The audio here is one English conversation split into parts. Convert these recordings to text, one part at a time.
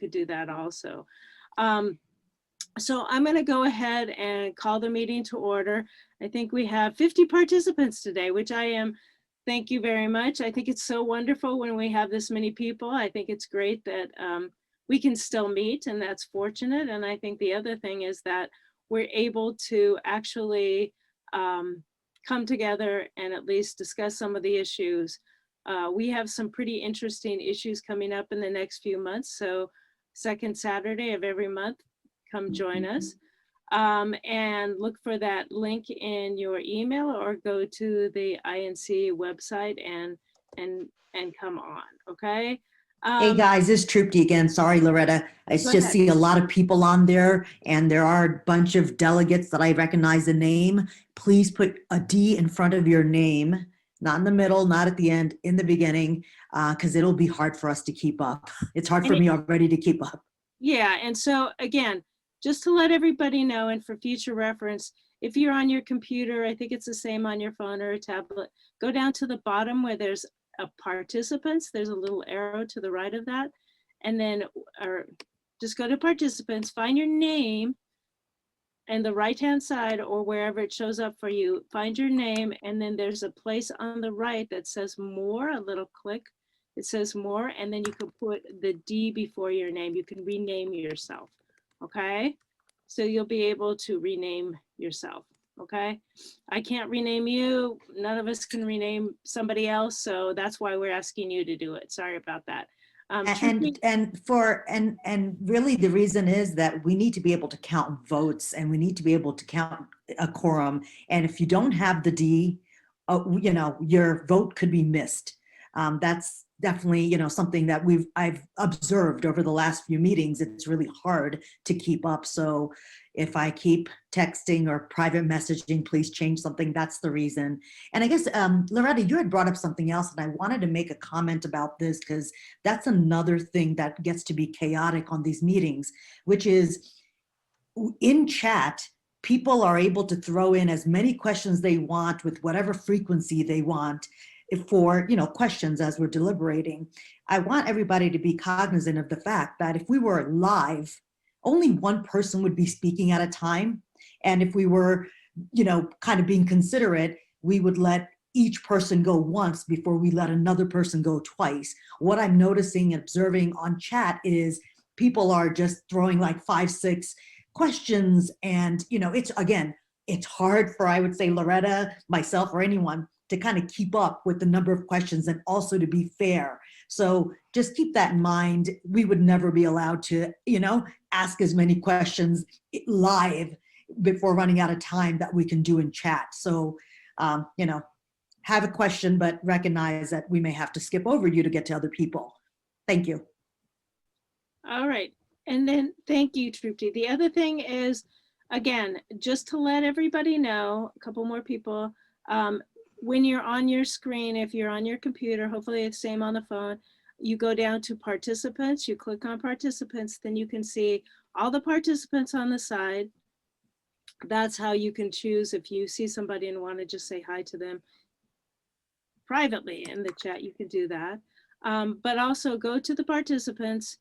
could do that also. So I'm going to go ahead and call the meeting to order. I think we have 50 participants today, which I am. Thank you very much. I think it's so wonderful when we have this many people. I think it's great that we can still meet, and that's fortunate. And I think the other thing is that we're able to actually come together and at least discuss some of the issues. We have some pretty interesting issues coming up in the next few months. So second Saturday of every month, come join us. And look for that link in your email or go to the INC website and come on, okay? Hey guys, this is Trupti again. Sorry, Loretta. I just see a lot of people on there, and there are a bunch of delegates that I recognize the name. Please put a D in front of your name, not in the middle, not at the end, in the beginning, because it'll be hard for us to keep up. It's hard for me already to keep up. Yeah, and so again, just to let everybody know and for future reference, if you're on your computer, I think it's the same on your phone or a tablet, go down to the bottom where there's participants, there's a little arrow to the right of that, and then just go to participants, find your name, and the right hand side or wherever it shows up for you, find your name, and then there's a place on the right that says more, a little click, it says more, and then you can put the D before your name. You can rename yourself, okay? So you'll be able to rename yourself. Okay, I can't rename you. None of us can rename somebody else. So that's why we're asking you to do it. Sorry about that. And really the reason is that we need to be able to count votes, and we need to be able to count a quorum. And if you don't have the D, you know, your vote could be missed. That's definitely, you know, something that I've observed over the last few meetings. It's really hard to keep up. So if I keep texting or private messaging, please change something. That's the reason. And I guess, Loretta, you had brought up something else, and I wanted to make a comment about this because that's another thing that gets to be chaotic on these meetings, which is in chat, people are able to throw in as many questions they want with whatever frequency they want for, you know, questions as we're deliberating. I want everybody to be cognizant of the fact that if we were live, only one person would be speaking at a time. And if we were, you know, kind of being considerate, we would let each person go once before we let another person go twice. What I'm noticing and observing on chat is people are just throwing like 5, 6 questions. And, you know, it's, again, it's hard for, I would say, Loretta, myself, or anyone to kind of keep up with the number of questions and also to be fair. So just keep that in mind. We would never be allowed to, you know, ask as many questions live before running out of time that we can do in chat. So, you know, have a question, but recognize that we may have to skip over you to get to other people. Thank you. All right. And then thank you, Trupti. The other thing is, again, just to let everybody know, a couple more people, when you're on your screen, if you're on your computer, hopefully it's the same on the phone, you go down to participants, you click on participants, then you can see all the participants on the side. That's how you can choose if you see somebody and want to just say hi to them privately in the chat, you can do that. But also go to the participants,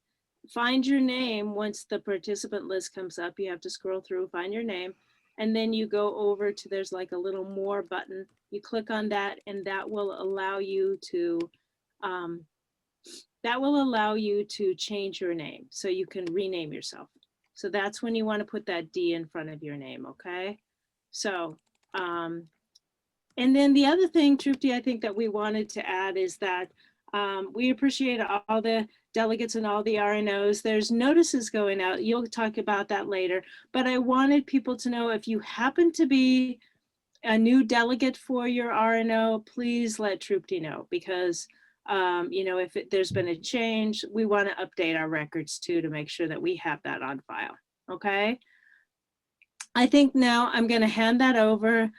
find your name. Once the participant list comes up, you have to scroll through, find your name, and then you go over to, there's like a little more button. You click on that, and that will allow you to change your name, so you can rename yourself. So that's when you want to put that D in front of your name, okay? So, and then the other thing, Trupti, I think that we wanted to add is that we appreciate all the delegates and all the RNOs. There's notices going out. You'll talk about that later. But I wanted people to know, if you happen to be a new delegate for your RNO, please let Trupti know, because you know, if there's been a change, we want to update our records too to make sure that we have that on file. Okay. I think now I'm going to hand that over.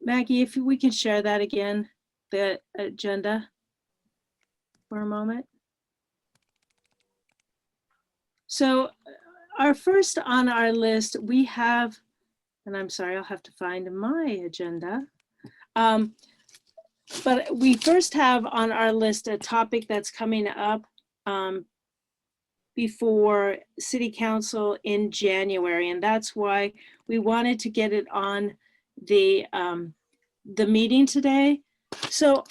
Maggie, if we can share that again, the agenda for a moment. So our first on our list, we have, and I'm sorry, I'll have to find my agenda. But we first have on our list a topic that's coming up before city council in January. And that's why we wanted to get it on the meeting today. So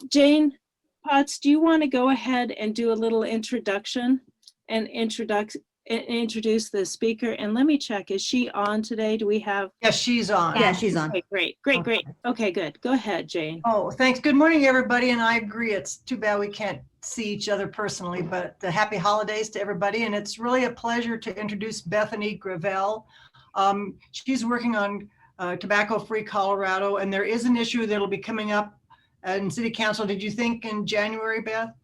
Jane Potts, do you want to go ahead and do a little introduction and introduce the speaker? And let me check, is she on today? Do we have? Yes, she's on. Yeah, she's on. Okay, great. Okay, good. Go ahead, Jane. Oh, thanks. Good morning, everybody. And I agree. It's too bad we can't see each other personally, but happy holidays to everybody. And it's really a pleasure to introduce Bethany Gravel. She's working on tobacco-free Colorado, and there is an issue that'll be coming up in City Council. Did you think in January, Beth?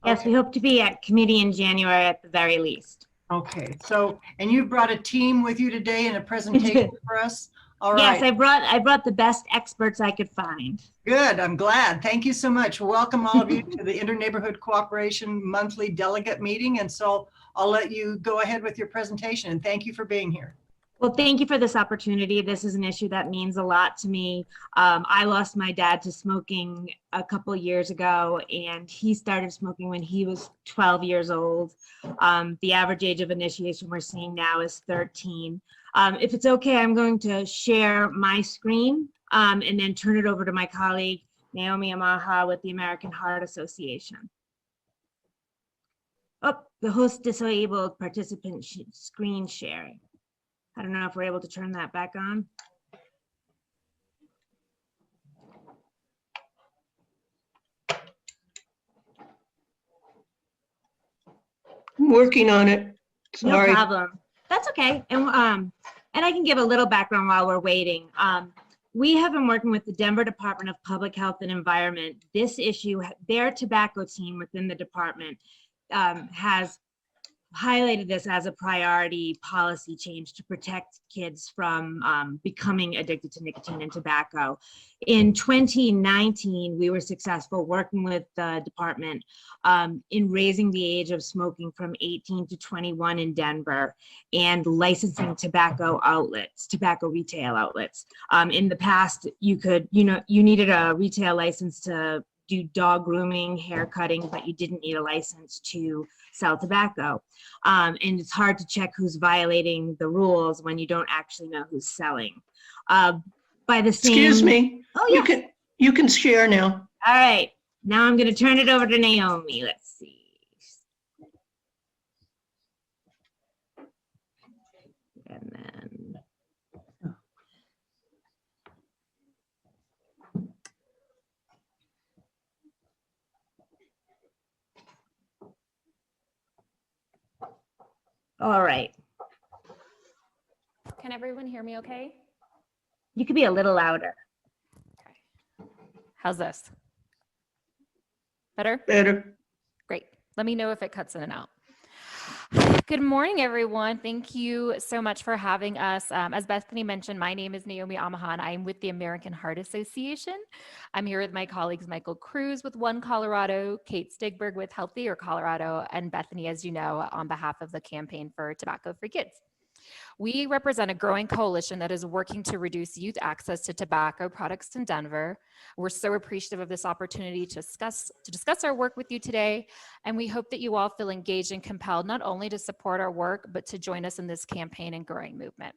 Yes, we hope to be at committee in January at the very least. Okay, so, and you brought a team with you today and a presentation for us? All right. Yes, I brought the best experts I could find. Good, I'm glad. Thank you so much. Welcome all of you to the Inter-Neighborhood Cooperation Monthly Delegate Meeting. And so I'll let you go ahead with your presentation, and thank you for being here. Well, thank you for this opportunity. This is an issue that means a lot to me. I lost my dad to smoking a couple years ago, and he started smoking when he was 12 years old. The average age of initiation we're seeing now is 13. If it's okay, I'm going to share my screen and then turn it over to my colleague, Naomi Amaha with the American Heart Association. Oh, the host disabled participant screen sharing. I don't know if we're able to turn that back on. I'm working on it. Sorry. No problem. That's okay. And I can give a little background while we're waiting. We have been working with the Denver Department of Public Health and Environment. This issue, their tobacco team within the department has highlighted this as a priority policy change to protect kids from becoming addicted to nicotine and tobacco. In 2019, we were successful working with the department in raising the age of smoking from 18 to 21 in Denver and licensing tobacco outlets, tobacco retail outlets. In the past, you needed a retail license to do dog grooming, hair cutting, but you didn't need a license to sell tobacco. And it's hard to check who's violating the rules when you don't actually know who's selling. By the same— Excuse me. Oh, yeah. You can share now. All right. Now I'm going to turn it over to Naomi. Let's see. And then. All right. Can everyone hear me okay? You could be a little louder. Okay. How's this? Better? Better. Great. Let me know if it cuts in and out. Good morning, everyone. Thank you so much for having us. As Bethany mentioned, my name is Naomi Amaha. I'm with the American Heart Association. I'm here with my colleagues, Michael Cruz with One Colorado, Kate Stigberg with Healthier Colorado, and Bethany, as you know, on behalf of the Campaign for Tobacco-Free Kids. We represent a growing coalition that is working to reduce youth access to tobacco products in Denver. We're so appreciative of this opportunity to discuss our work with you today, and we hope that you all feel engaged and compelled not only to support our work, but to join us in this campaign and growing movement.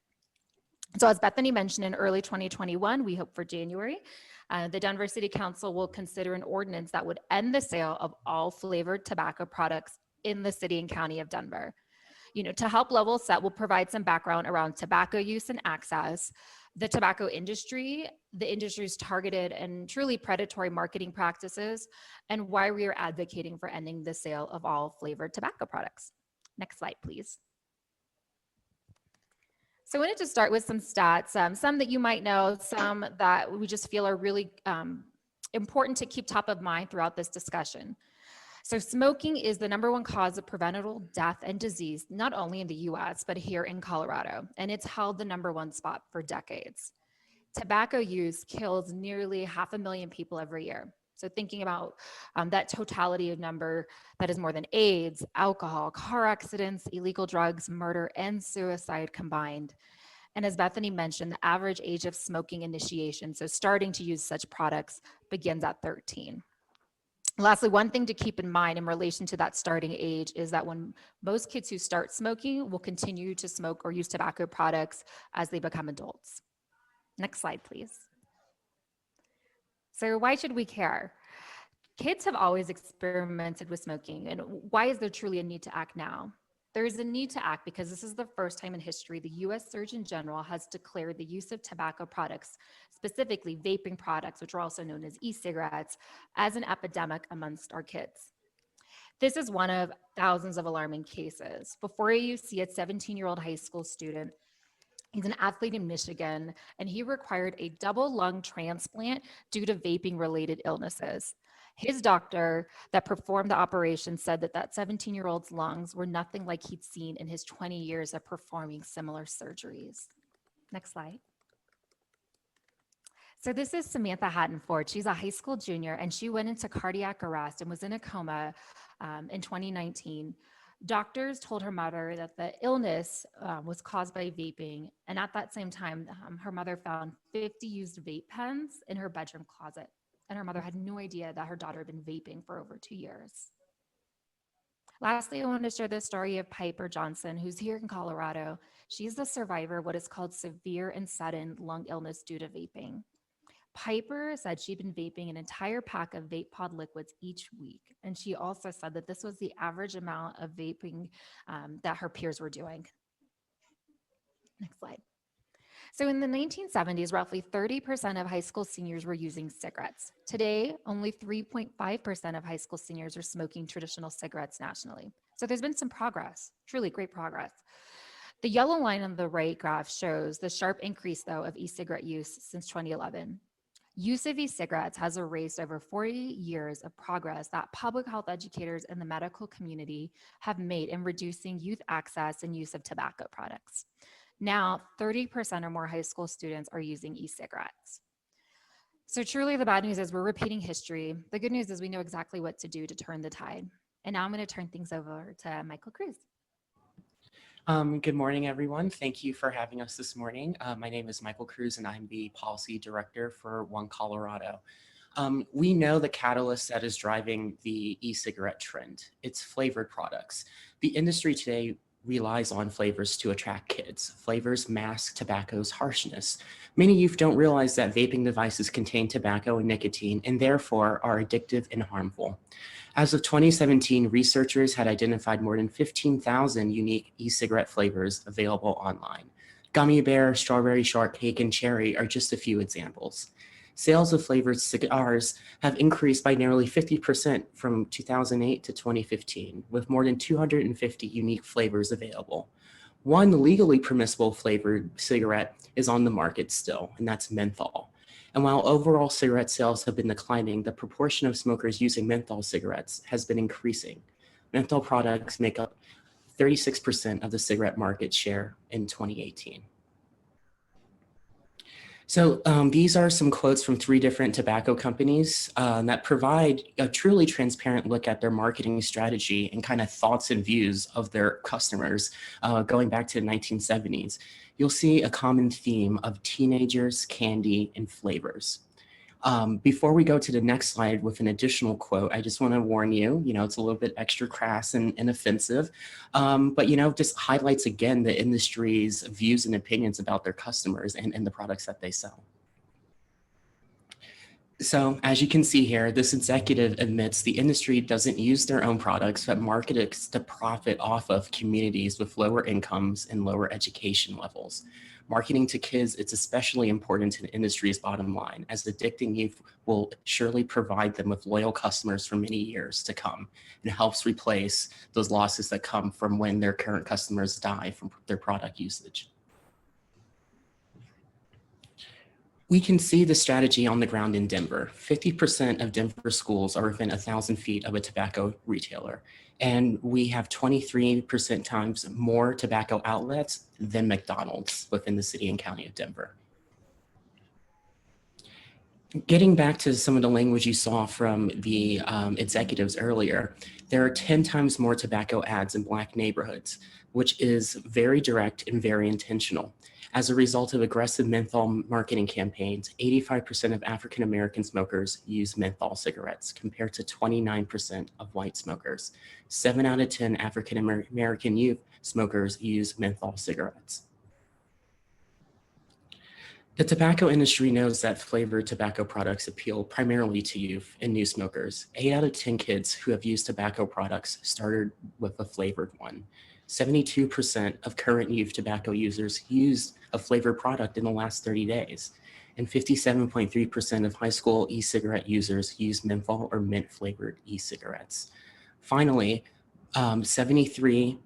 So as Bethany mentioned, in early 2021, we hope for January, the Denver City Council will consider an ordinance that would end the sale of all flavored tobacco products in the city and county of Denver. To help level set, we'll provide some background around tobacco use and access, the tobacco industry, the industry's targeted and truly predatory marketing practices, and why we are advocating for ending the sale of all flavored tobacco products. Next slide, please. So I wanted to start with some stats, some that you might know, some that we just feel are really important to keep top of mind throughout this discussion. So smoking is the #1 cause of preventable death and disease, not only in the US, but here in Colorado, and it's held the #1 spot for decades. Tobacco use kills nearly 500,000 people every year. So thinking about that totality of number, that is more than AIDS, alcohol, car accidents, illegal drugs, murder, and suicide combined. And as Bethany mentioned, the average age of smoking initiation, so starting to use such products, begins at 13. Lastly, one thing to keep in mind in relation to that starting age is that when most kids who start smoking will continue to smoke or use tobacco products as they become adults. Next slide, please. So why should we care? Kids have always experimented with smoking, and why is there truly a need to act now? There is a need to act because this is the first time in history the US Surgeon General has declared the use of tobacco products, specifically vaping products, which are also known as e-cigarettes, as an epidemic amongst our kids. This is one of thousands of alarming cases. Before you see a 17-year-old high school student. He's an athlete in Michigan, and he required a double lung transplant due to vaping-related illnesses. His doctor that performed the operation said that that 17-year-old's lungs were nothing like he'd seen in his 20 years of performing similar surgeries. Next slide. So this is Samantha Hattenford. She's a high school junior, and she went into cardiac arrest and was in a coma in 2019. Doctors told her mother that the illness was caused by vaping, and at that same time, her mother found 50 used vape pens in her bedroom closet, and her mother had no idea that her daughter had been vaping for over 2 years. Lastly, I wanted to share the story of Piper Johnson, who's here in Colorado. She's the survivor of what is called severe and sudden lung illness due to vaping. Piper said she'd been vaping an entire pack of vape pod liquids each week. And she also said that this was the average amount of vaping that her peers were doing. Next slide. So in the 1970s, roughly 30% of high school seniors were using cigarettes. Today, only 3.5% of high school seniors are smoking traditional cigarettes nationally. So there's been some progress, truly great progress. The yellow line on the right graph shows the sharp increase, though, of e-cigarette use since 2011. Use of e-cigarettes has erased over 40 years of progress that public health educators and the medical community have made in reducing youth access and use of tobacco products. Now, 30% or more high school students are using e-cigarettes. So truly the bad news is we're repeating history. The good news is we know exactly what to do to turn the tide. And now I'm going to turn things over to Michael Cruz. Good morning, everyone. Thank you for having us this morning. My name is Michael Cruz, and I'm the Policy Director for One Colorado. We know the catalyst that is driving the e-cigarette trend. It's flavored products. The industry today relies on flavors to attract kids. Flavors mask tobacco's harshness. Many youth don't realize that vaping devices contain tobacco and nicotine and therefore are addictive and harmful. As of 2017, researchers had identified more than 15,000 unique e-cigarette flavors available online. Gummy bear, strawberry shortcake, and cherry are just a few examples. Sales of flavored cigars have increased by nearly 50% from 2008 to 2015, with more than 250 unique flavors available. One legally permissible flavored cigarette is on the market still, and that's menthol. And while overall cigarette sales have been declining, the proportion of smokers using menthol cigarettes has been increasing. Menthol products make up 36% of the cigarette market share in 2018. So these are some quotes from 3 different tobacco companies that provide a truly transparent look at their marketing strategy and kind of thoughts and views of their customers going back to the 1970s. You'll see a common theme of teenagers, candy, and flavors. Before we go to the next slide with an additional quote, I just want to warn you, it's a little bit extra crass and offensive, but, just highlights again the industry's views and opinions about their customers and the products that they sell. So as you can see here, this executive admits the industry doesn't use their own products, but markets to profit off of communities with lower incomes and lower education levels. Marketing to kids, it's especially important to the industry's bottom line, as addicting youth will surely provide them with loyal customers for many years to come and helps replace those losses that come from when their current customers die from their product usage. We can see the strategy on the ground in Denver. 50% of Denver schools are within 1,000 feet of a tobacco retailer. And we have 23% times more tobacco outlets than McDonald's within the city and county of Denver. Getting back to some of the language you saw from the executives earlier, there are 10 times more tobacco ads in Black neighborhoods, which is very direct and very intentional. As a result of aggressive menthol marketing campaigns, 85% of African American smokers use menthol cigarettes compared to 29% of white smokers. 7 out of 10 African American youth smokers use menthol cigarettes. The tobacco industry knows that flavored tobacco products appeal primarily to youth and new smokers. 8 out of 10 kids who have used tobacco products started with a flavored one. 72% of current youth tobacco users used a flavored product in the last 30 days. And 57.3% of high school e-cigarette users use menthol or mint flavored e-cigarettes. Finally, 70%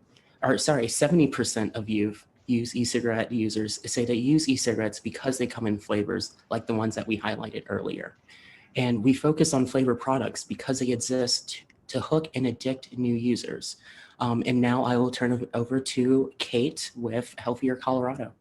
of youth use e-cigarette users say they use e-cigarettes because they come in flavors like the ones that we highlighted earlier. And we focus on flavored products because they exist to hook and addict new users. And now I will turn it over to Kate with Healthier Colorado.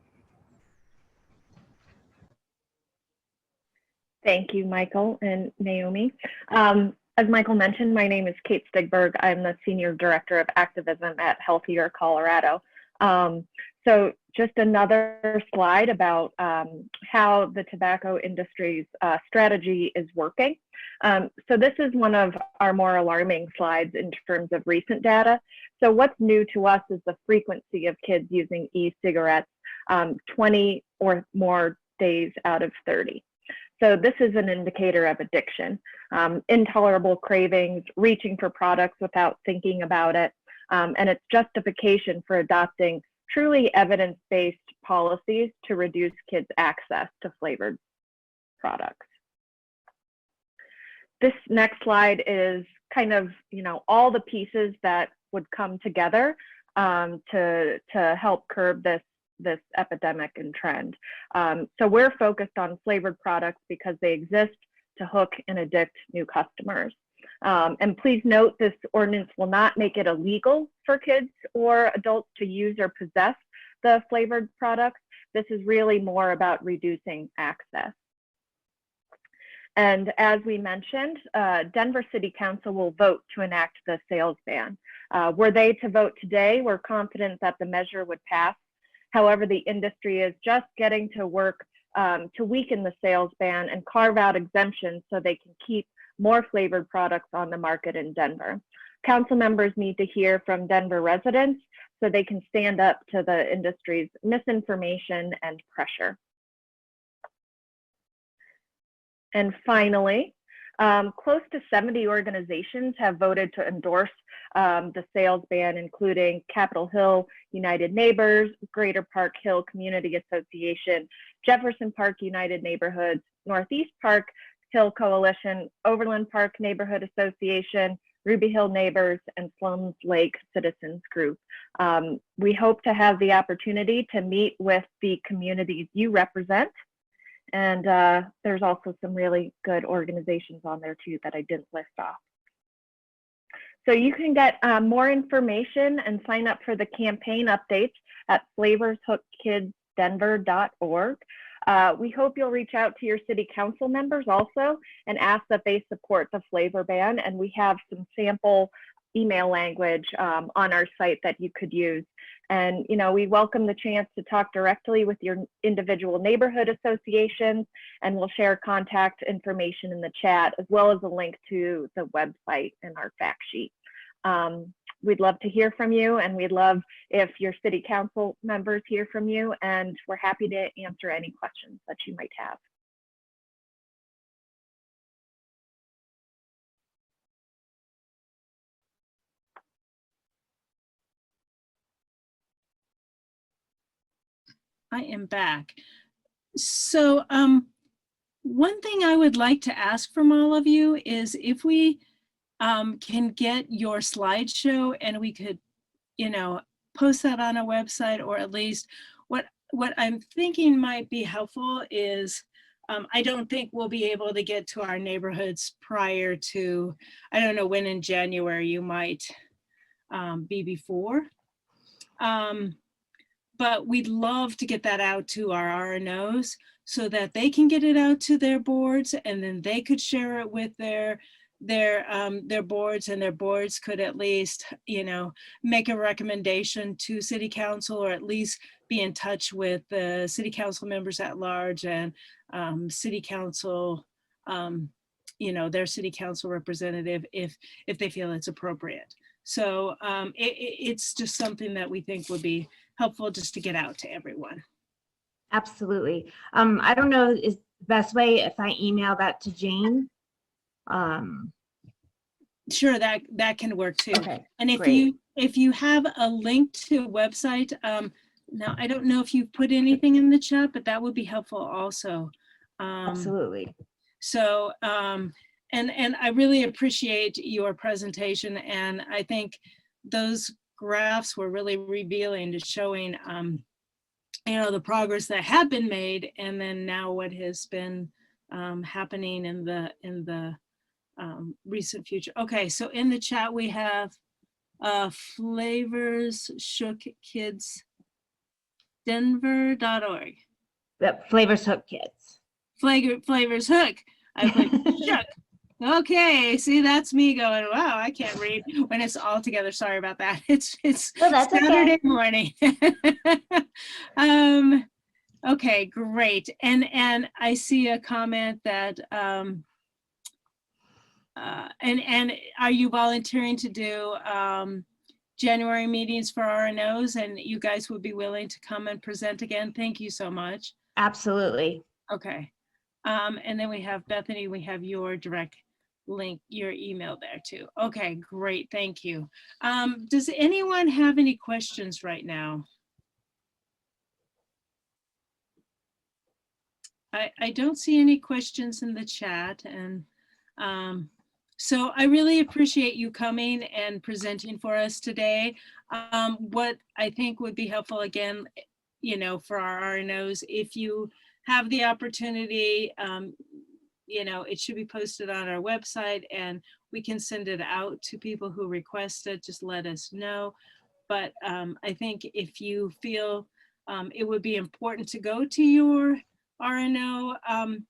Thank you, Michael and Naomi. As Michael mentioned, my name is Kate Stigberg. I'm the Senior Director of Activism at Healthier Colorado. So just another slide about how the tobacco industry's strategy is working. So this is one of our more alarming slides in terms of recent data. So what's new to us is the frequency of kids using e-cigarettes 20 or more days out of 30. So this is an indicator of addiction, intolerable cravings, reaching for products without thinking about it, and it's justification for adopting truly evidence-based policies to reduce kids' access to flavored products. This next slide is kind of, all the pieces that would come together to help curb this epidemic and trend. So we're focused on flavored products because they exist to hook and addict new customers. And please note, this ordinance will not make it illegal for kids or adults to use or possess the flavored products. This is really more about reducing access. And as we mentioned, Denver City Council will vote to enact the sales ban. Were they to vote today, we're confident that the measure would pass. However, the industry is just getting to work to weaken the sales ban and carve out exemptions so they can keep more flavored products on the market in Denver. Council members need to hear from Denver residents so they can stand up to the industry's misinformation and pressure. And finally, close to 70 organizations have voted to endorse the sales ban, including Capitol Hill United Neighbors, Greater Park Hill Community Association, Jefferson Park United Neighborhoods, Northeast Park Hill Coalition, Overland Park Neighborhood Association, Ruby Hill Neighbors, and Sloan's Lake Citizens Group. We hope to have the opportunity to meet with the communities you represent. And there's also some really good organizations on there too that I didn't list off. So you can get more information and sign up for the campaign updates at flavorshookedkidsdenver.org. We hope you'll reach out to your city council members also and ask that they support the flavor ban. And we have some sample email language on our site that you could use. And, we welcome the chance to talk directly with your individual neighborhood associations, and we'll share contact information in the chat, as well as a link to the website and our fact sheet. We'd love to hear from you, and we'd love if your city council members hear from you, and we're happy to answer any questions that you might have. I am back. So one thing I would like to ask from all of you is if we can get your slideshow and we could, post that on a website, or at least what I'm thinking might be helpful is I don't think we'll be able to get to our neighborhoods prior to, I don't know when in January you might be before. But we'd love to get that out to our RNOs so that they can get it out to their boards, and then they could share it with their their boards, and their boards could at least, make a recommendation to city council, or at least be in touch with the city council members at large and city council, their city council representative if they feel it's appropriate. So it's just something that we think would be helpful just to get out to everyone. Absolutely. I don't know, is the best way if I email that to Jane? Sure, that can work too. Okay, And great. if you have a link to a website, now I don't know if you've put anything in the chat, but that would be helpful also. Absolutely. So, and I really appreciate your presentation, and I think those graphs were really revealing to showing, the progress that had been made, and then now what has been happening in the recent future. Okay, so in the chat we have Flavors Shook Kids Denver.org. Yep, Flavors Hook Kids. Flavors Hook. I put shook. Okay, see, that's me going, wow, I can't read when it's all together. Sorry about that. It's Oh, that's Saturday okay. morning. Okay, great. And I see a comment that and are you volunteering to do January meetings for RNOs, and you guys would be willing to come and present again? Thank you so much. Absolutely. Okay. And then we have Bethany, we have your direct link, your email there too. Okay, great, thank you. Does anyone have any questions right now? I don't see any questions in the chat, and so I really appreciate you coming and presenting for us today. What I think would be helpful, again, for our RNOs, if you have the opportunity, it should be posted on our website, and we can send it out to people who request it. Just let us know. But I think if you feel it would be important to go to your RNO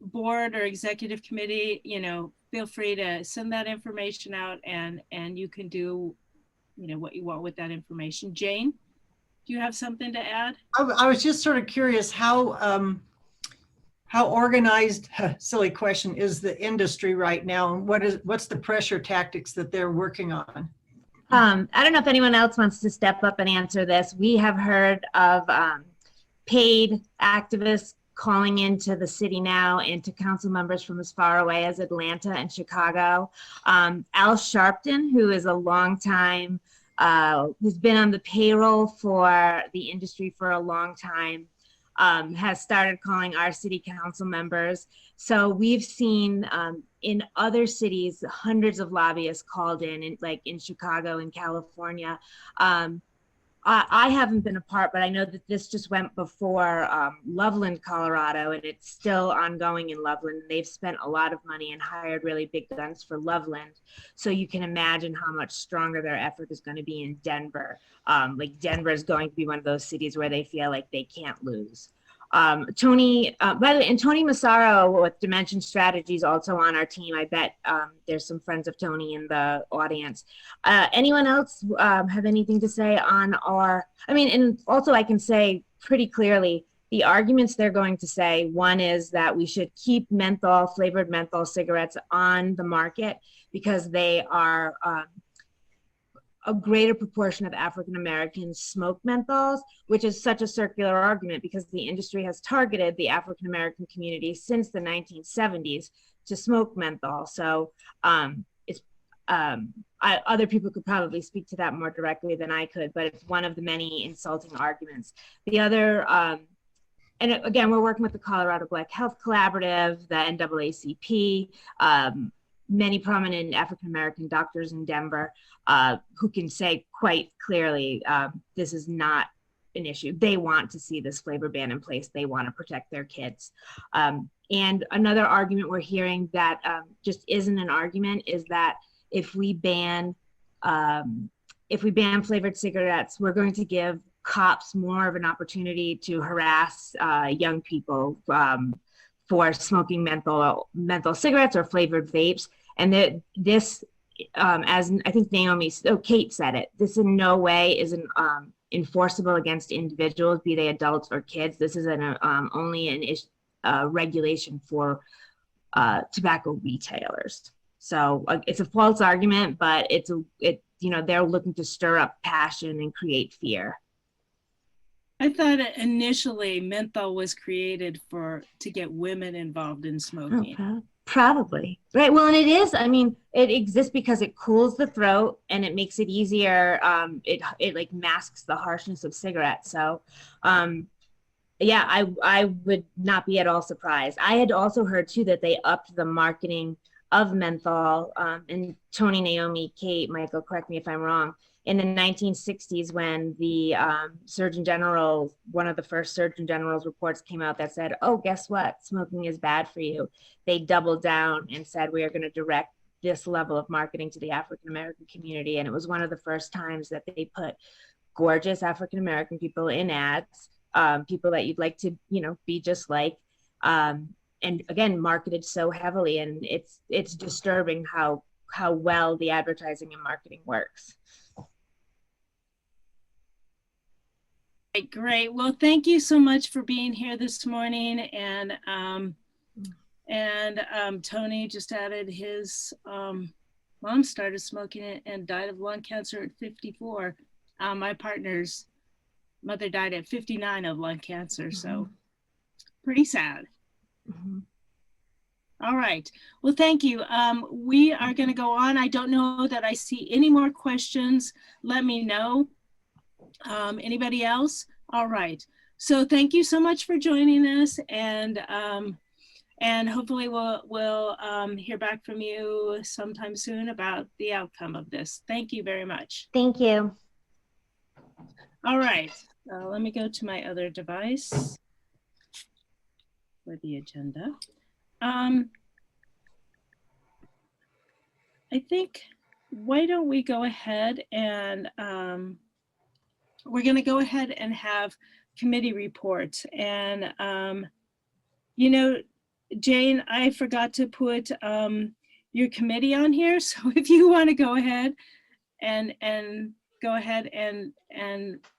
board or executive committee, feel free to send that information out, and you can do, what you want with that information. Jane, do you have something to add? I was just sort of curious how organized, silly question, is the industry right now, and what's the pressure tactics that they're working on? I don't know if anyone else wants to step up and answer this. We have heard of paid activists calling into the city now and to council members from as far away as Atlanta and Chicago. Al Sharpton, who is a long time, who's been on the payroll for the industry for a long time, has started calling our city council members. So we've seen in other cities, hundreds of lobbyists called in like in Chicago and California. I haven't been a part, but I know that this just went before Loveland, Colorado, and it's still ongoing in Loveland. They've spent a lot of money and hired really big guns for Loveland. So you can imagine how much stronger their effort is going to be in Denver. Like Denver is going to be one of those cities where they feel like they can't lose. Tony, by the way, and Tony Massaro with Dimension Strategies also on our team. I bet there's some friends of Tony in the audience. Anyone else have anything to say on and also I can say pretty clearly, the arguments they're going to say, one is that we should keep flavored menthol cigarettes on the market because they are a greater proportion of African Americans smoke menthols, which is such a circular argument because the industry has targeted the African American community since the 1970s to smoke menthol. So other people could probably speak to that more directly than I could, but it's one of the many insulting arguments. The other, and again, we're working with the Colorado Black Health Collaborative, the NAACP, many prominent African American doctors in Denver who can say quite clearly this is not an issue. They want to see this flavor ban in place. They want to protect their kids. And another argument we're hearing that just isn't an argument is that if we ban flavored cigarettes, we're going to give cops more of an opportunity to harass young people for smoking menthol cigarettes or flavored vapes. And that this, as I think Kate said it, this in no way is enforceable against individuals, be they adults or kids. This is only an regulation for tobacco retailers. So it's a false argument, but they're looking to stir up passion and create fear. I thought initially menthol was created to get women involved in smoking. Oh, probably. Right. Well, and it is, I mean, it exists because it cools the throat and it makes it easier. It like masks the harshness of cigarettes. So, yeah, I would not be at all surprised. I had also heard too that they upped the marketing of menthol, and Tony, Naomi, Kate, Michael, correct me if I'm wrong, in the 1960s when the Surgeon General, one of the first Surgeon General's reports came out that said, oh, guess what? Smoking is bad for you. They doubled down and said, we are going to direct this level of marketing to the African-American community. And it was one of the first times that they put gorgeous African-American people in ads, people that you'd like to, be just like, and again, marketed so heavily. And it's disturbing how well the advertising and marketing works. Great. Well, thank you so much for being here this morning. And Tony just added his mom started smoking and died of lung cancer at 54. My partner's mother died at 59 of lung cancer. So pretty sad. Mm-hmm. All right. Well, thank you. We are going to go on. I don't know that I see any more questions. Let me know. Anybody else? All right. So thank you so much for joining us, and hopefully we'll hear back from you sometime soon about the outcome of this. Thank you very much. Thank you. All right. Let me go to my other device for the agenda. I think, why don't we go ahead and we're going to go ahead and have committee reports. And, Jane, I forgot to put your committee on here. So if you want to go ahead and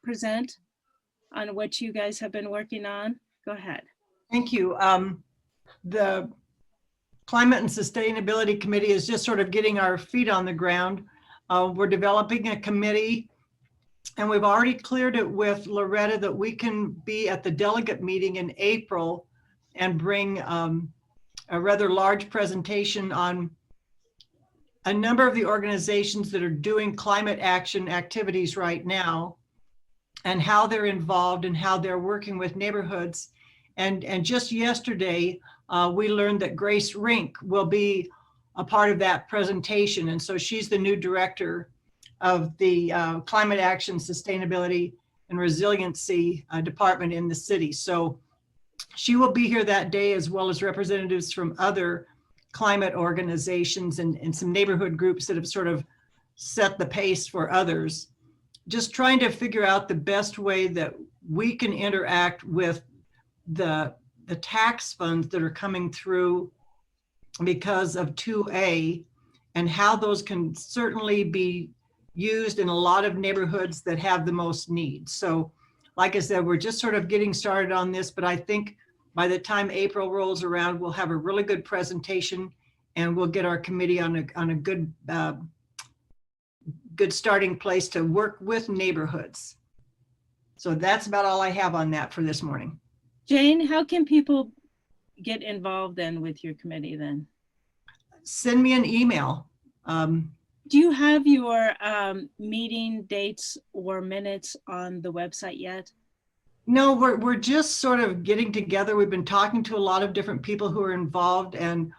present on what you guys have been working on, go ahead. Thank you. The Climate and Sustainability Committee is just sort of getting our feet on the ground. We're developing a committee, and we've already cleared it with Loretta that we can be at the delegate meeting in April and bring a rather large presentation on a number of the organizations that are doing climate action activities right now and how they're involved and how they're working with neighborhoods. And just yesterday, we learned that Grace Rink will be a part of that presentation. And so she's the new director of the Climate Action, Sustainability, and Resiliency Department in the city. So she will be here that day, as well as representatives from other climate organizations and some neighborhood groups that have sort of set the pace for others. Just trying to figure out the best way that we can interact with the tax funds that are coming through because of 2A, and how those can certainly be used in a lot of neighborhoods that have the most need. So like I said, we're just sort of getting started on this, but I think by the time April rolls around, we'll have a really good presentation and we'll get our committee on a good starting place to work with neighborhoods. So that's about all I have on that for this morning. Jane, how can people get involved then with your committee then? Send me an email. Do you have your meeting dates or minutes on the website yet? No, we're just sort of getting together. We've been talking to a lot of different people who are involved, and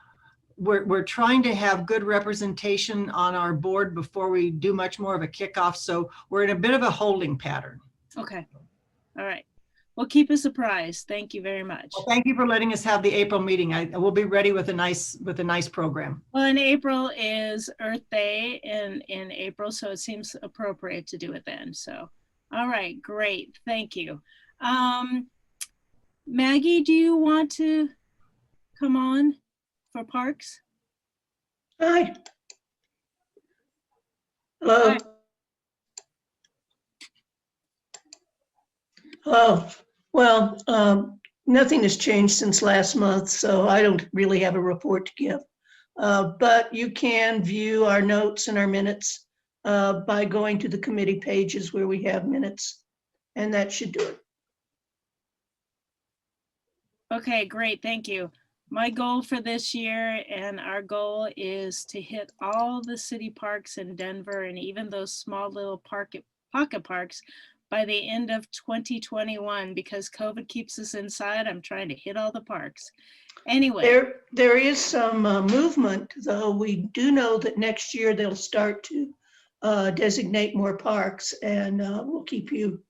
we're trying to have good representation on our board before we do much more of a kickoff. So we're in a bit of a holding pattern. Okay. All right. Well, keep us apprised. Thank you very much. Well, thank you for letting us have the April meeting. I will be ready with a nice program. Well, in April is Earth Day in April, so it seems appropriate to do it then. So, all right, great. Thank you. Maggie, do you want to come on for parks? Hi. Hello. Hi. Hello. Well, nothing has changed since last month, so I don't really have a report to give. But you can view our notes and our minutes by going to the committee pages where we have minutes, and that should do it. Okay, great, thank you. My goal for this year and our goal is to hit all the city parks in Denver and even those small little pocket parks by the end of 2021, because COVID keeps us inside. I'm trying to hit all the parks. Anyway, There is some movement, though. We do know that next year they'll start to designate more parks, and we'll keep you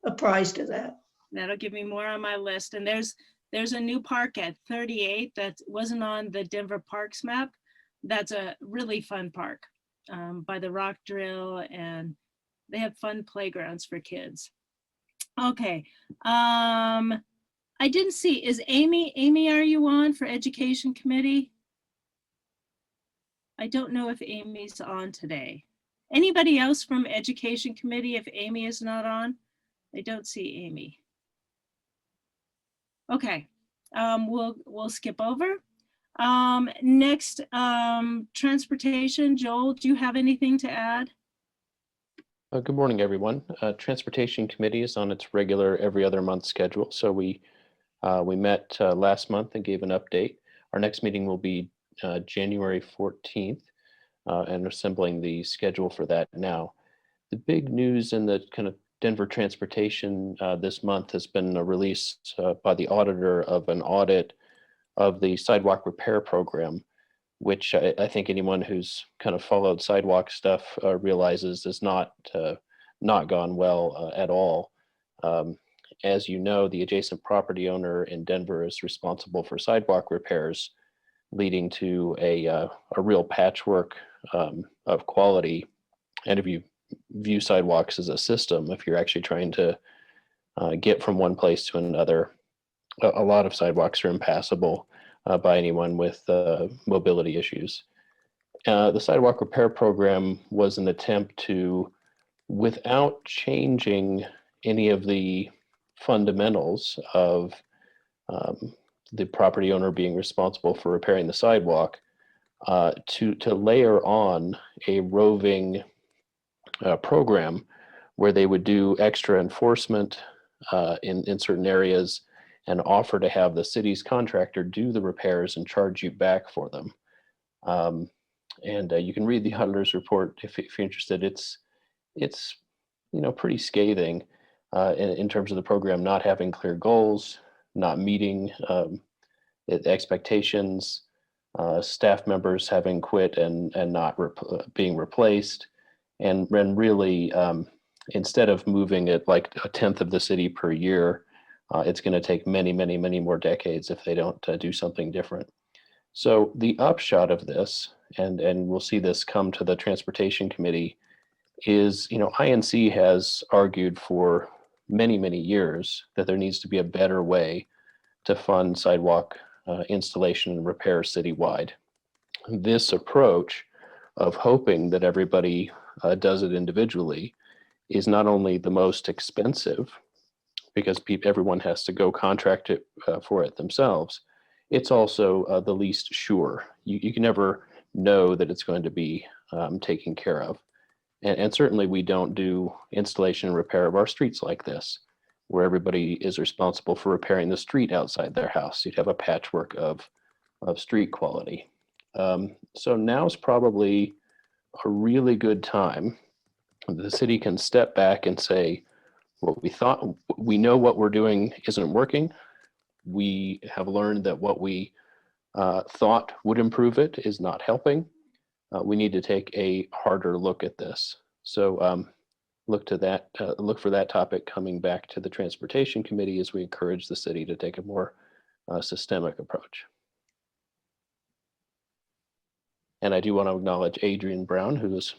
apprised of that. that'll give me more on my list. And there's a new park at 38 that wasn't on the Denver Parks map. That's a really fun park by the rock drill, and they have fun playgrounds for kids. Okay. I didn't see, is Amy, are you on for Education Committee? I don't know if Amy's on today. Anybody else from Education Committee if Amy is not on? I don't see Amy. Okay, we'll skip over. Next, transportation. Joel, do you have anything to add? Good morning, everyone. Transportation Committee is on its regular every other month schedule. So we met last month and gave an update. Our next meeting will be January 14th, and assembling the schedule for that now. The big news in the kind of Denver transportation this month has been a release by the auditor of an audit of the sidewalk repair program, which I think anyone who's kind of followed sidewalk stuff realizes is not gone well at all. As you know, the adjacent property owner in Denver is responsible for sidewalk repairs, leading to a real patchwork of quality. And if you view sidewalks as a system, if you're actually trying to get from one place to another, a lot of sidewalks are impassable by anyone with mobility issues. The sidewalk repair program was an attempt to, without changing any of the fundamentals of the property owner being responsible for repairing the sidewalk, to layer on a roving program where they would do extra enforcement in certain areas and offer to have the city's contractor do the repairs and charge you back for them. And you can read the auditor's report if you're interested. It's pretty scathing in terms of the program not having clear goals, not meeting expectations, staff members having quit and not being replaced, and really instead of moving at like a tenth of the city per year, it's going to take many more decades if they don't do something different. So the upshot of this, and we'll see this come to the Transportation Committee, is, INC has argued for many years that there needs to be a better way to fund sidewalk installation and repair citywide. This approach of hoping that everybody does it individually is not only the most expensive, because everyone has to go contract it for it themselves, it's also the least sure. You can never know that it's going to be taken care of. And certainly we don't do installation and repair of our streets like this, where everybody is responsible for repairing the street outside their house. You'd have a patchwork of street quality. So now's probably a really good time. The city can step back and say, well, we know what we're doing isn't working. We have learned that what we thought would improve it is not helping. We need to take a harder look at this. So look for that topic coming back to the Transportation Committee as we encourage the city to take a more systemic approach. And I do want to acknowledge Adrian Brown, who is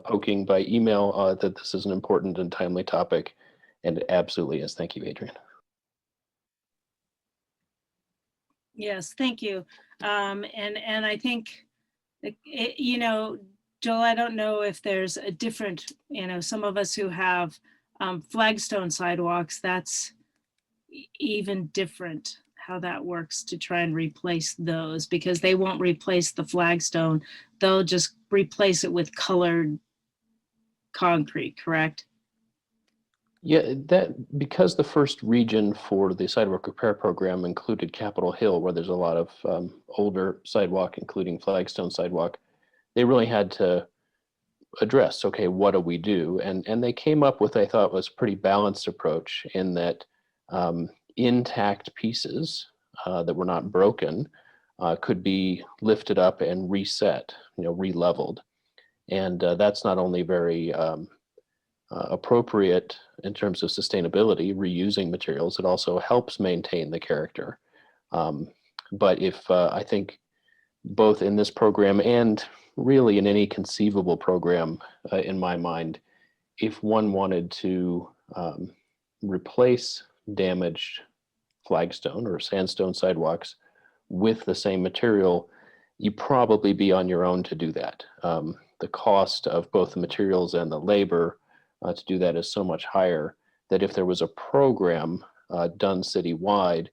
poking by email that this is an important and timely topic, and it absolutely is. Thank you, Adrian. Yes, thank you. And I think, you know, Joel, I don't know if there's a different, you know, some of us who have flagstone sidewalks, that's even different how that works to try and replace those, because they won't replace the flagstone. They'll just replace it with colored concrete, correct? Yeah, that because the first region for the sidewalk repair program included Capitol Hill, where there's a lot of older sidewalk, including flagstone sidewalk, they really had to address, okay, what do we do? And they came up with, I thought, was a pretty balanced approach in that intact pieces that were not broken could be lifted up and reset, you know, re-leveled. And that's not only very appropriate in terms of sustainability, reusing materials, it also helps maintain the character. But if I think both in this program and really in any conceivable program, in my mind, if one wanted to replace damaged flagstone or sandstone sidewalks with the same material, you probably be on your own to do that. The cost of both the materials and the labor to do that is so much higher that if there was a program done citywide,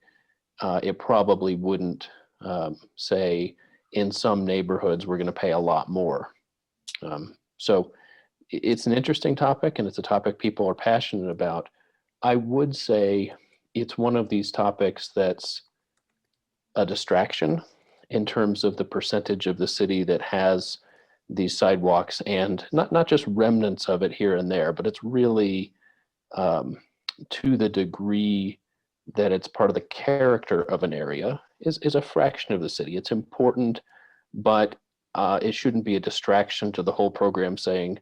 it probably wouldn't say in some neighborhoods we're going to pay a lot more. So it's an interesting topic, and it's a topic people are passionate about. I would say it's one of these topics that's a distraction in terms of the percentage of the city that has these sidewalks, and not just remnants of it here and there, but it's really to the degree that it's part of the character of an area is a fraction of the city. It's important, but it shouldn't be a distraction to the whole program saying,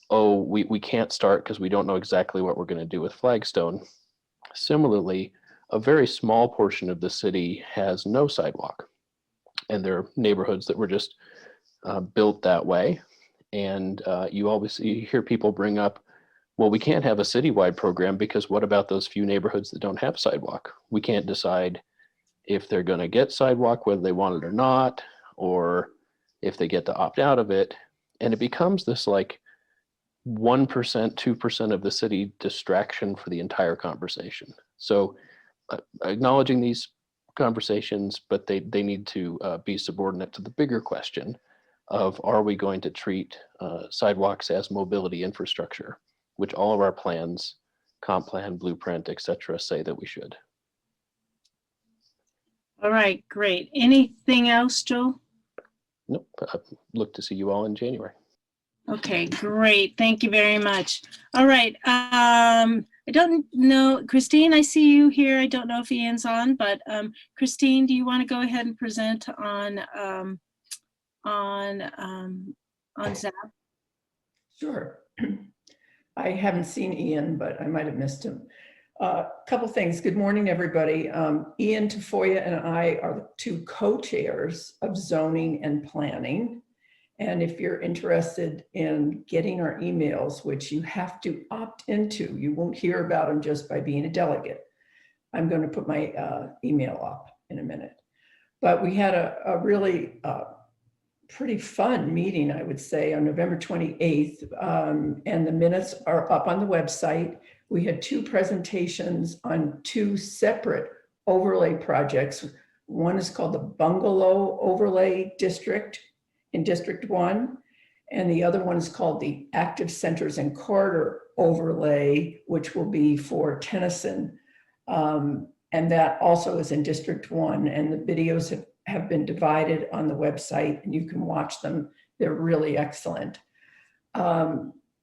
oh, we can't start because we don't know exactly what we're going to do with flagstone. Similarly, a very small portion of the city has no sidewalk, and there are neighborhoods that were just built that way. And you hear people bring up, well, we can't have a citywide program because what about those few neighborhoods that don't have sidewalk? We can't decide if they're going to get sidewalk, whether they want it or not, or if they get to opt out of it. And it becomes this like 1%, 2% of the city distraction for the entire conversation. So acknowledging these conversations, but they need to be subordinate to the bigger question of, are we going to treat sidewalks as mobility infrastructure, which all of our plans, comp plan, blueprint, et cetera, say that we should. All right, great. Anything else, Joel? Nope. Look to see you all in January. Okay, great. Thank you very much. All right. I don't know, Christine, I see you here. I don't know if Ian's on, but Christine, do you want to go ahead and present on Zap? Sure. I haven't seen Ian, but I might have missed him. A couple things. Good morning, everybody. Ian Tafoya and I are the two co-chairs of zoning and planning. And if you're interested in getting our emails, which you have to opt into, you won't hear about them just by being a delegate. I'm going to put my email up in a minute. But we had a really pretty fun meeting, I would say, on November 28th. And the minutes are up on the website. We had two presentations on two separate overlay projects. One is called the Bungalow Overlay District in District 1, and the other one is called the Active Centers and Corridor Overlay, which will be for Tennyson. And that also is in District 1, and the videos have been divided on the website, and you can watch them. They're really excellent.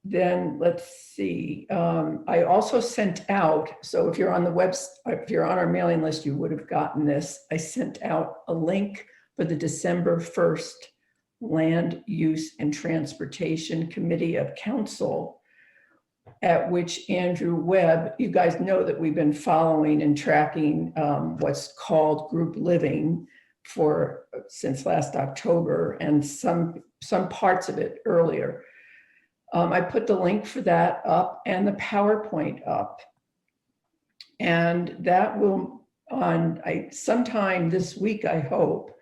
Then let's see. I also sent out, so if you're on the if you're on our mailing list, you would have gotten this. I sent out a link for the December 1st Land Use and Transportation Committee of Council, at which Andrew Webb, you guys know that we've been following and tracking what's called group living since last October, and some parts of it earlier. I put the link for that up and the PowerPoint up, and that will sometime this week, I hope,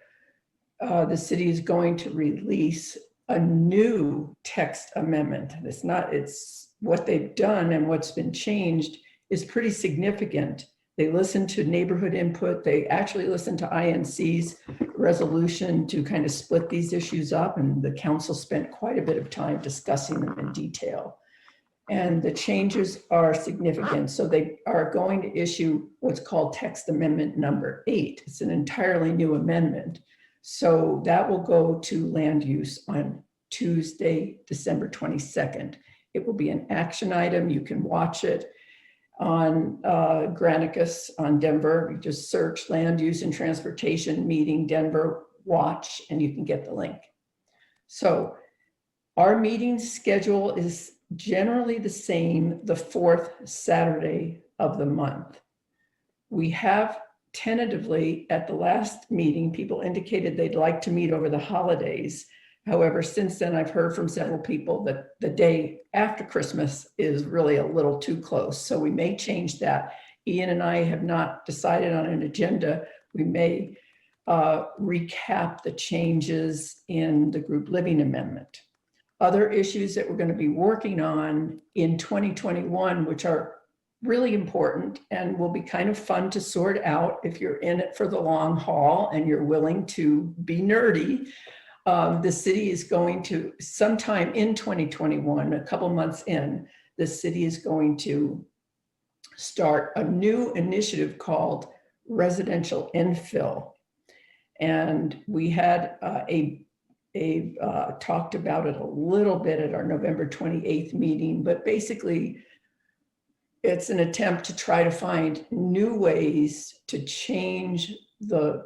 the city is going to release a new text amendment. It's what they've done and what's been changed is pretty significant. They listened to neighborhood input. They actually listened to INC's resolution to kind of split these issues up, and the council spent quite a bit of time discussing them in detail. And the changes are significant. So they are going to issue what's called text amendment number 8. It's an entirely new amendment. So that will go to land use on Tuesday, December 22nd. It will be an action item. You can watch it on Granicus on Denver. You just search land use and transportation meeting Denver watch, and you can get the link. So our meeting schedule is generally the same, the 4th Saturday of the month. We have tentatively at the last meeting, people indicated they'd like to meet over the holidays. However, since then I've heard from several people that the day after Christmas is really a little too close. So we may change that. Ian and I have not decided on an agenda. We may recap the changes in the group living amendment. Other issues that we're going to be working on in 2021, which are really important and will be kind of fun to sort out if you're in it for the long haul and you're willing to be nerdy. The city is going to, sometime in 2021, a couple months in, the city is going to start a new initiative called Residential Infill. And we had talked about it a little bit at our November 28th meeting, but basically it's an attempt to try to find new ways to change the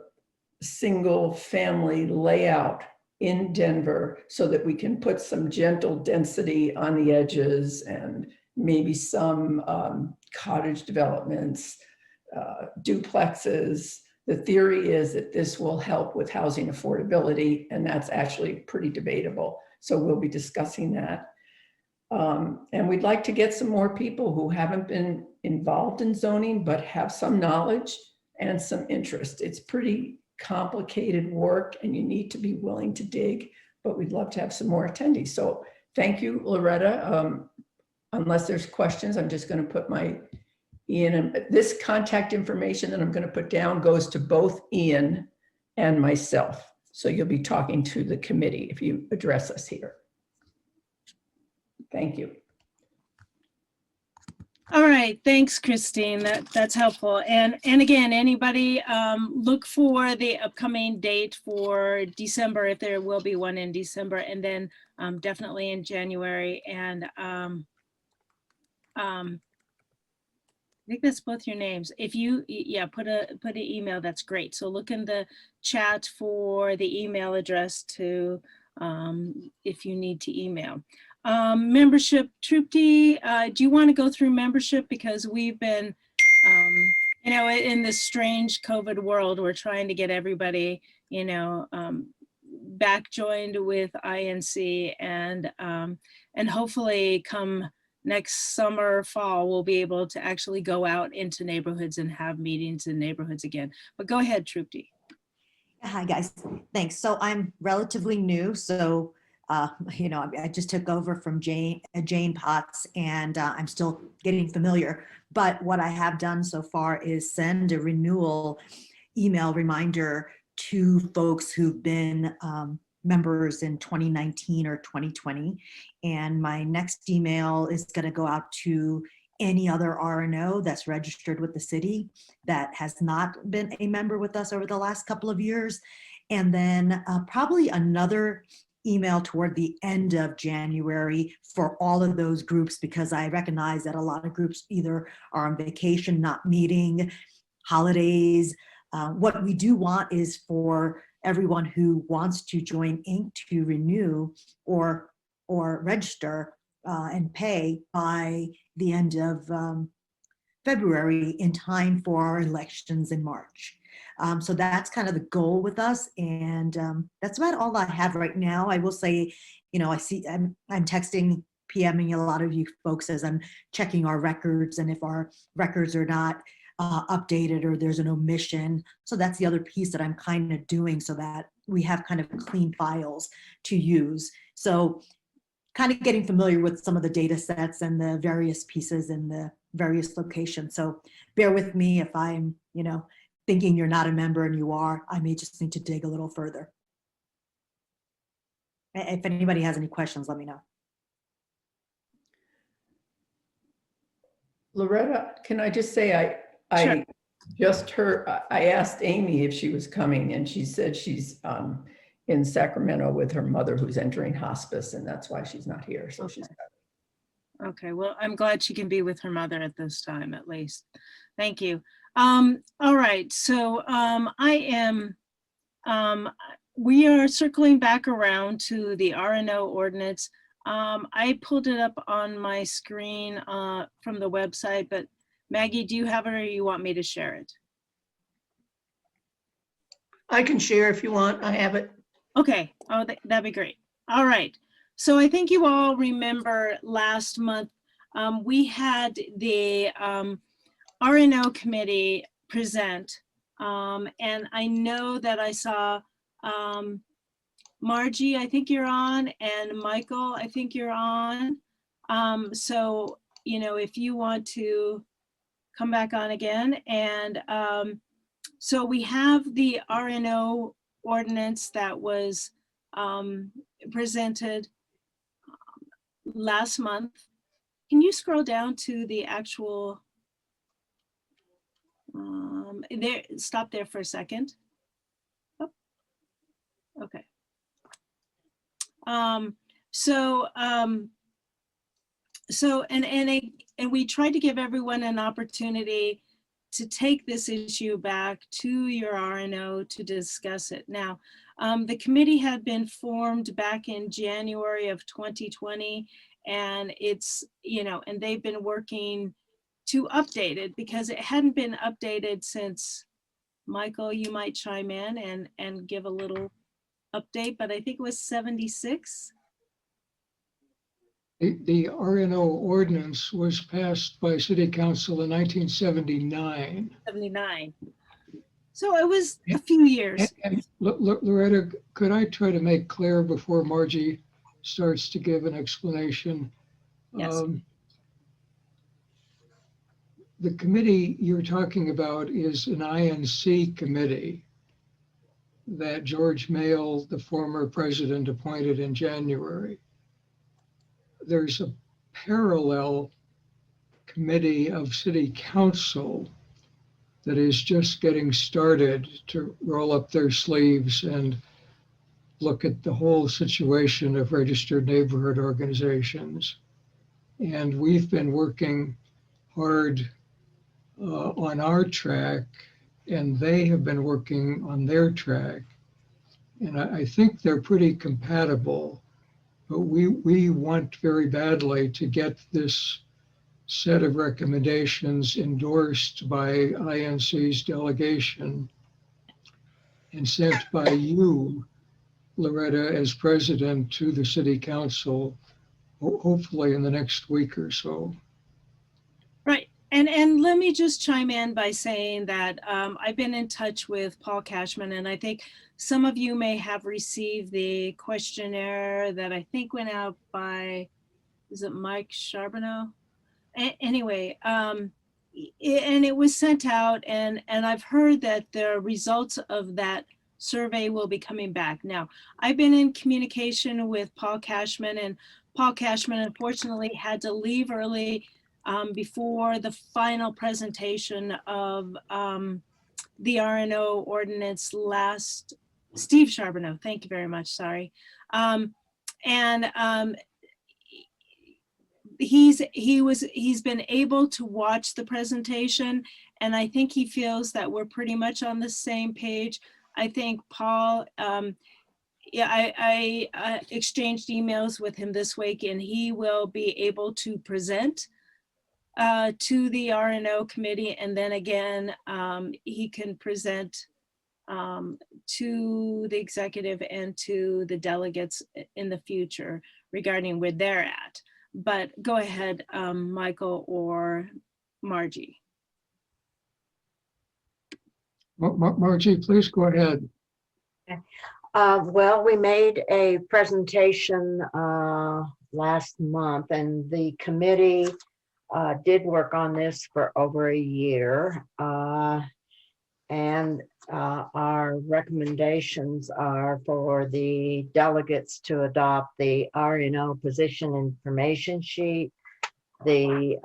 single family layout in Denver so that we can put some gentle density on the edges and maybe some cottage developments, duplexes. The theory is that this will help with housing affordability, and that's actually pretty debatable. So we'll be discussing that. And we'd like to get some more people who haven't been involved in zoning, but have some knowledge and some interest. It's pretty complicated work and you need to be willing to dig, but we'd love to have some more attendees. So thank you, Loretta. Unless there's questions, I'm just going to put my Ian, and this contact information that I'm going to put down goes to both Ian and myself. So you'll be talking to the committee if you address us here. Thank you. All right, thanks, Christine. That's helpful. And again, anybody look for the upcoming date for December, if there will be one in December, and then definitely in January. And I think that's both your names. If you, yeah, put an email, that's great. So look in the chat for the email address to, if you need to email. Membership, Trupti, do you want to go through membership? Because we've been, you know, in this strange COVID world, we're trying to get everybody, you know, back joined with INC, and hopefully come next summer, fall, we'll be able to actually go out into neighborhoods and have meetings in neighborhoods again. But go ahead, Trupti. Hi, guys. Thanks. So I'm relatively new. So, you know, I just took over from Jane Potts, and I'm still getting familiar. But what I have done so far is send a renewal email reminder to folks who've been members in 2019 or 2020. And my next email is going to go out to any other RNO that's registered with the city that has not been a member with us over the last couple of years. And then probably another email toward the end of January for all of those groups, because I recognize that a lot of groups either are on vacation, not meeting, holidays. What we do want is for everyone who wants to join Inc. to renew or register and pay by the end of February, in time for our elections in March. So that's kind of the goal with us, and that's about all I have right now. I will say, you know, I'm texting, PMing a lot of you folks as I'm checking our records, and if our records are not updated or there's an omission. So that's the other piece that I'm kind of doing so that we have kind of clean files to use. So kind of getting familiar with some of the data sets and the various pieces in the various locations. So bear with me if I'm, thinking you're not a member and you are. I may just need to dig a little further. If anybody has any questions, let me know. Loretta, can I just say, Sure. I just heard, I asked Amy if she was coming and she said she's in Sacramento with her mother who's entering hospice and that's why she's not here. So she's Okay, well, I'm glad she can be with her mother at this time, at least. Thank you. All right, so we are circling back around to the RNO ordinance. I pulled it up on my screen from the website, but Maggie, do you have it or you want me to share it? I can share if you want. I have it. Okay, oh, that'd be great. All right, so I think you all remember last month, we had the RNO committee present, and I know that I saw Margie, I think you're on, and Michael, I think you're on. So, if you want to come back on again. And so we have the RNO ordinance that was presented last month. Can you scroll down to the actual, stop there for a second. Oh, okay. And we tried to give everyone an opportunity to take this issue back to your RNO to discuss it. Now, the committee had been formed back in January of 2020, and it's, and they've been working to update it because it hadn't been updated since, Michael, you might chime in and give a little update, but I think it was 76. The RNO ordinance was passed by City Council in 1979. 79. So it was a few years. And Loretta, could I try to make clear before Margie starts to give an explanation? Yes. The committee you're talking about is an INC committee that George Mayle, the former president, appointed in January. There's a parallel committee of City Council that is just getting started to roll up their sleeves and look at the whole situation of registered neighborhood organizations. And we've been working hard on our track, and they have been working on their track. And I think they're pretty compatible, but we want very badly to get this set of recommendations endorsed by INC's delegation and sent by you, Loretta, as president to the City Council, hopefully in the next week or so. Right. And let me just chime in by saying that I've been in touch with Paul Cashman, and I think some of you may have received the questionnaire that I think went out by, is it Mike Charbonneau? Anyway, and it was sent out, and I've heard that the results of that survey will be coming back. Now, I've been in communication with Paul Cashman, and Paul Cashman unfortunately had to leave early before the final presentation of the RNO ordinance last, Steve Charbonneau, thank you very much, sorry. He's been able to watch the presentation, and I think he feels that we're pretty much on the same page. I think Paul, I exchanged emails with him this week, and he will be able to present to the RNO committee, and then again, he can present to the executive and to the delegates in the future regarding where they're at. But go ahead, Michael or Margie. Margie, please go ahead. Well, we made a presentation last month, and the committee did work on this for over a year. And our recommendations are for the delegates to adopt the RNO position information sheet, the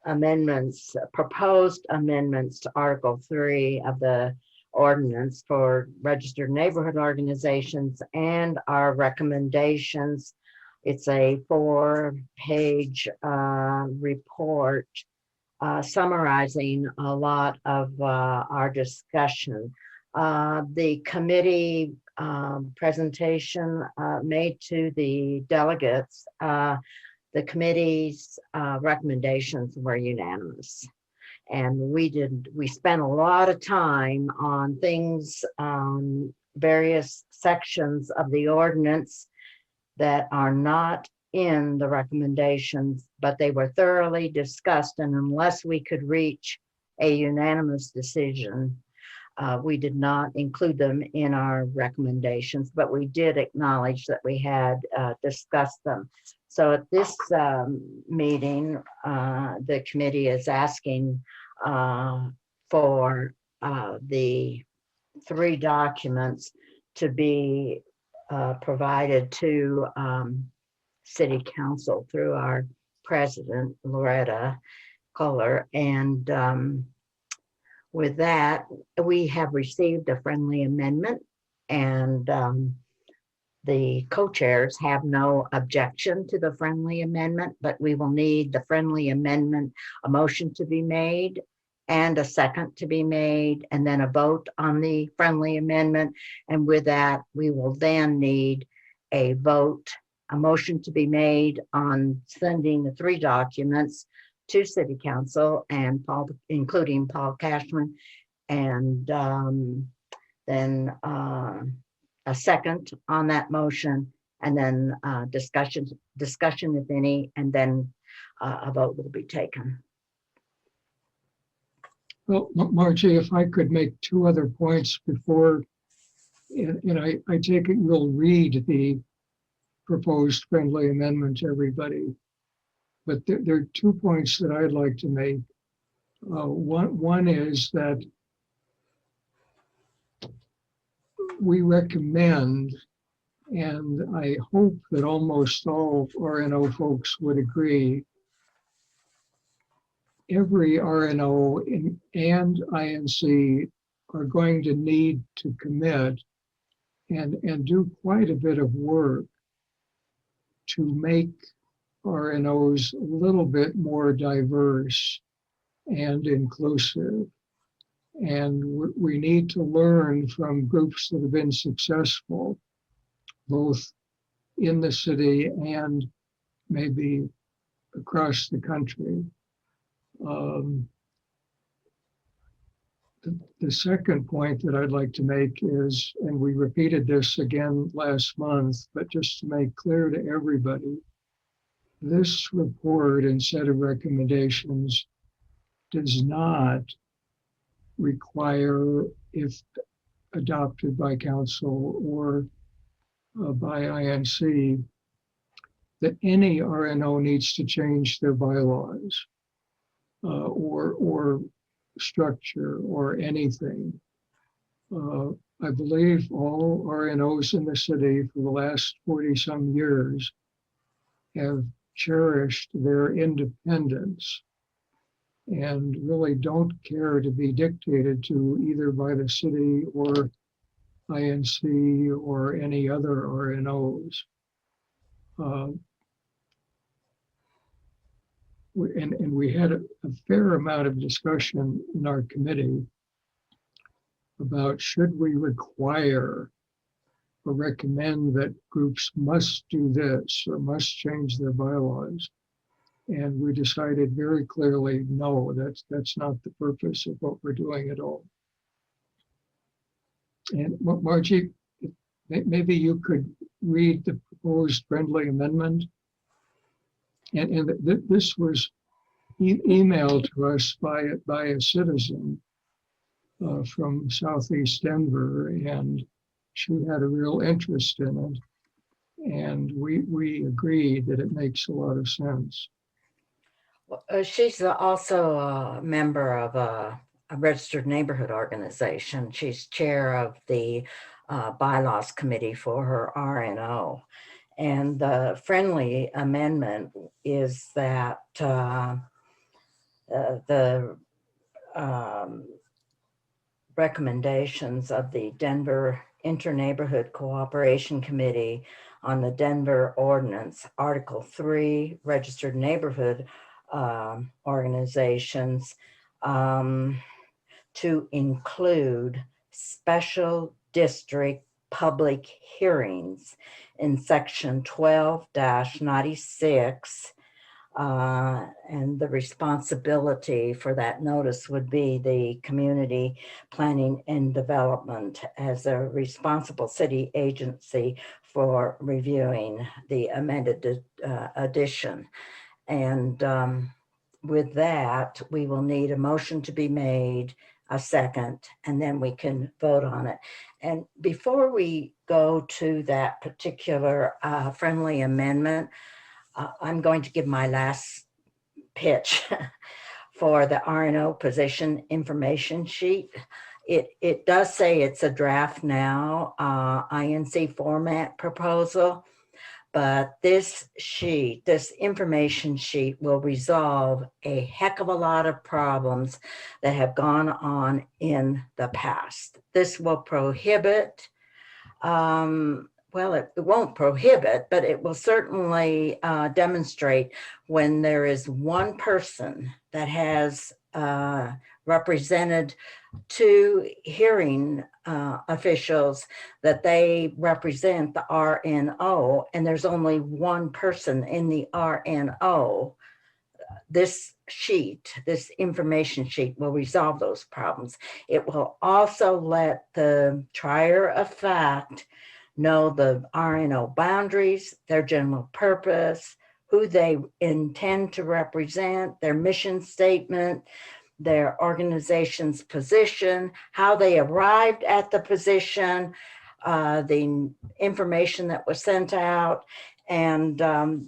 amendments, proposed amendments to Article 3 of the ordinance for registered neighborhood organizations, and our recommendations. It's a 4-page report summarizing a lot of our discussion. The committee presentation made to the delegates, the committee's recommendations were unanimous. And we spent a lot of time on things, various sections of the ordinance that are not in the recommendations, but they were thoroughly discussed. And unless we could reach a unanimous decision, we did not include them in our recommendations, but we did acknowledge that we had discussed them. So at this meeting, the committee is asking for the 3 documents to be provided to City Council through our president, Loretta Kohler. And with that, we have received a friendly amendment, and the co-chairs have no objection to the friendly amendment, but we will need the friendly amendment, a motion to be made and a second to be made, and then a vote on the friendly amendment. And with that, we will then need a vote, a motion to be made on sending the 3 documents to City Council, and Paul, including Paul Cashman, and then a second on that motion, and then discussion if any, and then a vote will be taken. Well, Margie, if I could make 2 other points before, and I take it you'll read the proposed friendly amendment to everybody. But there are 2 points that I'd like to make. One is that we recommend, and I hope that almost all RNO folks would agree, every RNO and INC are going to need to commit and do quite a bit of work to make RNOs a little bit more diverse and inclusive. And we need to learn from groups that have been successful, both in the city and maybe across the country. The second point that I'd like to make is, and we repeated this again last month, but just to make clear to everybody, this report and set of recommendations does not require, if adopted by council or by INC, that any RNO needs to change their bylaws or structure or anything. I believe all RNOs in the city for the last 40-some years have cherished their independence and really don't care to be dictated to either by the city or INC or any other RNOs. And we had a fair amount of discussion in our committee about should we require or recommend that groups must do this or must change their bylaws. And we decided very clearly, no, that's not the purpose of what we're doing at all. And Margie, maybe you could read the proposed friendly amendment. And this was emailed to us by a citizen. from Southeast Denver, and she had a real interest in it. And we agreed that it makes a lot of sense. She's also a member of a registered neighborhood organization. She's chair of the bylaws committee for her RNO. And the friendly amendment is that the recommendations of the Denver Inter-Neighborhood Cooperation Committee on the Denver Ordinance, Article 3, Registered Neighborhood Organizations, to include special district public hearings in section 12-96. And the responsibility for that notice would be the Community Planning and Development as a responsible city agency for reviewing the amended edition. And with that, we will need a motion to be made, a second, and then we can vote on it. And before we go to that particular friendly amendment, I'm going to give my last pitch for the RNO position information sheet. It does say it's a draft now, INC format proposal, but this sheet, this information sheet will resolve a heck of a lot of problems that have gone on in the past. This will prohibit, well, it won't prohibit, but it will certainly demonstrate when there is one person that has represented two hearing officials that they represent the RNO, and there's only one person in the RNO. This sheet, this information sheet will resolve those problems. It will also let the trier of fact know the RNO boundaries, their general purpose, who they intend to represent, their mission statement, their organization's position, how they arrived at the position, the information that was sent out. And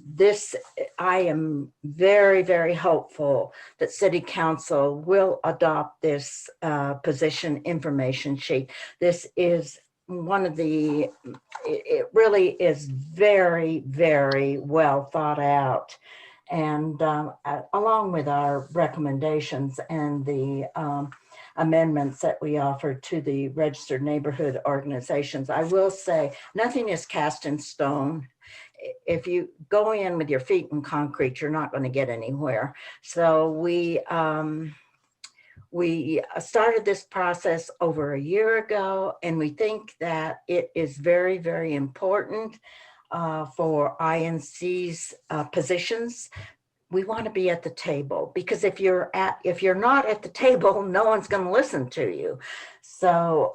this, I am very, very hopeful that City Council will adopt this position information sheet. This is one of the, it really is very, very well thought out. And along with our recommendations and the amendments that we offered to the registered neighborhood organizations, I will say nothing is cast in stone. If you go in with your feet in concrete, you're not going to get anywhere. So we started this process over a year ago, and we think that it is very, very important for INC's positions. We want to be at the table, because if you're not at the table, no one's going to listen to you. So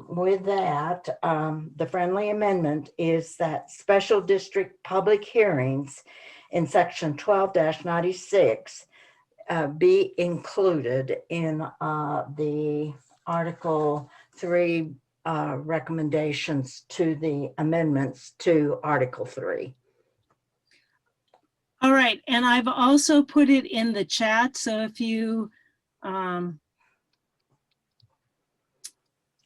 with that, the friendly amendment is that special district public hearings in section 12-96 be included in the Article 3 recommendations to the amendments to Article 3. All right, and I've also put it in the chat, so if you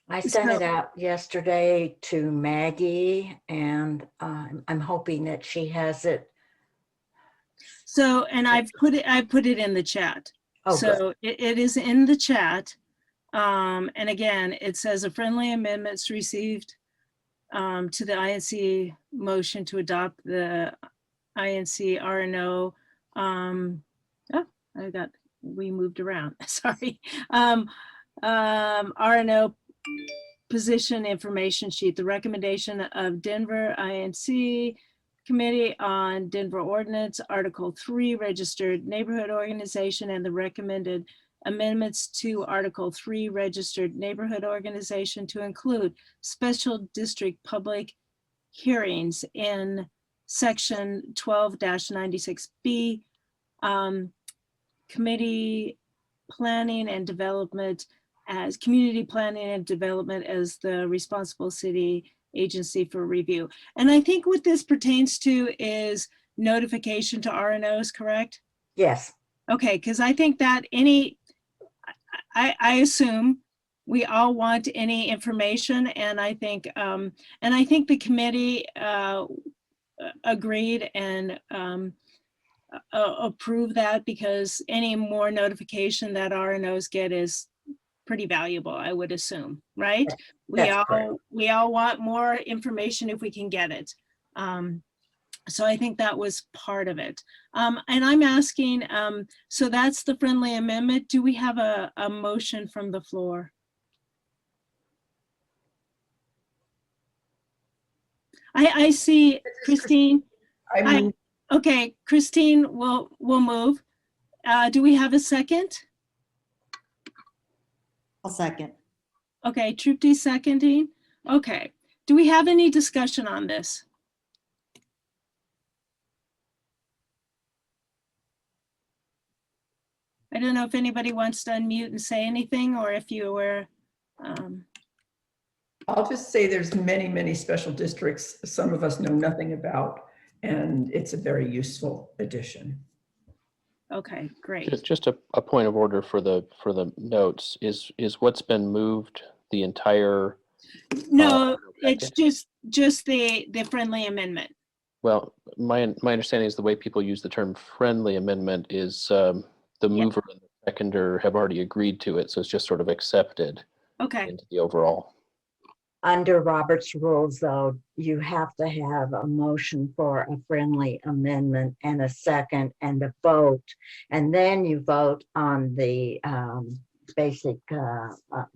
I sent it out yesterday to Maggie, and I'm hoping that she has it. So, and I put it in the chat. Oh, so it is in the chat. And again, it says a friendly amendments received to the INC motion to adopt the INC RNO. We moved around, sorry. RNO position information sheet, the recommendation of Denver INC Committee on Denver Ordinance, Article 3, Registered Neighborhood Organization, and the recommended amendments to Article 3, Registered Neighborhood Organization to include special district public hearings in section 12-96B, committee planning and development as Community Planning and Development as the responsible city agency for review. And I think what this pertains to is notification to RNOs, correct? Yes. Okay, because I think that I assume we all want any information, and I think the committee agreed and approved that, because any more notification that RNOs get is pretty valuable, I would assume, right? That's correct. We all want more information if we can get it. So I think that was part of it. And I'm asking, so that's the friendly amendment. Do we have a motion from the floor? I see Christine. I move, Okay, Christine will move. Do we have a second? I'll second. Okay, Trupti seconding. Okay, do we have any discussion on this? I don't know if anybody wants to unmute and say anything, or if you were, I'll just say there's many, many special districts some of us know nothing about, and it's a very useful addition. okay, great. Just a point of order for the notes. Is what's been moved the entire? No, it's package? just the friendly amendment. Well, my understanding is the way people use the term friendly amendment is the mover and the seconder have already agreed to it, so it's just sort of accepted Okay, into the overall. Under Robert's rules, though, you have to have a motion for a friendly amendment and a second and a vote. And then you vote on the basic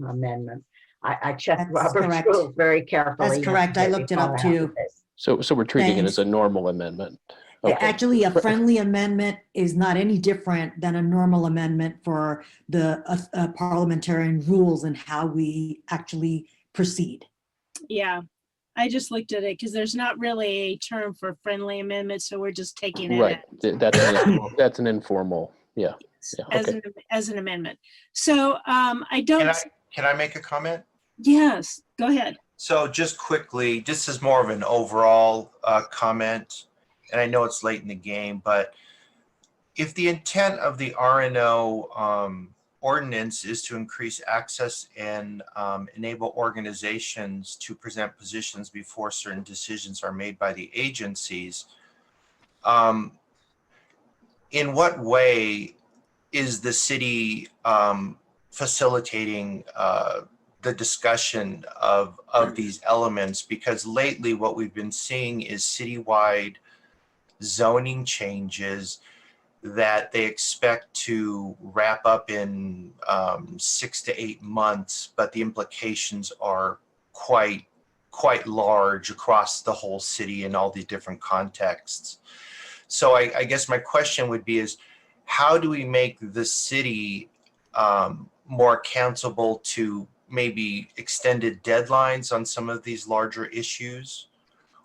amendment. I checked That's Robert's correct. rules very carefully. That's correct. I looked it up too. So we're treating it Thanks. as a normal amendment. Yeah, Okay. actually, a friendly amendment is not any different than a normal amendment for the parliamentarian rules and how we actually proceed. yeah. I just looked at it because there's not really a term for friendly amendment, so we're just taking it Right. That's an informal. Yeah. Yeah. Okay. as an amendment. So I don't, Can I make a comment? yes, go ahead. So just quickly, this is more of an overall comment, and I know it's late in the game, but if the intent of the RNO ordinance is to increase access and enable organizations to present positions before certain decisions are made by the agencies, in what way is the city facilitating the discussion of these elements? Because lately what we've been seeing is citywide zoning changes that they expect to wrap up in 6 to 8 months, but the implications are quite large across the whole city in all the different contexts. So I guess my question would be is, how do we make the city more accountable to maybe extended deadlines on some of these larger issues?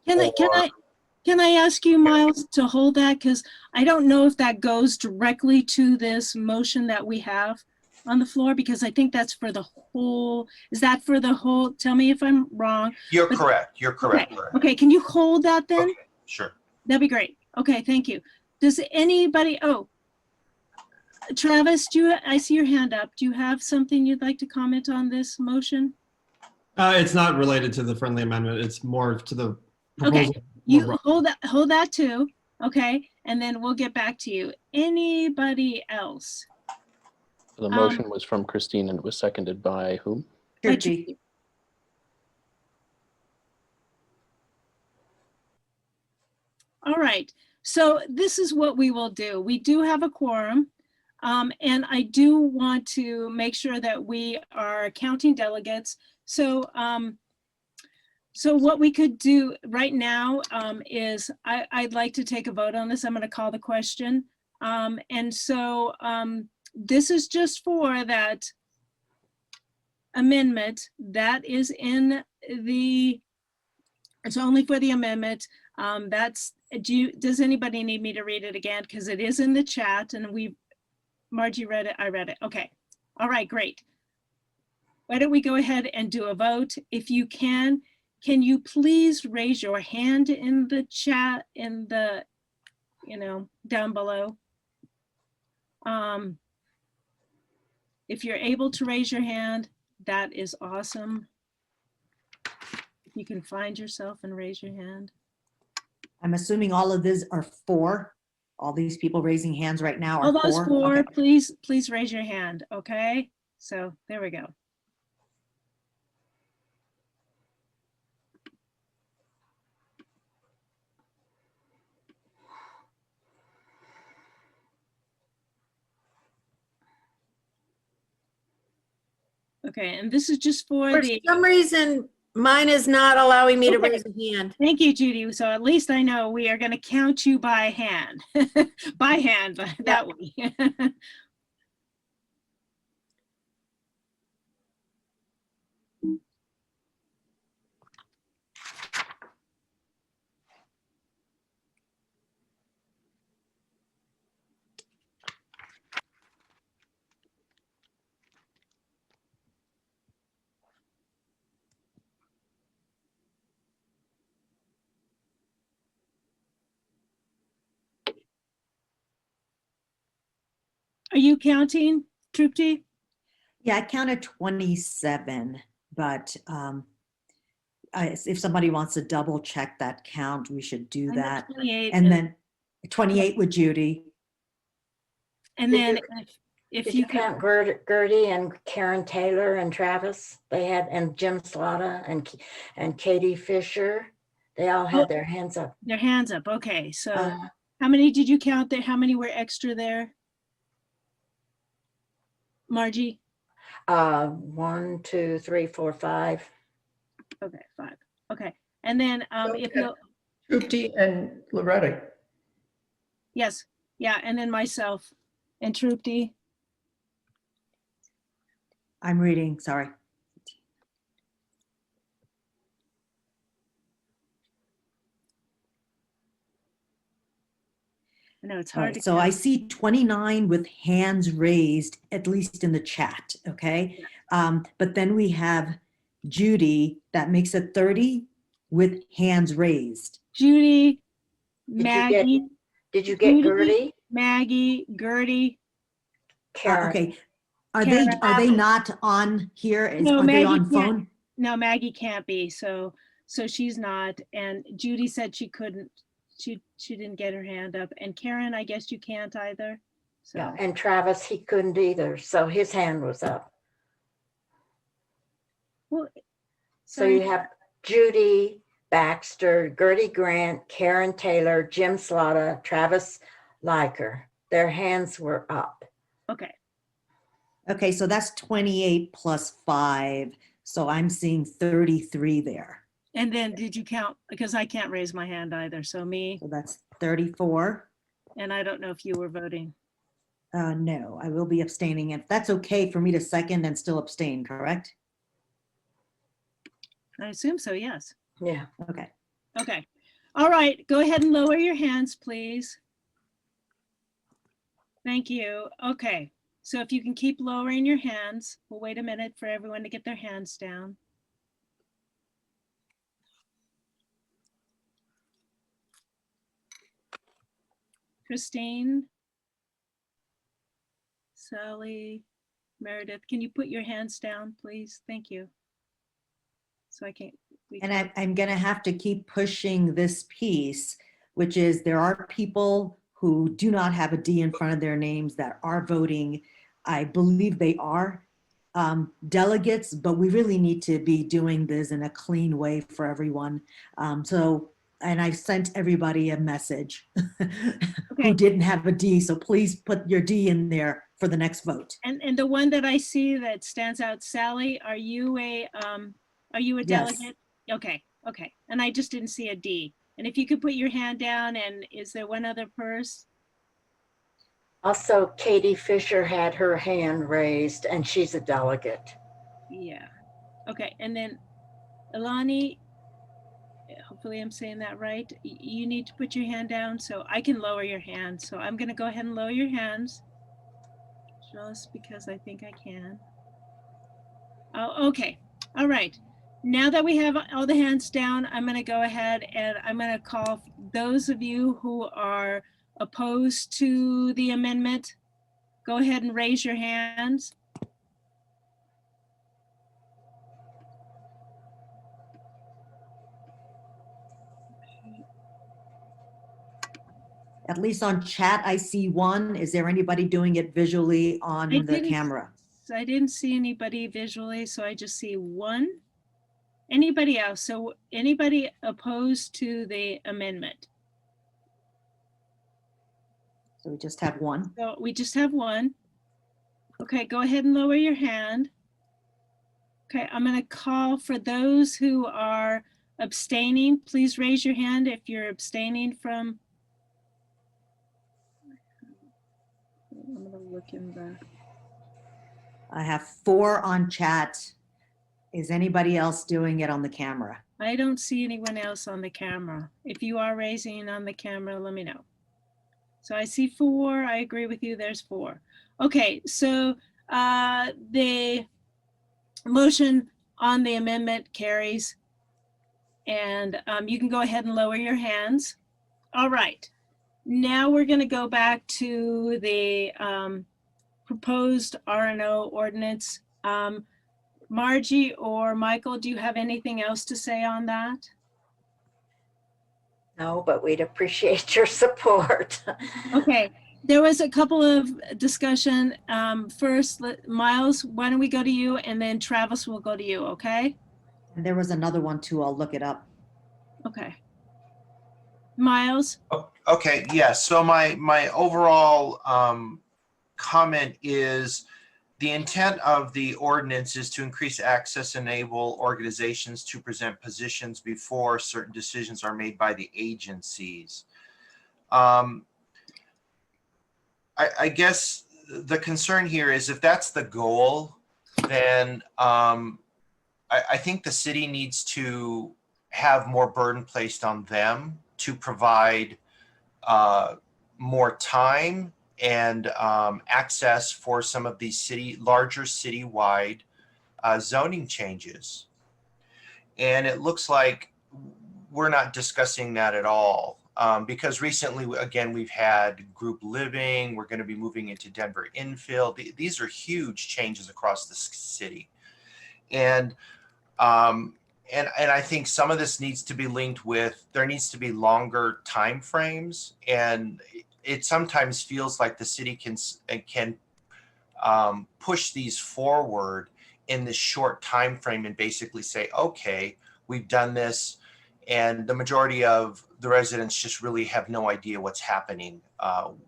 Can I ask you, Miles, to hold that? Because I don't know if that goes directly to this motion that we have on the floor, because I think that's for the whole, is that for the whole? Tell me if I'm wrong. You're correct. You're correct. Okay, okay, can you hold that then? Okay, sure. That'd be great. Okay, thank you. Does anybody, oh, Travis, I see your hand up. Do you have something you'd like to comment on this motion? It's not related to the friendly amendment. It's more to the proposal. Okay, you hold that too. Okay, and then we'll get back to you. Anybody else? The motion was from Christine and it was seconded by whom? Trupti. All right, so this is what we will do. We do have a quorum, and I do want to make sure that we are counting delegates. So, so what we could do right now is I'd like to take a vote on this. I'm going to call the question. And so this is just for that amendment that is in the, it's only for the amendment. Does anybody need me to read it again? Because it is in the chat and Margie read it, I read it. Okay. All right, great. why don't we go ahead and do a vote? If you can you please raise your hand in the chat, in the, down below? If you're able to raise your hand, that is awesome. You can find yourself and raise your hand. I'm assuming all of these are four. All these people raising hands right now are All those four, Okay. please raise your hand, okay? So there we go. Okay, and this is just for For the, some reason, mine is not allowing me to Okay. raise a hand. thank you, Judy. So at least I know we are gonna count you by hand. By hand, that way. Are you counting, Trupti? Yeah, I counted 27, but if somebody wants to double check that count, we should do I'm at that. 28, And then 28 with Judy. and Did then you- if Did you you could, count Gertie and Karen Taylor and Travis? They had, and Jim Slotta and Katie Fisher. They all had their hands up. their hands up, okay, so Uh, how many did you count there? How many were extra there? Margie? 1, 2, 3, 4, 5. Okay, 5, okay. And then if Okay. you'll, Trupti and Loretta. yes, yeah, and then myself and Trupti. I'm reading, sorry. I know it's All hard right, to so I count. see 29 with hands raised, at least in the chat, okay? But then we have Judy, that makes it 30 with hands raised. Judy, Did you Maggie. Did you get Judy, Gertie? Maggie, Gertie. Karen. Okay, are Karen. they not on here? No, Are they Maggie on can't. phone? No, Maggie can't be, so she's not. And Judy said she couldn't, she didn't get her hand up. And Karen, I guess you can't either. So, Yeah, and Travis, he couldn't either, so his hand was up. well, So you have Judy Baxter, Gertie Grant, Karen Taylor, Jim Slotta, Travis Liker. Their hands were up. okay. Okay, so that's 28 plus 5, so I'm seeing 33 there. And then did you count, because I can't raise my hand either, so me, So that's 34. and I don't know if you were voting. No, I will be abstaining. If that's okay for me to second and still abstain, correct? I assume so, yes. Yeah. Okay. Okay. All right, go ahead and lower your hands, please. Thank you. Okay, so if you can keep lowering your hands, we'll wait a minute for everyone to get their hands down. Christine, Sally, Meredith, can you put your hands down, please? Thank you. So I can't. And I'm going to have to keep pushing this piece, which is there are people who do not have a D in front of their names that are voting. I believe they are delegates, but we really need to be doing this in a clean way for everyone. And I sent everybody a message who didn't have a D, so please put your D in there for the next vote. And the one that I see that stands out, Sally, are you a Yes. delegate? Okay, okay. And I just didn't see a D. And if you could put your hand down, and is there one other person? Also, Katie Fisher had her hand raised, and she's a delegate. Yeah. Okay, and then Elani, hopefully I'm saying that right. You need to put your hand down so I can lower your hand. So I'm going to go ahead and lower your hands just because I think I can. Oh, okay. All right. Now that we have all the hands down, I'm going to go ahead and I'm going to call those of you who are opposed to the amendment. Go ahead and raise your hands. At least on chat, I see one. Is there anybody doing it visually on the camera? I didn't see anybody visually, so I just see one. Anybody else? So anybody opposed to the amendment? So we just have one. So we just have one. Okay, go ahead and lower your hand. Okay, I'm going to call for those who are abstaining. Please raise your hand if you're abstaining from. I'm going to look in the. I have 4 on chat. Is anybody else doing it on the camera? I don't see anyone else on the camera. If you are raising on the camera, let me know. So I see 4. I agree with you. There's 4. Okay, so the motion on the amendment carries. And you can go ahead and lower your hands. All right. Now we're going to go back to the proposed R&O ordinance. Margie or Michael, do you have anything else to say on that? No, but we'd appreciate your support. Okay, there was a couple of discussion. First, Miles, why don't we go to you, and then Travis will go to you, okay? And there was another one too. I'll look it up. Okay. Miles? Okay, yes. So my overall comment is the intent of the ordinance is to increase access, enable organizations to present positions before certain decisions are made by the agencies. I guess the concern here is if that's the goal, then I think the city needs to have more burden placed on them to provide more time and access for some of these larger citywide zoning changes. And it looks like we're not discussing that at all because recently, again, we've had group living. We're going to be moving into Denver Infill. These are huge changes across the city. And I think some of this needs to be linked with, there needs to be longer time frames, and it sometimes feels like the city can push these forward in this short time frame and basically say, okay, we've done this, and the majority of the residents just really have no idea what's happening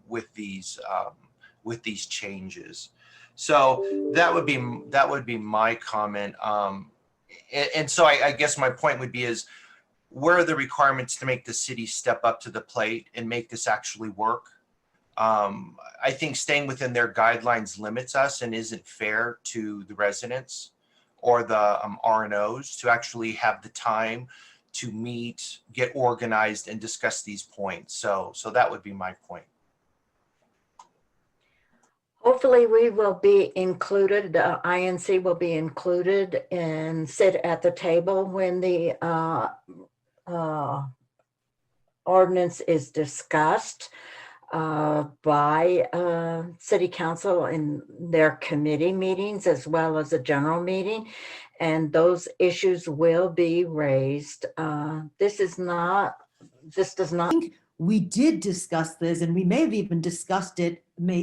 with these changes. So that would be my comment. And so I guess my point would be is, where are the requirements to make the city step up to the plate and make this actually work? I think staying within their guidelines limits us and isn't fair to the residents or the R&Os to actually have the time to meet, get organized, and discuss these points. So that would be my point. Hopefully we will be included, the INC will be included and sit at the table when the ordinance is discussed by city council in their committee meetings as well as a general meeting. And those issues will be raised. This does not. I think we did discuss this, and we may have even discussed it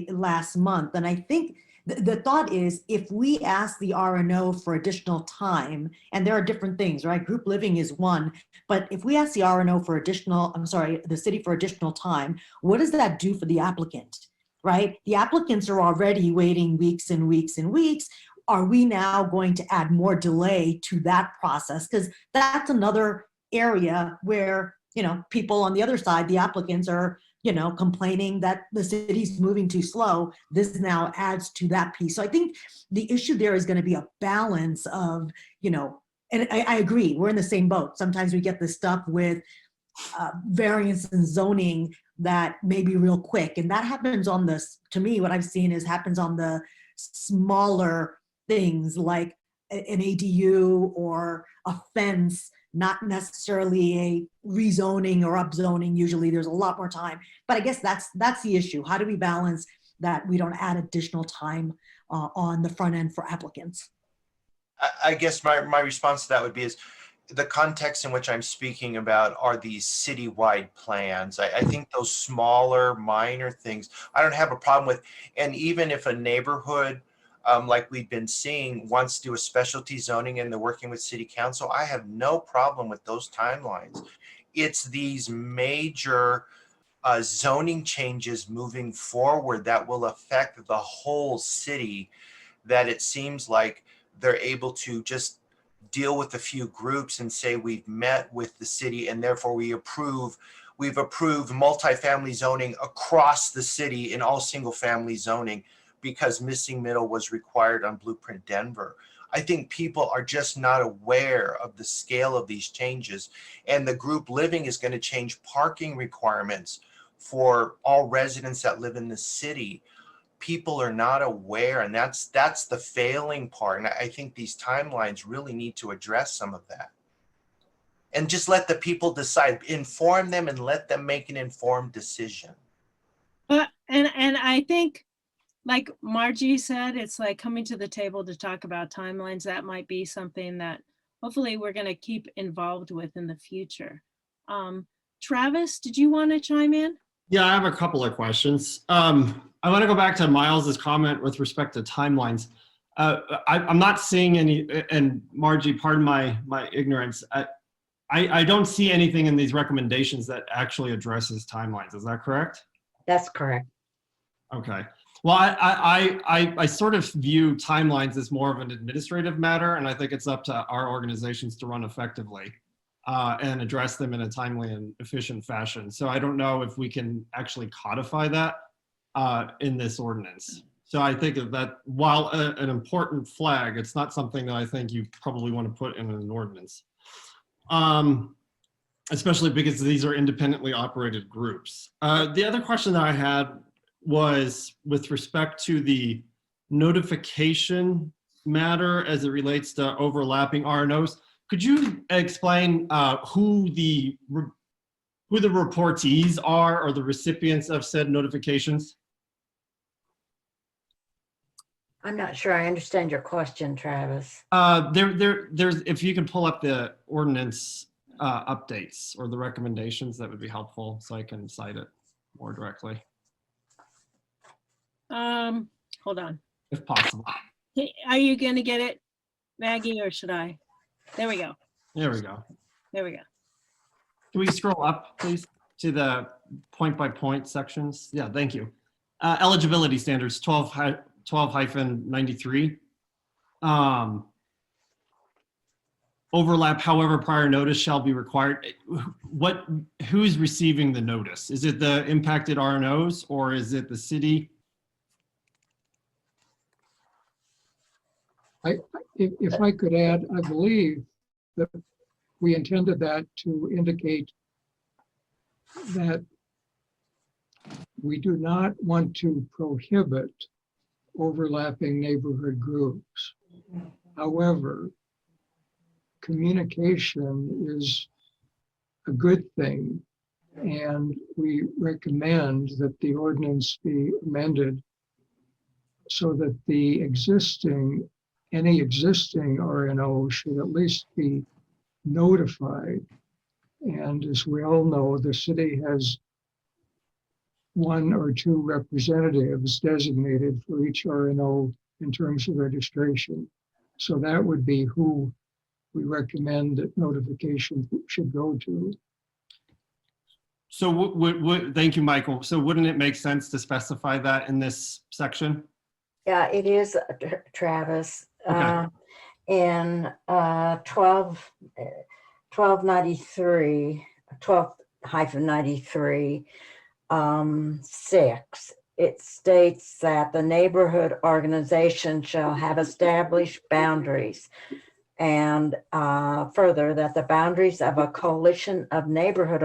last month. And I think the thought is, if we ask the R&O for additional time, and there are different things, right? Group living is one, but if we ask the R&O for the city for additional time, what does that do for the applicant, right? The applicants are already waiting weeks and weeks and weeks. Are we now going to add more delay to that process? Because that's another area where, people on the other side, the applicants are, complaining that the city's moving too slow. This now adds to that piece. So I think the issue there is going to be a balance of, and I agree, we're in the same boat. Sometimes we get this stuff with variance and zoning that may be real quick. And that happens on this, to me, what I've seen is happens on the smaller things like an ADU or a fence, not necessarily a rezoning or upzoning. Usually there's a lot more time, but I guess that's the issue. How do we balance that we don't add additional time on the front end for applicants? I guess my response to that would be is the context in which I'm speaking about are these citywide plans. I think those smaller, minor things, I don't have a problem with. And even if a neighborhood, like we've been seeing, wants to do a specialty zoning and they're working with city council, I have no problem with those timelines. It's these major zoning changes moving forward that will affect the whole city that it seems like they're able to just deal with a few groups and say we've met with the city and therefore we've approved multifamily zoning across the city in all single family zoning because missing middle was required on Blueprint Denver. I think people are just not aware of the scale of these changes, and the group living is going to change parking requirements for all residents that live in the city. People are not aware, and that's the failing part. And I think these timelines really need to address some of that. And just let the people decide, inform them and let them make an informed decision. And I think, like Margie said, it's like coming to the table to talk about timelines. That might be something that hopefully we're going to keep involved with in the future. Travis, did you want to chime in? Yeah, I have a couple of questions. I want to go back to Miles's comment with respect to timelines. I'm not seeing any, and Margie, pardon my ignorance. I don't see anything in these recommendations that actually addresses timelines. Is that correct? That's correct. Okay. Well, I sort of view timelines as more of an administrative matter, and I think it's up to our organizations to run effectively and address them in a timely and efficient fashion. So I don't know if we can actually codify that in this ordinance. So I think that while an important flag, it's not something that I think you probably want to put in an ordinance. Especially because these are independently operated groups. The other question that I had was with respect to the notification matter as it relates to overlapping RNOs. Could you explain who the reportees are or the recipients of said notifications? I'm not sure I understand your question, Travis. There's, if you can pull up the ordinance updates or the recommendations, that would be helpful so I can cite it more directly. Hold on. If possible. Hey, are you going to get it, Maggie, or should I? There we go. There we go. There we go. Can we scroll up, please, to the point-by-point sections? Yeah, thank you. Eligibility standards, 12-93. Overlap, however, prior notice shall be required. Who's receiving the notice? Is it the impacted RNOs or is it the city? If I could add, I believe that we intended that to indicate that we do not want to prohibit overlapping neighborhood groups. However, communication is a good thing, and we recommend that the ordinance be amended so that the any existing RNO should at least be notified. And as we all know, the city has 1 or 2 representatives designated for each RNO in terms of registration. So that would be who we recommend that notification should go to. So thank you, Michael. So wouldn't it make sense to specify that in this section? Yeah, it is, Travis. Okay. In 1293, 12-93, 6, it states that the neighborhood organization shall have established boundaries, and further that the boundaries of a coalition of neighborhood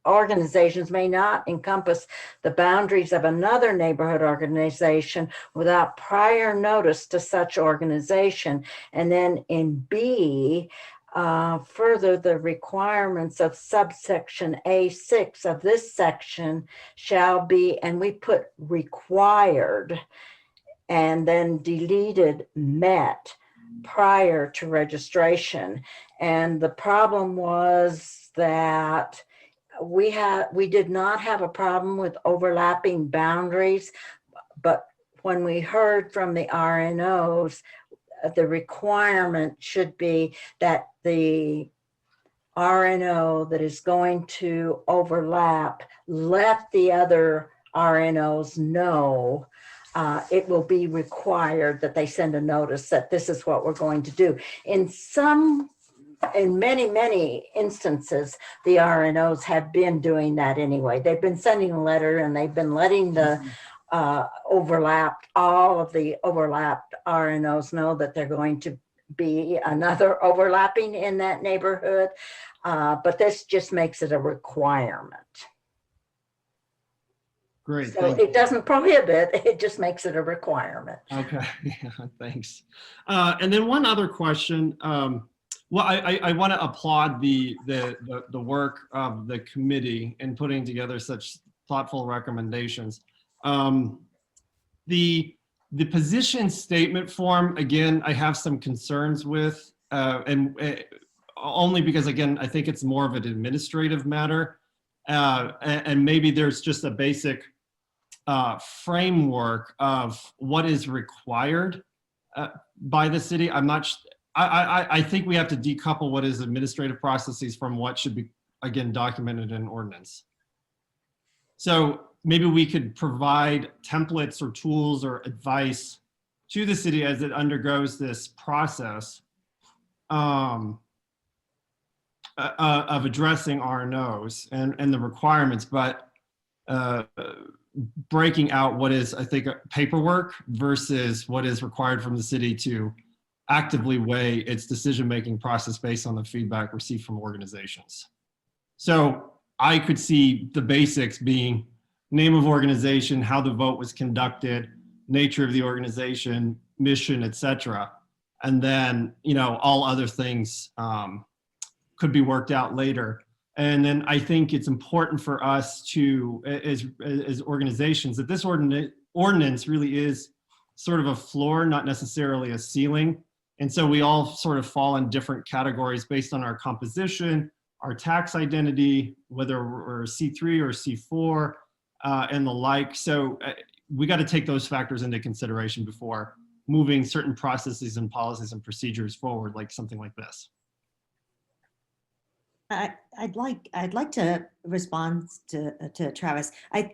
organizations may not encompass the boundaries of another neighborhood organization without prior notice to such organization. And then in B, further, the requirements of subsection A6 of this section shall be, and we put required and then deleted met prior to registration. And the problem was that we did not have a problem with overlapping boundaries, but when we heard from the RNOs, the requirement should be that the RNO that is going to overlap, let the other RNOs know. It will be required that they send a notice that this is what we're going to do. In many instances, the RNOs have been doing that anyway. They've been sending a letter and they've been letting the all of the overlapped RNOs know that they're going to be another overlapping in that neighborhood. But this just makes it a requirement. Great. So it doesn't prohibit, it just makes it a requirement. Okay, yeah, thanks. And then one other question. Well, I want to applaud the work of the committee in putting together such thoughtful recommendations. The position statement form, again, I have some concerns with, and only because, again, I think it's more of an administrative matter, and maybe there's just a basic framework of what is required by the city. I think we have to decouple what is administrative processes from what should be, again, documented in ordinance. So maybe we could provide templates or tools or advice to the city as it undergoes this process of addressing RNOs and the requirements, but breaking out what is, I think, paperwork versus what is required from the city to actively weigh its decision-making process based on the feedback received from organizations. So I could see the basics being name of organization, how the vote was conducted, nature of the organization, mission, etc. And then, all other things could be worked out later. And then I think it's important for us to, as organizations, that this ordinance really is sort of a floor, not necessarily a ceiling. And so we all sort of fall in different categories based on our composition, our tax identity, whether we're C3 or C4, and the like. So we got to take those factors into consideration before moving certain processes and policies and procedures forward, like something like this. I'd like to respond to Travis. I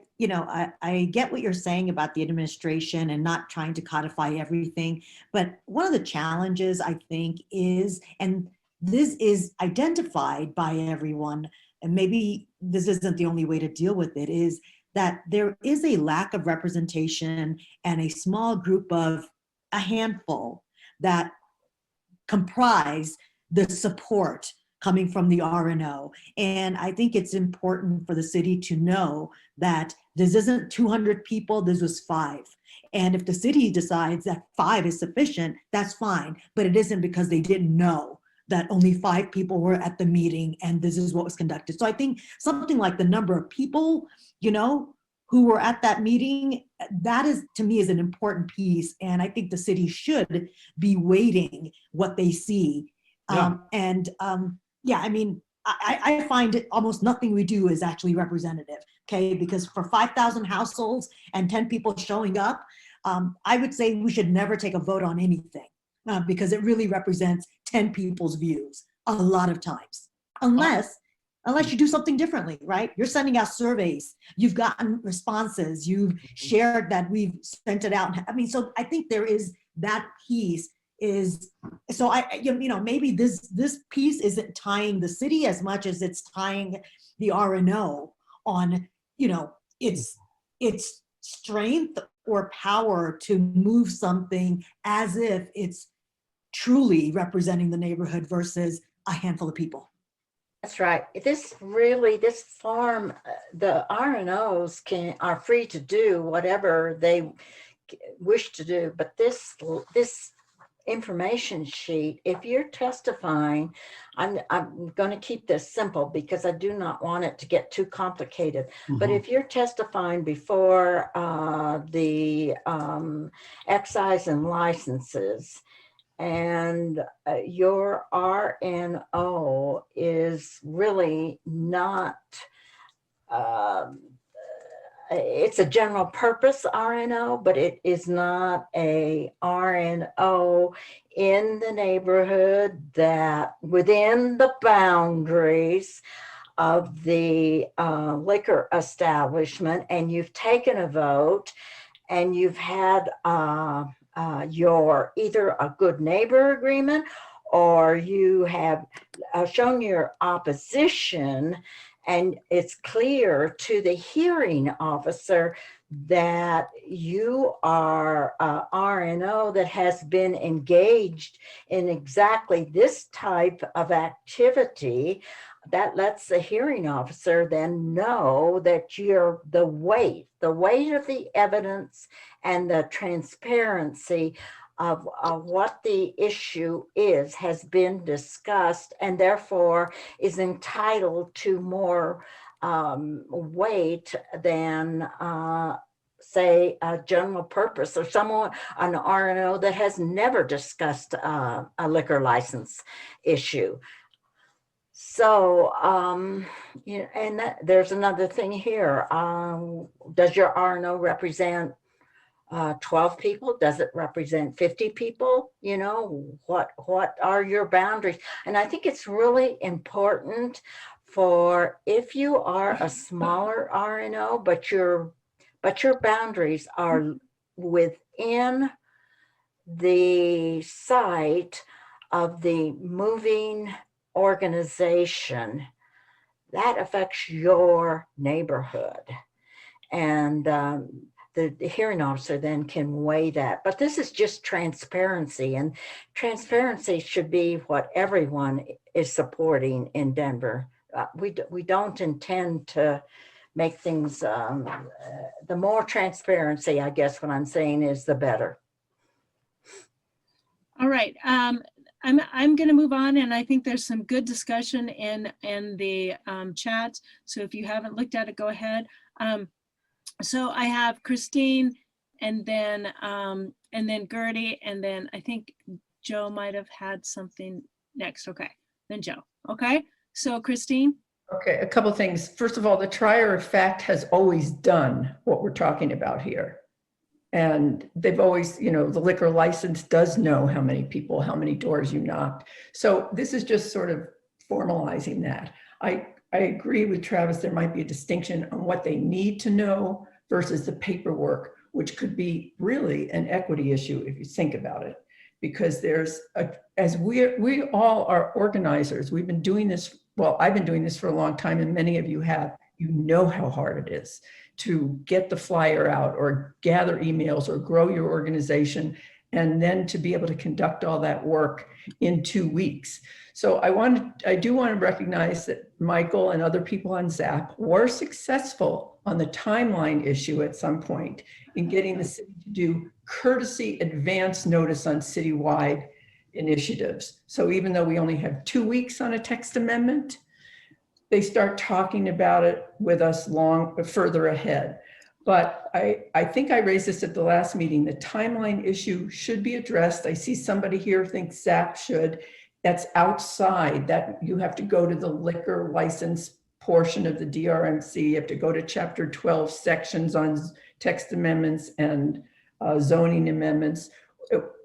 get what you're saying about the administration and not trying to codify everything, but one of the challenges I think is, and this is identified by everyone, and maybe this isn't the only way to deal with it, is that there is a lack of representation and a small group of a handful that comprise the support coming from the RNO. And I think it's important for the city to know that this isn't 200 people, this was 5. And if the city decides that 5 is sufficient, that's fine, but it isn't because they didn't know that only 5 people were at the meeting and this is what was conducted. So I think something like the number of people, who were at that meeting, that is, to me, is an important piece. And I think the city should be weighting what they see. Yeah. I find it almost nothing we do is actually representative, okay? Because for 5,000 households and 10 people showing up, I would say we should never take a vote on anything because it really represents 10 people's views a lot of times, unless you do something differently, right? You're sending out surveys, you've gotten responses, you've shared that we've sent it out. So I think there is that piece is, so maybe this piece isn't tying the city as much as it's tying the RNO on, its strength or power to move something as if it's truly representing the neighborhood versus a handful of people. That's right. This farm, the RNOs are free to do whatever they wish to do, but this information sheet, if you're testifying, I'm going to keep this simple because I do not want it to get too complicated. But if you're testifying before the excise and licenses, and your RNO is really not, it's a general purpose RNO, but it is not a RNO in the neighborhood that within the boundaries of the liquor establishment, and you've taken a vote and you've had your either a good neighbor agreement or you have shown your opposition, and it's clear to the hearing officer that you are RNO that has been engaged in exactly this type of activity, that lets the hearing officer then know that you're the weight of the evidence and the transparency of what the issue is has been discussed, and therefore is entitled to more weight than say a general purpose or an RNO that has never discussed a liquor license issue. So, and there's another thing here. Does your RNO represent 12 people? Does it represent 50 people? You know, what are your boundaries? And I think it's really important for if you are a smaller RNO, but your boundaries are within the site of the moving organization, that affects your neighborhood. And the hearing officer then can weigh that. But this is just transparency, and transparency should be what everyone is supporting in Denver. We don't intend to make things, the more transparency, I guess what I'm saying is the better. All right. I'm going to move on, and I think there's some good discussion in the chat. So if you haven't looked at it, go ahead. So I have Christine, and then Gertie, and then I think Joe might have had something next. Okay, then Joe. Okay, so Christine. Okay, a couple things. First of all, the trier of fact has always done what we're talking about here. And they've always, you know, the liquor license does know how many people, how many doors you knocked. So this is just sort of formalizing that. I agree with Travis, there might be a distinction on what they need to know versus the paperwork, which could be really an equity issue if you think about it. Because there's, as we all are organizers, we've been doing this, well, I've been doing this for a long time, and many of you have, you know how hard it is to get the flyer out or gather emails or grow your organization, and then to be able to conduct all that work in 2 weeks. So I do want to recognize that Michael and other people on ZAP were successful on the timeline issue at some point in getting the city to do courtesy advance notice on citywide initiatives. So even though we only have 2 weeks on a text amendment, they start talking about it with us further ahead. But I think I raised this at the last meeting. The timeline issue should be addressed. I see somebody here thinks ZAP should. That's outside that. You have to go to the liquor license portion of the DRMC. You have to go to chapter 12 sections on text amendments and zoning amendments.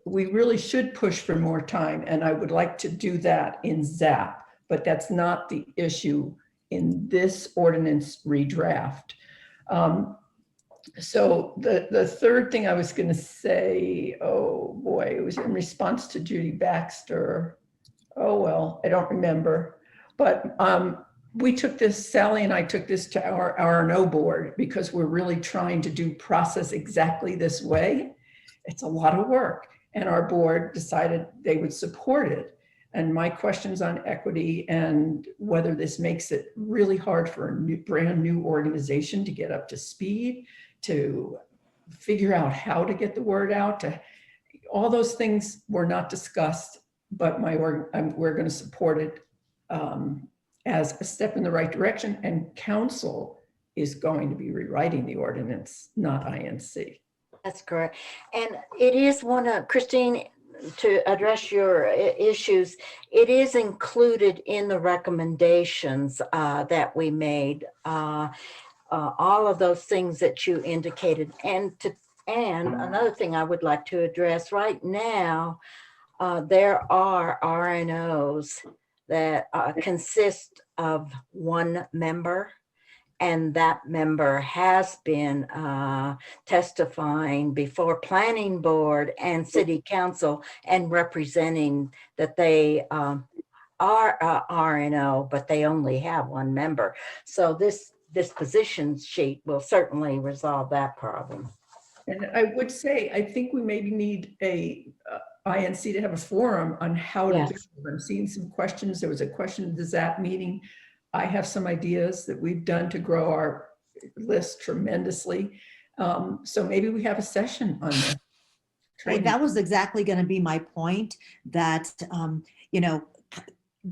We really should push for more time, and I would like to do that in ZAP. But that's not the issue in this ordinance redraft. So the third thing I was going to say, oh boy, it was in response to Judy Baxter. Oh, well, I don't remember. But we took this, Sally and I took this to our RNO board because we're really trying to do process exactly this way. It's a lot of work. And our board decided they would support it. And my questions on equity and whether this makes it really hard for a brand new organization to get up to speed, to figure out how to get the word out, all those things were not discussed, but we're going to support it as a step in the right direction. And council is going to be rewriting the ordinance, not INC. That's correct. And it is one of, Christine, to address your issues, it is included in the recommendations that we made. All of those things that you indicated. And another thing I would like to address right now, there are RNOs that consist of one member, and that member has been testifying before planning board and city council and representing that they are RNO, but they only have one member. So this position sheet will certainly resolve that problem. And I would say, I think we maybe need a INC to have a forum on how to do it. I'm seeing some questions. There was a question at the ZAP meeting. I have some ideas that we've done to grow our list tremendously. So maybe we have a session on that. Hey, that was exactly going to be my point, that, you know,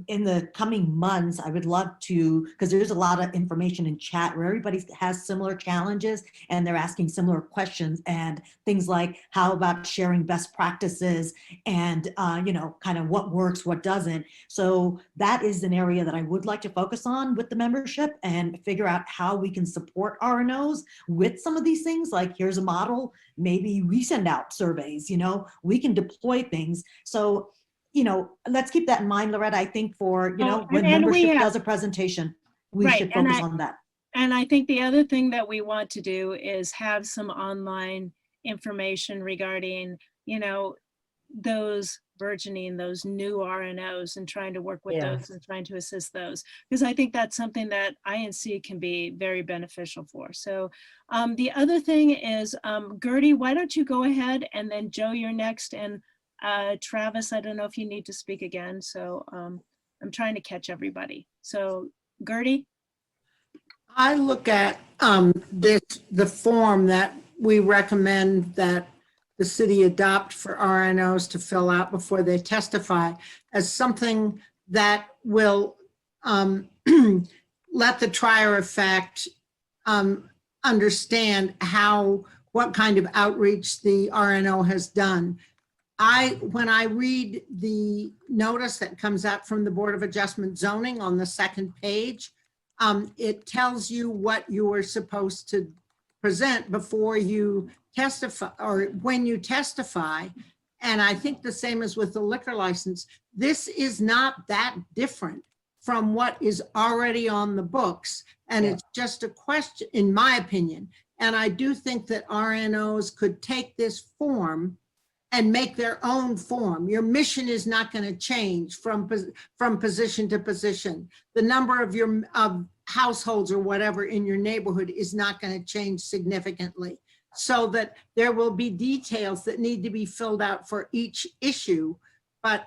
in the coming months, I would love to, because there's a lot of information in chat where everybody has similar challenges and they're asking similar questions, and things like how about sharing best practices and, you know, kind of what works, what doesn't. So that is an area that I would like to focus on with the membership and figure out how we can support RNOs with some of these things. Like, here's a model, maybe we send out surveys, you know, we can deploy things. So, you know, let's keep that in mind, Loretta. I think for, you know, when membership does a presentation, we should focus on that. And I think the other thing that we want to do is have some online information regarding, you know, those burgeoning, those new RNOs, and trying to work with those and trying to assist those. Because I think that's something that INC can be very beneficial for. So the other thing is, Gertie, why don't you go ahead, and then Joe, you're next, and Travis, I don't know if you need to speak again. So I'm trying to catch everybody. So Gertie? I look at the form that we recommend that the city adopt for RNOs to fill out before they testify as something that will let the trier of fact understand what kind of outreach the RNO has done. When I read the notice that comes out from the Board of Adjustment Zoning on the second page, it tells you what you are supposed to present before you testify, or when you testify. And I think the same as with the liquor license. This is not that different from what is already on the books. And it's just a question, in my opinion. And I do think that RNOs could take this form and make their own form. Your mission is not going to change from position to position. The number of your households or whatever in your neighborhood is not going to change significantly. So that there will be details that need to be filled out for each issue. But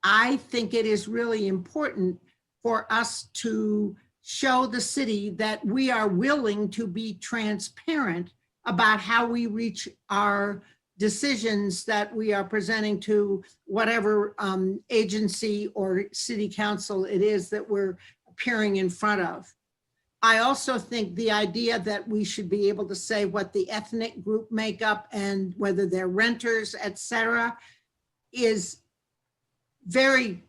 I think it is really important for us to show the city that we are willing to be transparent about how we reach our decisions that we are presenting to whatever agency or city council it is that we're appearing in front of. I also think the idea that we should be able to say what the ethnic group makeup and whether they're renters, et cetera, is very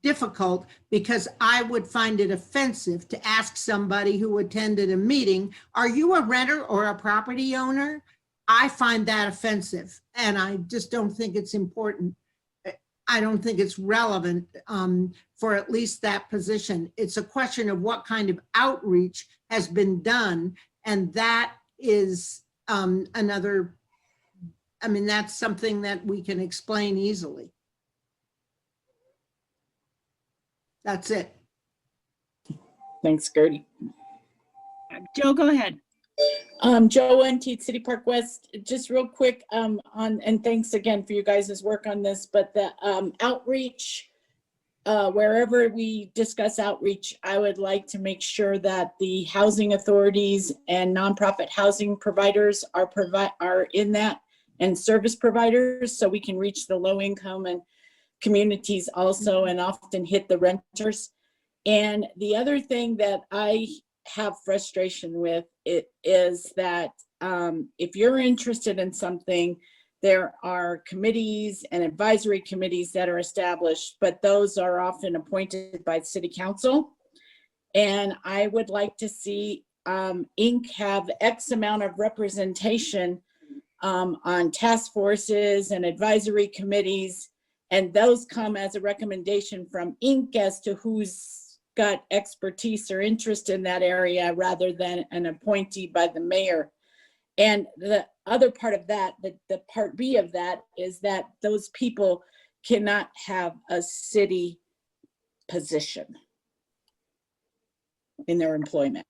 difficult, because I would find it offensive to ask somebody who attended a meeting, are you a renter or a property owner? I find that offensive, and I just don't think it's important. I don't think it's relevant for at least that position. It's a question of what kind of outreach has been done, and that is another, I mean, that's something that we can explain easily. That's it. Thanks, Gertie. Joe, go ahead. Joe Antique, City Park West, just real quick and thanks again for you guys' work on this, but the outreach wherever we discuss outreach, I would like to make sure that the housing authorities and nonprofit housing providers are in that, and service providers, so we can reach the low income and communities also, and often hit the renters. And the other thing that I have frustration with it is that if you're interested in something, there are committees and advisory committees that are established, but those are often appointed by city council. And I would like to see Inc. have X amount of representation on task forces and advisory committees. And those come as a recommendation from Inc. as to who's got expertise or interest in that area, rather than an appointee by the mayor. And the other part of that, the part B of that, is that those people cannot have a city position in their employment.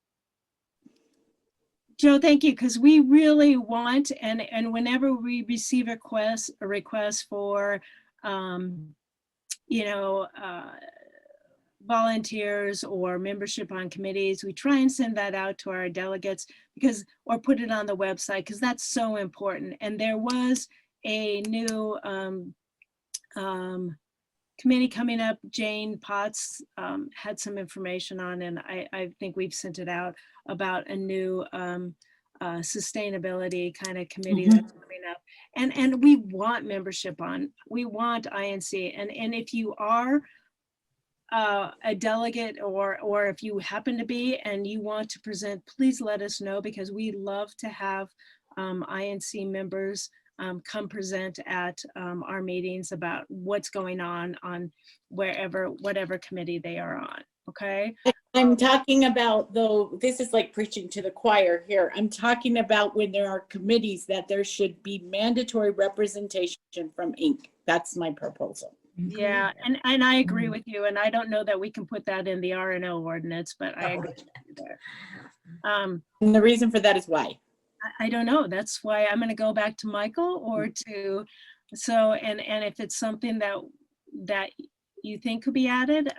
Joe, thank you, because we really want, and whenever we receive a request for, volunteers or membership on committees, we try and send that out to our delegates, or put it on the website, because that's so important. And there was a new committee coming up. Jane Potts had some information on, and I think we've sent it out, about a new sustainability kind of committee that's coming up. And we want membership on, we want INC. And if you are a delegate, or if you happen to be and you want to present, please let us know, because we love to have INC members come present at our meetings about what's going on whatever committee they are on. Okay. I'm talking about, though, this is like preaching to the choir here. I'm talking about when there are committees, that there should be mandatory representation from Inc. That's my proposal. Yeah, and I agree with you, and I don't know that we can put that in the R&O ordinance, but I agree with you there. And the reason for that is why? I don't know. That's why I'm going to go back to Michael, or to, so, and if it's something that you think could be added,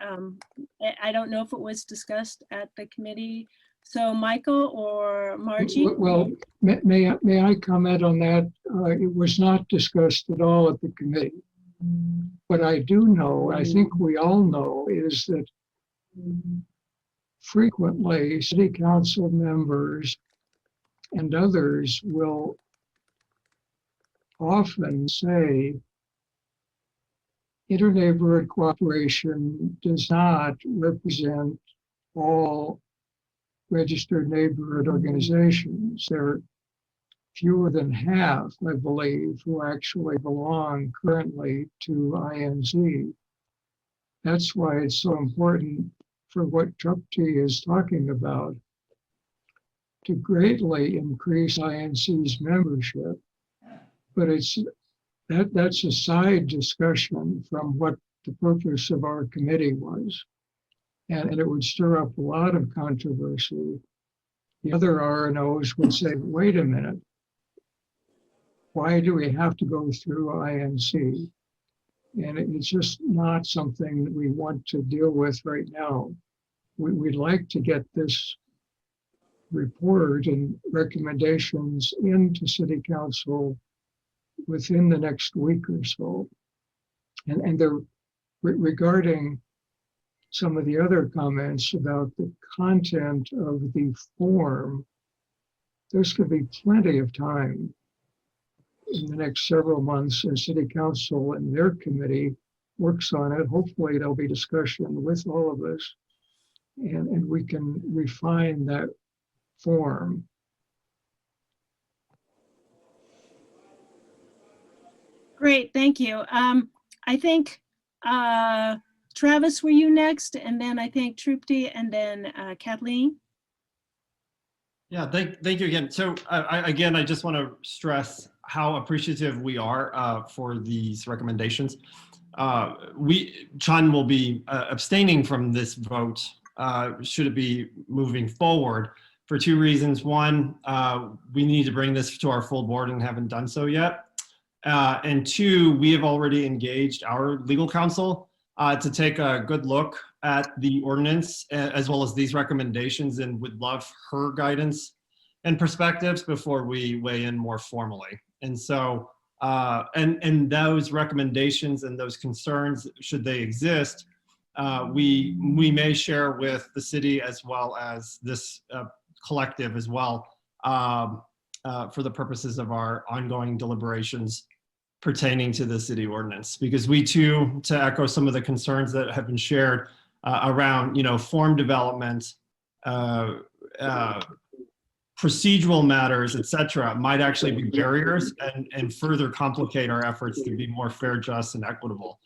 I don't know if it was discussed at the committee. So Michael or Margie? Well, may I comment on that? It was not discussed at all at the committee. What I do know, I think we all know, is that frequently city council members and others will often say inter-neighborhood cooperation does not represent all registered neighborhood organizations. There are fewer than half, I believe, who actually belong currently to INZ. That's why it's so important for what Trupti is talking about, to greatly increase INC's membership. But that's a side discussion from what the purpose of our committee was. And it would stir up a lot of controversy. The other RNOs would say, wait a minute, why do we have to go through INC? And it's just not something that we want to deal with right now. We'd like to get this report and recommendations into City Council within the next week or so. And regarding some of the other comments about the content of the form, there's going to be plenty of time in the next several months as City Council and their committee works on it. Hopefully there'll be discussion with all of us, and we can refine that form. Great, thank you. I think Travis, were you next? And then I think Trupti, and then Kathleen. Yeah, thank you again. So again, I just want to stress how appreciative we are for these recommendations. Chan will be abstaining from this vote should it be moving forward for two reasons. One, we need to bring this to our full board and haven't done so yet. And two, we have already engaged our legal counsel to take a good look at the ordinance as well as these recommendations, and would love her guidance and perspectives before we weigh in more formally. And so, and those recommendations and those concerns, should they exist, we may share with the city as well as this collective as well, for the purposes of our ongoing deliberations pertaining to the city ordinance. Because we too, to echo some of the concerns that have been shared around, form development, procedural matters, et cetera, might actually be barriers and further complicate our efforts to be more fair, just, and equitable.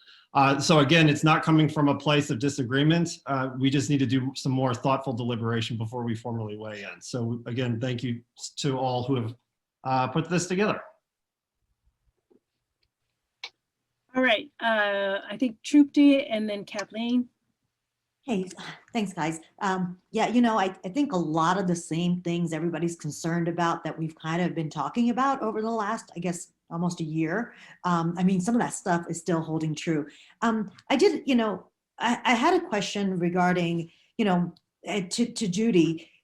So again, it's not coming from a place of disagreement. We just need to do some more thoughtful deliberation before we formally weigh in. So again, thank you to all who have put this together. All right, I think Trupti and then Kathleen. Hey, thanks, guys. Yeah, I think a lot of the same things everybody's concerned about that we've kind of been talking about over the last, I guess, almost a year. I mean, some of that stuff is still holding true. I did, I had a question regarding, to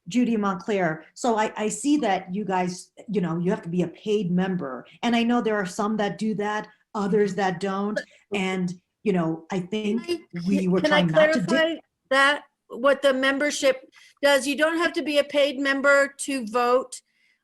Judy Montclair. So I see that you guys, you have to be a paid member. And I know there are some that do that, others that don't. And, I think we were trying not to do that. What the membership does, you don't have to be a paid member to vote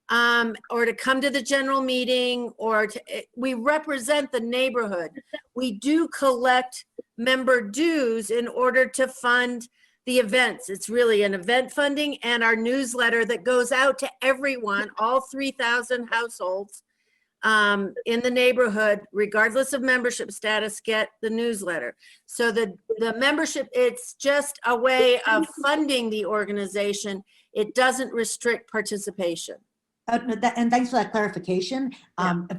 or to come to the general meeting, or we represent the neighborhood. We do collect member dues in order to fund the events. It's really an event funding, and our newsletter that goes out to everyone, all 3,000 households in the neighborhood, regardless of membership status, get the newsletter. So the membership, it's just a way of funding the organization. It doesn't restrict participation. And thanks for that clarification.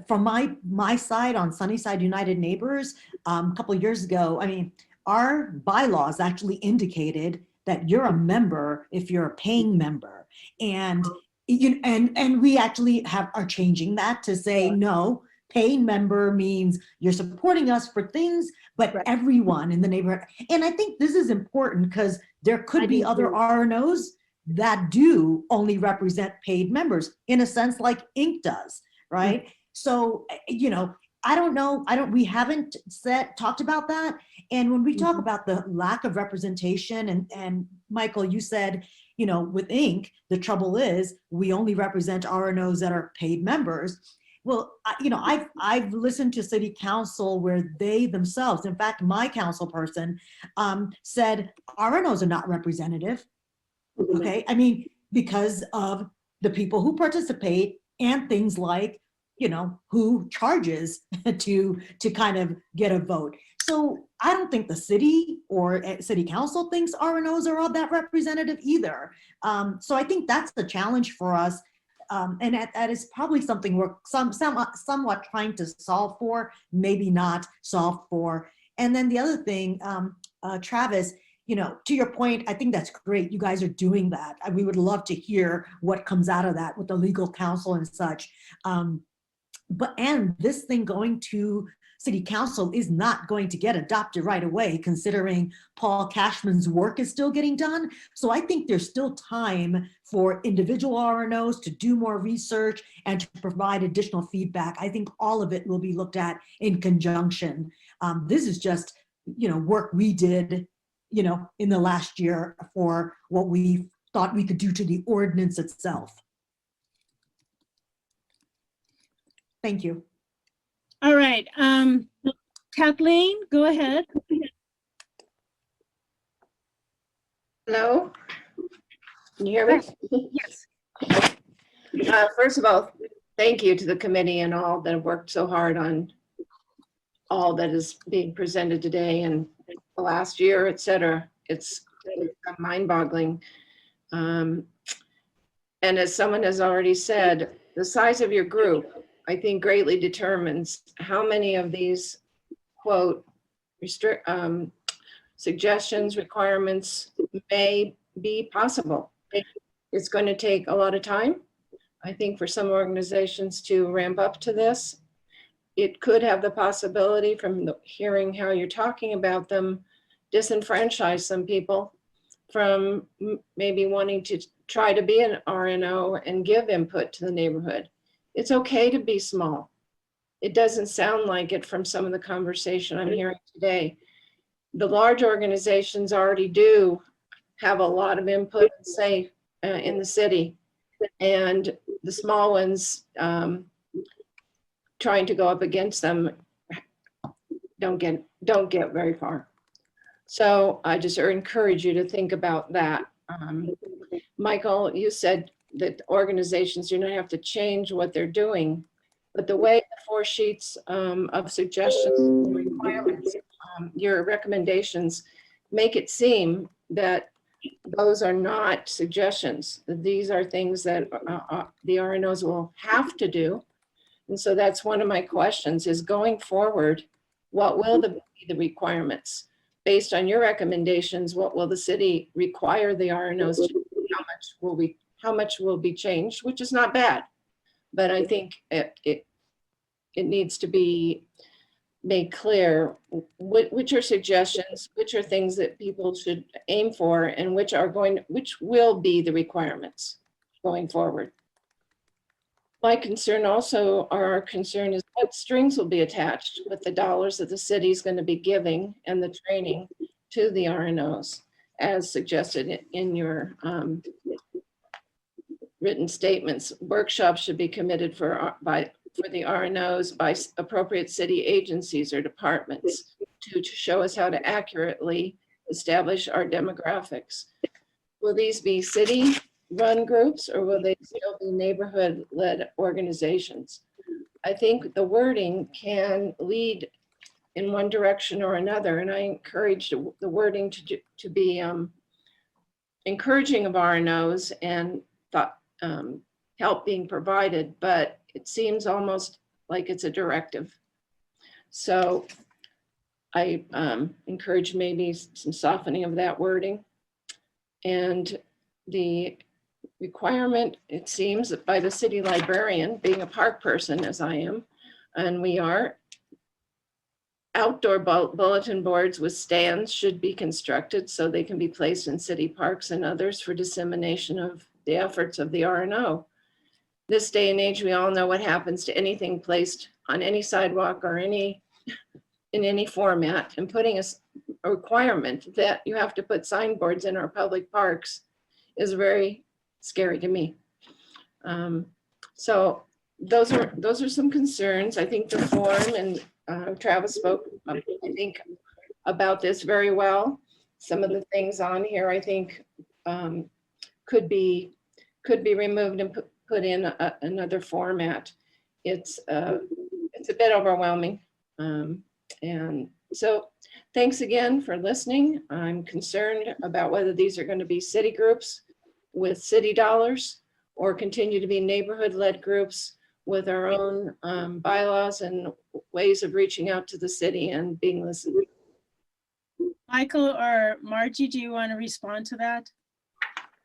From my side on Sunnyside United Neighbors, a couple of years ago, I mean, our bylaws actually indicated that you're a member if you're a paying member, and we actually are changing that to say no. Paying member means you're supporting us for things, but everyone in the neighborhood. And I think this is important because there could be other RNOs that do only represent paid members in a sense, like Inc. does, right? So, I don't know. We haven't talked about that. And when we talk about the lack of representation, and Michael, you said, with Inc., the trouble is we only represent RNOs that are paid members. Well, I've listened to city council where they themselves, in fact, my council person said RNOs are not representative. Okay, I mean, because of the people who participate and things like, who charges to kind of get a vote. So I don't think the city or city council thinks RNOs are all that representative either. So I think that's the challenge for us. And that is probably something we're somewhat trying to solve for, maybe not solve for. And then the other thing, Travis, to your point, I think that's great. You guys are doing that. We would love to hear what comes out of that with the legal counsel and such. And this thing going to city council is not going to get adopted right away, considering Paul Cashman's work is still getting done. So I think there's still time for individual RNOs to do more research and to provide additional feedback. I think all of it will be looked at in conjunction. This is just, work we did, in the last year for what we thought we could do to the ordinance itself. Thank you. All right, Kathleen, go ahead. Hello, can you hear me? Yes. First of all, thank you to the committee and all that have worked so hard on all that is being presented today and the last year, et cetera. It's mind-boggling. And as someone has already said, the size of your group, I think, greatly determines how many of these, quote, suggestions, requirements may be possible. It's going to take a lot of time, I think, for some organizations to ramp up to this. it could have the possibility, from hearing how you're talking about them, disenfranchise some people from maybe wanting to try to be an RNO and give input to the neighborhood. It's okay to be small. It doesn't sound like it from some of the conversation I'm hearing today. The large organizations already do have a lot of input and say in the city, and the small ones trying to go up against them don't get very far. So I just encourage you to think about that. Michael, you said that organizations do not have to change what they're doing, but the way the 4 sheets of suggestions and requirements, your recommendations, make it seem that those are not suggestions. These are things that the RNOs will have to do. And so that's one of my questions is, going forward, what will be the requirements? Based on your recommendations, what will the city require the RNOs to do? How much will be changed, which is not bad. But I think it needs to be made clear which are suggestions, which are things that people should aim for, and which will be the requirements going forward. My concern also, or our concern, is what strings will be attached with the dollars that the city is going to be giving and the training to the RNOs, as suggested in your written statements. Workshops should be committed for the RNOs by appropriate city agencies or departments to show us how to accurately establish our demographics. Will these be city-run groups, or will they still be neighborhood-led organizations? I think the wording can lead in one direction or another, and I encourage the wording to be encouraging of RNOs and help being provided, but it seems almost like it's a directive. So I encourage maybe some softening of that wording. And the requirement, it seems, that by the city librarian, being a park person as I am, and we are, outdoor bulletin boards with stands should be constructed so they can be placed in city parks and others for dissemination of the efforts of the RNO. This day and age, we all know what happens to anything placed on any sidewalk or in any format, and putting a requirement that you have to put signboards in our public parks is very scary to me. So those are some concerns. I think the form, and Travis spoke, I think, about this very well. Some of the things on here, I think, could be removed and put in another format. It's a bit overwhelming. And so thanks again for listening. I'm concerned about whether these are going to be city groups with city dollars or continue to be neighborhood-led groups with our own bylaws and ways of reaching out to the city and being listened. Michael or Margie, do you want to respond to that?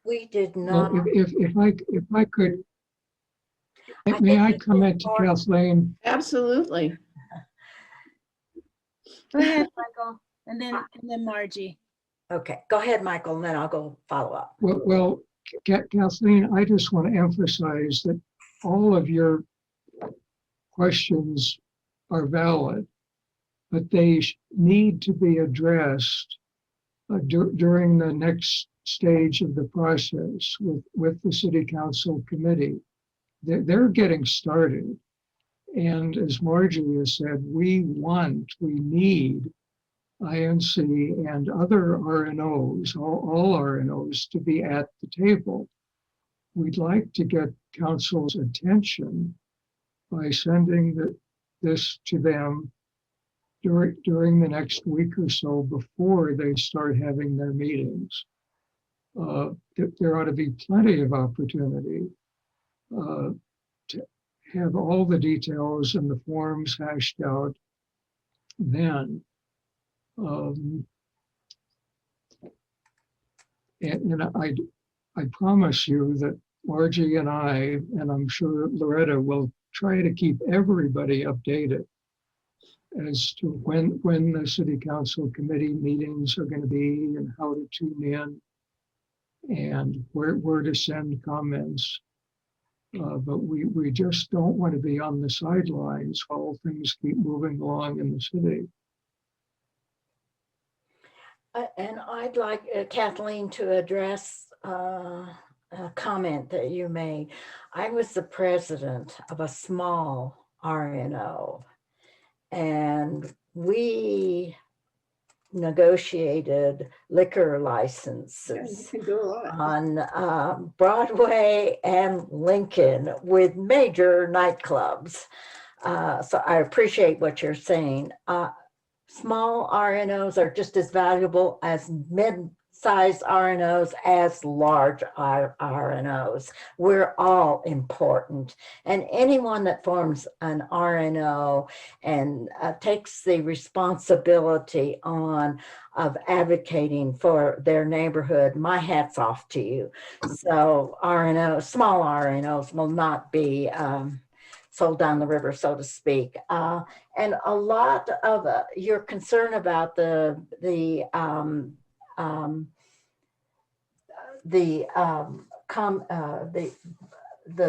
We did Well, not. if I could, may I comment to Kathleen? Absolutely. Go ahead, Michael, and then Margie. Okay, go ahead, Michael, and then I'll go follow up. Well, Kathleen, I just want to emphasize that all of your questions are valid, but they need to be addressed during the next stage of the process with the City Council Committee. They're getting started. And as Margie has said, we need INC and other RNOs, all RNOs, to be at the table. We'd like to get council's attention by sending this to them during the next week or so before they start having their meetings. There ought to be plenty of opportunity to have all the details and the forms hashed out then. And I promise you that Margie and I, and I'm sure Loretta, will try to keep everybody updated as to when the city council committee meetings are going to be and how to tune in and where to send comments. But we just don't want to be on the sidelines while things keep moving along in the city. And I'd like Kathleen to address a comment that you made. I was the president of a small RNO, and we negotiated liquor licenses on Broadway and Lincoln with major nightclubs. So I appreciate what you're saying. Small RNOs are just as valuable as mid-sized RNOs as large RNOs. We're all important. And anyone that forms an RNO and takes the responsibility on of advocating for their neighborhood, my hat's off to you. So RNOs, small RNOs will not be sold down the river, so to speak. And a lot of your concern about the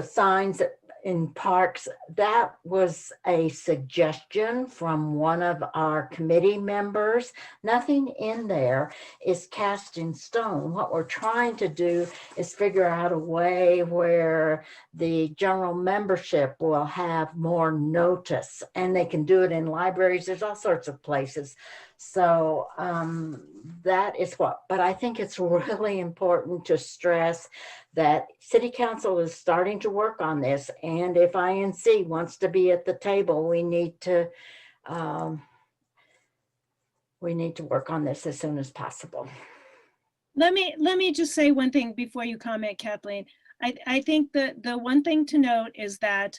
signs in parks, that was a suggestion from one of our committee members. Nothing in there is cast in stone. What we're trying to do is figure out a way where the general membership will have more notice, and they can do it in libraries. There's all sorts of places. So that is what, but I think it's really important to stress that City Council is starting to work on this. And if INC wants to be at the table, we need to work on this as soon as possible. Let me just say one thing before you comment, Kathleen. I think that the one thing to note is that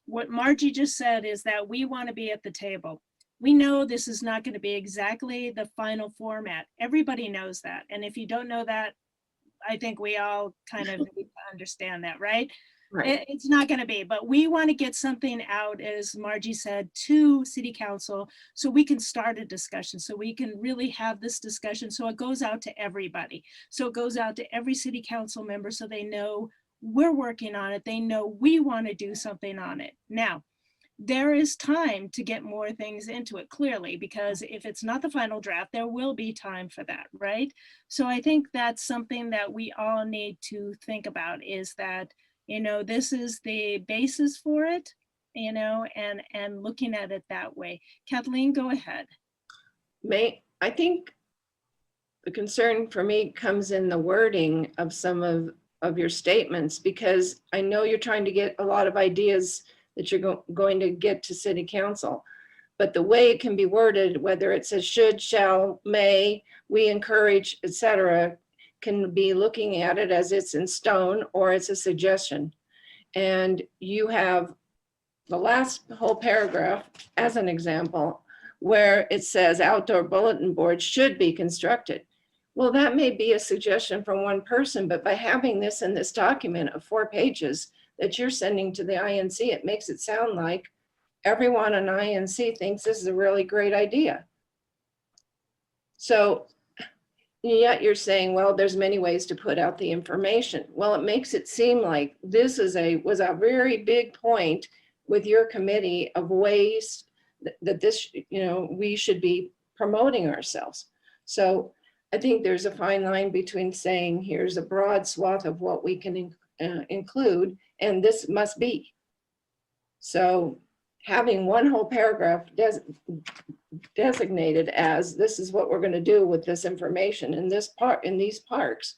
what Margie just said is that we want to be at the table. We know this is not going to be exactly the final format. Everybody knows that. And if you don't know that, I think we all kind of need to understand that, right? Right. It's not going to be, but we want to get something out, as Margie said, to City Council so we can start a discussion, so we can really have this discussion. So it goes out to everybody. So it goes out to every City Council member so they know we're working on it. They know we want to do something on it. Now, there is time to get more things into it, clearly, because if it's not the final draft, there will be time for that, right? So I think that's something that we all need to think about, is that, you know, this is the basis for it, you know, and looking at it that way. Kathleen, go ahead. I think the concern for me comes in the wording of some of your statements, because I know you're trying to get a lot of ideas that you're going to get to City Council. But the way it can be worded, whether it says should, shall, may, we encourage, etc., can be looking at it as it's in stone or it's a suggestion. And you have the last whole paragraph as an example where it says outdoor bulletin boards should be constructed. Well, that may be a suggestion from one person, but by having this in this document of 4 pages that you're sending to the INC, it makes it sound like everyone in INC thinks this is a really great idea. So yet you're saying, well, there's many ways to put out the information. Well, it makes it seem like this was a very big point with your committee of ways that this, you know, we should be promoting ourselves. So I think there's a fine line between saying, here's a broad swath of what we can include, and this must be. So having one whole paragraph designated as this is what we're going to do with this information in this part, in these parks.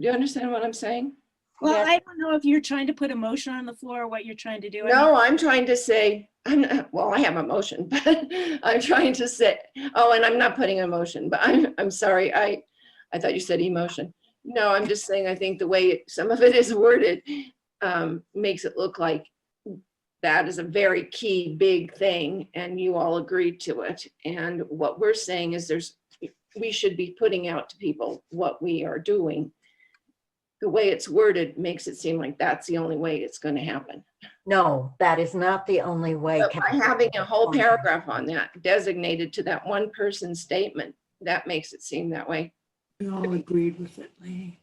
Do you understand what I'm saying? Well, yeah. I don't know if you're trying to put a motion on the floor or what you're trying to do. No, I'm trying to say, well, I have a motion, but I'm trying to say, oh, and I'm not putting a motion, but I'm sorry. I thought you said emotion. No, I'm just saying, I think the way some of it is worded makes it look like that is a very key big thing and you all agreed to it. And what we're saying is we should be putting out to people what we are doing. The way it's worded makes it seem like that's the only way it's going to happen. No, that is not the only way. But by having a whole paragraph on that designated to that one person's statement, that makes it seem that way. We all agreed with it, Lee.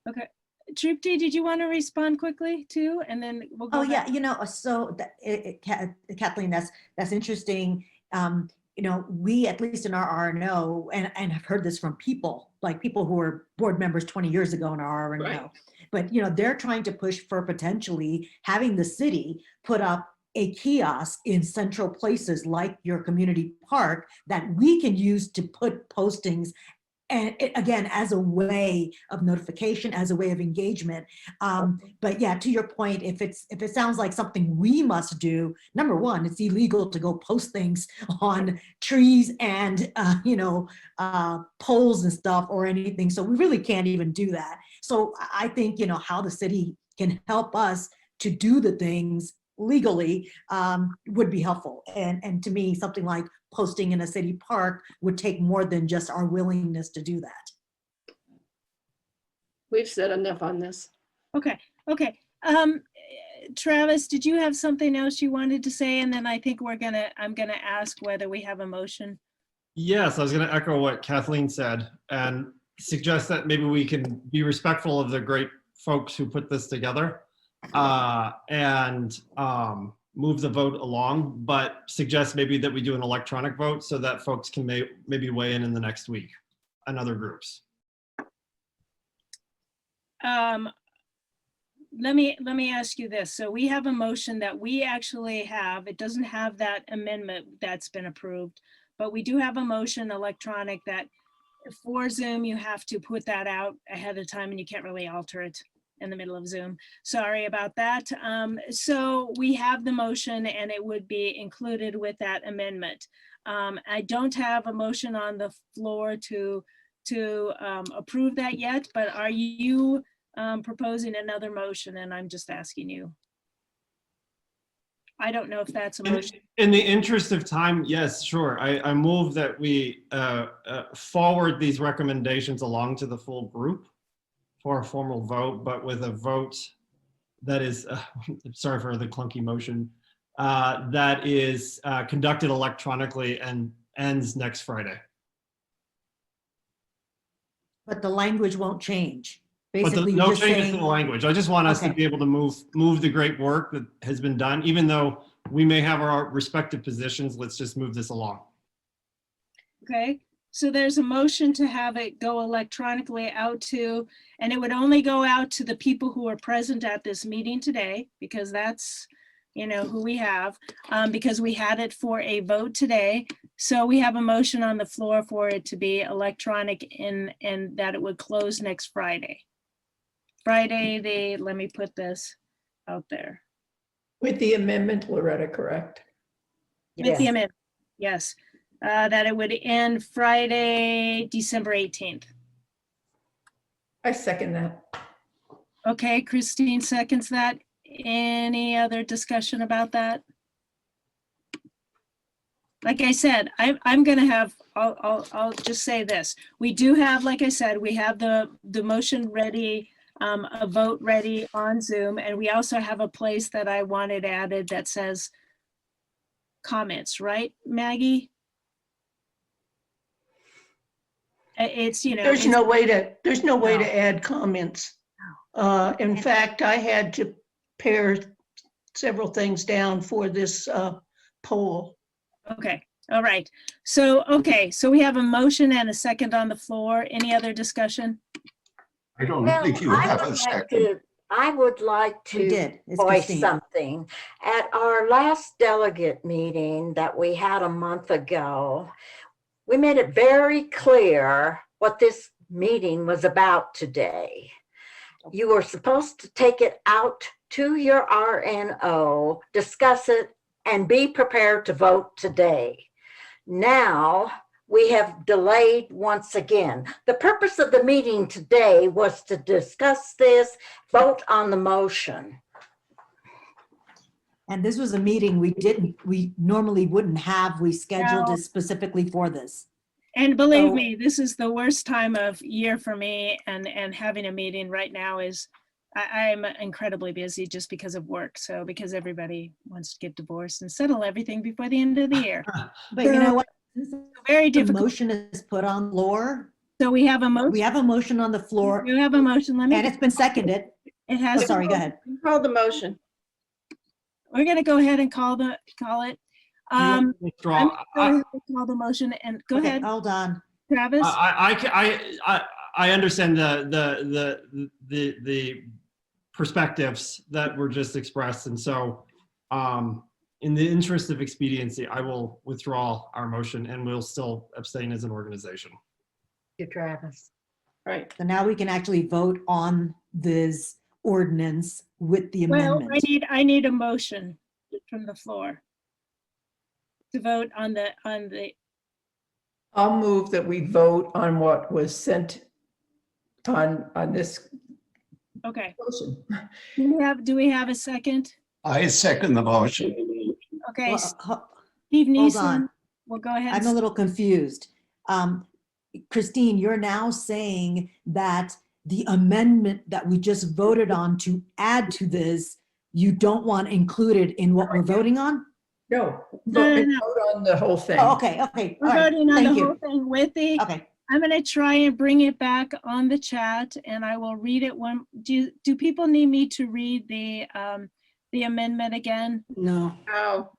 Okay. Trupti, did you want to respond quickly too? And then we'll go Oh, yeah, back. so Kathleen, that's interesting. We, at least in our RNO, and I've heard this from people, like people who were board members 20 years ago in our RNO. Right. But, they're trying to push for potentially having the city put up a kiosk in central places like your community park that we can use to put postings. And again, as a way of notification, as a way of engagement. But yeah, to your point, if it sounds like something we must do, number one, it's illegal to go post things on trees and poles and stuff or anything. So we really can't even do that. So I think how the city can help us to do the things legally would be helpful. And to me, something like posting in a city park would take more than just our willingness to do that. We've said enough on this. Okay. Travis, did you have something else you wanted to say? And then I think I'm gonna ask whether we have a motion. Yes, I was going to echo what Kathleen said and suggest that maybe we can be respectful of the great folks who put this together and move the vote along, but suggest maybe that we do an electronic vote so that folks can maybe weigh in the next week and other groups. Let me ask you this. So we have a motion that we actually have. It doesn't have that amendment that's been approved, but we do have a motion electronic that for Zoom, you have to put that out ahead of time and you can't really alter it in the middle of Zoom. Sorry about that. So we have the motion and it would be included with that amendment. I don't have a motion on the floor to approve that yet, but are you proposing another motion? And I'm just asking you. I don't know if that's a motion. In the interest of time, yes, sure. I move that we forward these recommendations along to the full group for a formal vote, but with a vote that is, sorry for the clunky motion, that is conducted electronically and ends next Friday. But the language won't change. But Basically, no you're just changes saying, to the language. I just want us to Okay. be able to move the great work that has been done, even though we may have our respective positions. Let's just move this along. Okay, so there's a motion to have it go electronically out to, and it would only go out to the people who are present at this meeting today, because that's, who we have, because we had it for a vote today. So we have a motion on the floor for it to be electronic and that it would close next Friday. Let me put this out there. With the amendment, Loretta, correct? With the Yes. amendment, yes. That it would end Friday, December 18th. I second that. Okay, Christine seconds that. Any other discussion about that? Like I said, I'm gonna have, I'll just say this. We do have, like I said, we have the motion ready, a vote ready on Zoom, and we also have a place that I wanted added that says comments, right, Maggie? It's, There's no way to add comments. In fact, I had to pare several things down for this poll. Okay, all right. So we have a motion and a second on the floor. Any other discussion? I don't Well, think you have a second. I would like We to did. It's voice Christine. something. At our last delegate meeting that we had a month ago, we made it very clear what this meeting was about today. You were supposed to take it out to your RNO, discuss it, and be prepared to vote today. Now, we have delayed once again. The purpose of the meeting today was to discuss this, vote on the motion. And this was a meeting we normally wouldn't have. We scheduled No. it specifically for this. And believe So- me, this is the worst time of year for me, and having a meeting right now is I'm incredibly busy just because of work. So because everybody wants to get divorced and settle everything before the end of the year. But you know what? Very The difficult. motion is put on the floor. So we have a motion. We have a motion on the floor. You have a motion. Let me. And it's been seconded. It Oh, has. sorry, go ahead. Call the motion. We're going to go ahead and call it. You want to withdraw? I'm going to call the motion and go Okay, ahead, hold on. Travis. I understand the perspectives that were just expressed, and so in the interest of expediency, I will withdraw our motion, and we'll still abstain as an organization. You, Travis. Right. So now we can actually vote on this ordinance with the Well, amendment. I need a motion from the floor to vote on the. I'll move that we vote on what was sent on this Okay. motion. Do we have a second? I second the motion. Okay. Well, Steve hold Neeson. on. We'll go ahead. I'm a little confused. Christine, you're now saying that the amendment that we just voted on to add to this, you don't want included in what we're voting on? No, No, vote no. on the whole thing. Oh, okay, okay. We're all right, voting on the thank whole you. thing with the. Okay. I'm going to try and bring it back on the chat, and I will read it one. Do people need me to read the amendment again? No. Oh,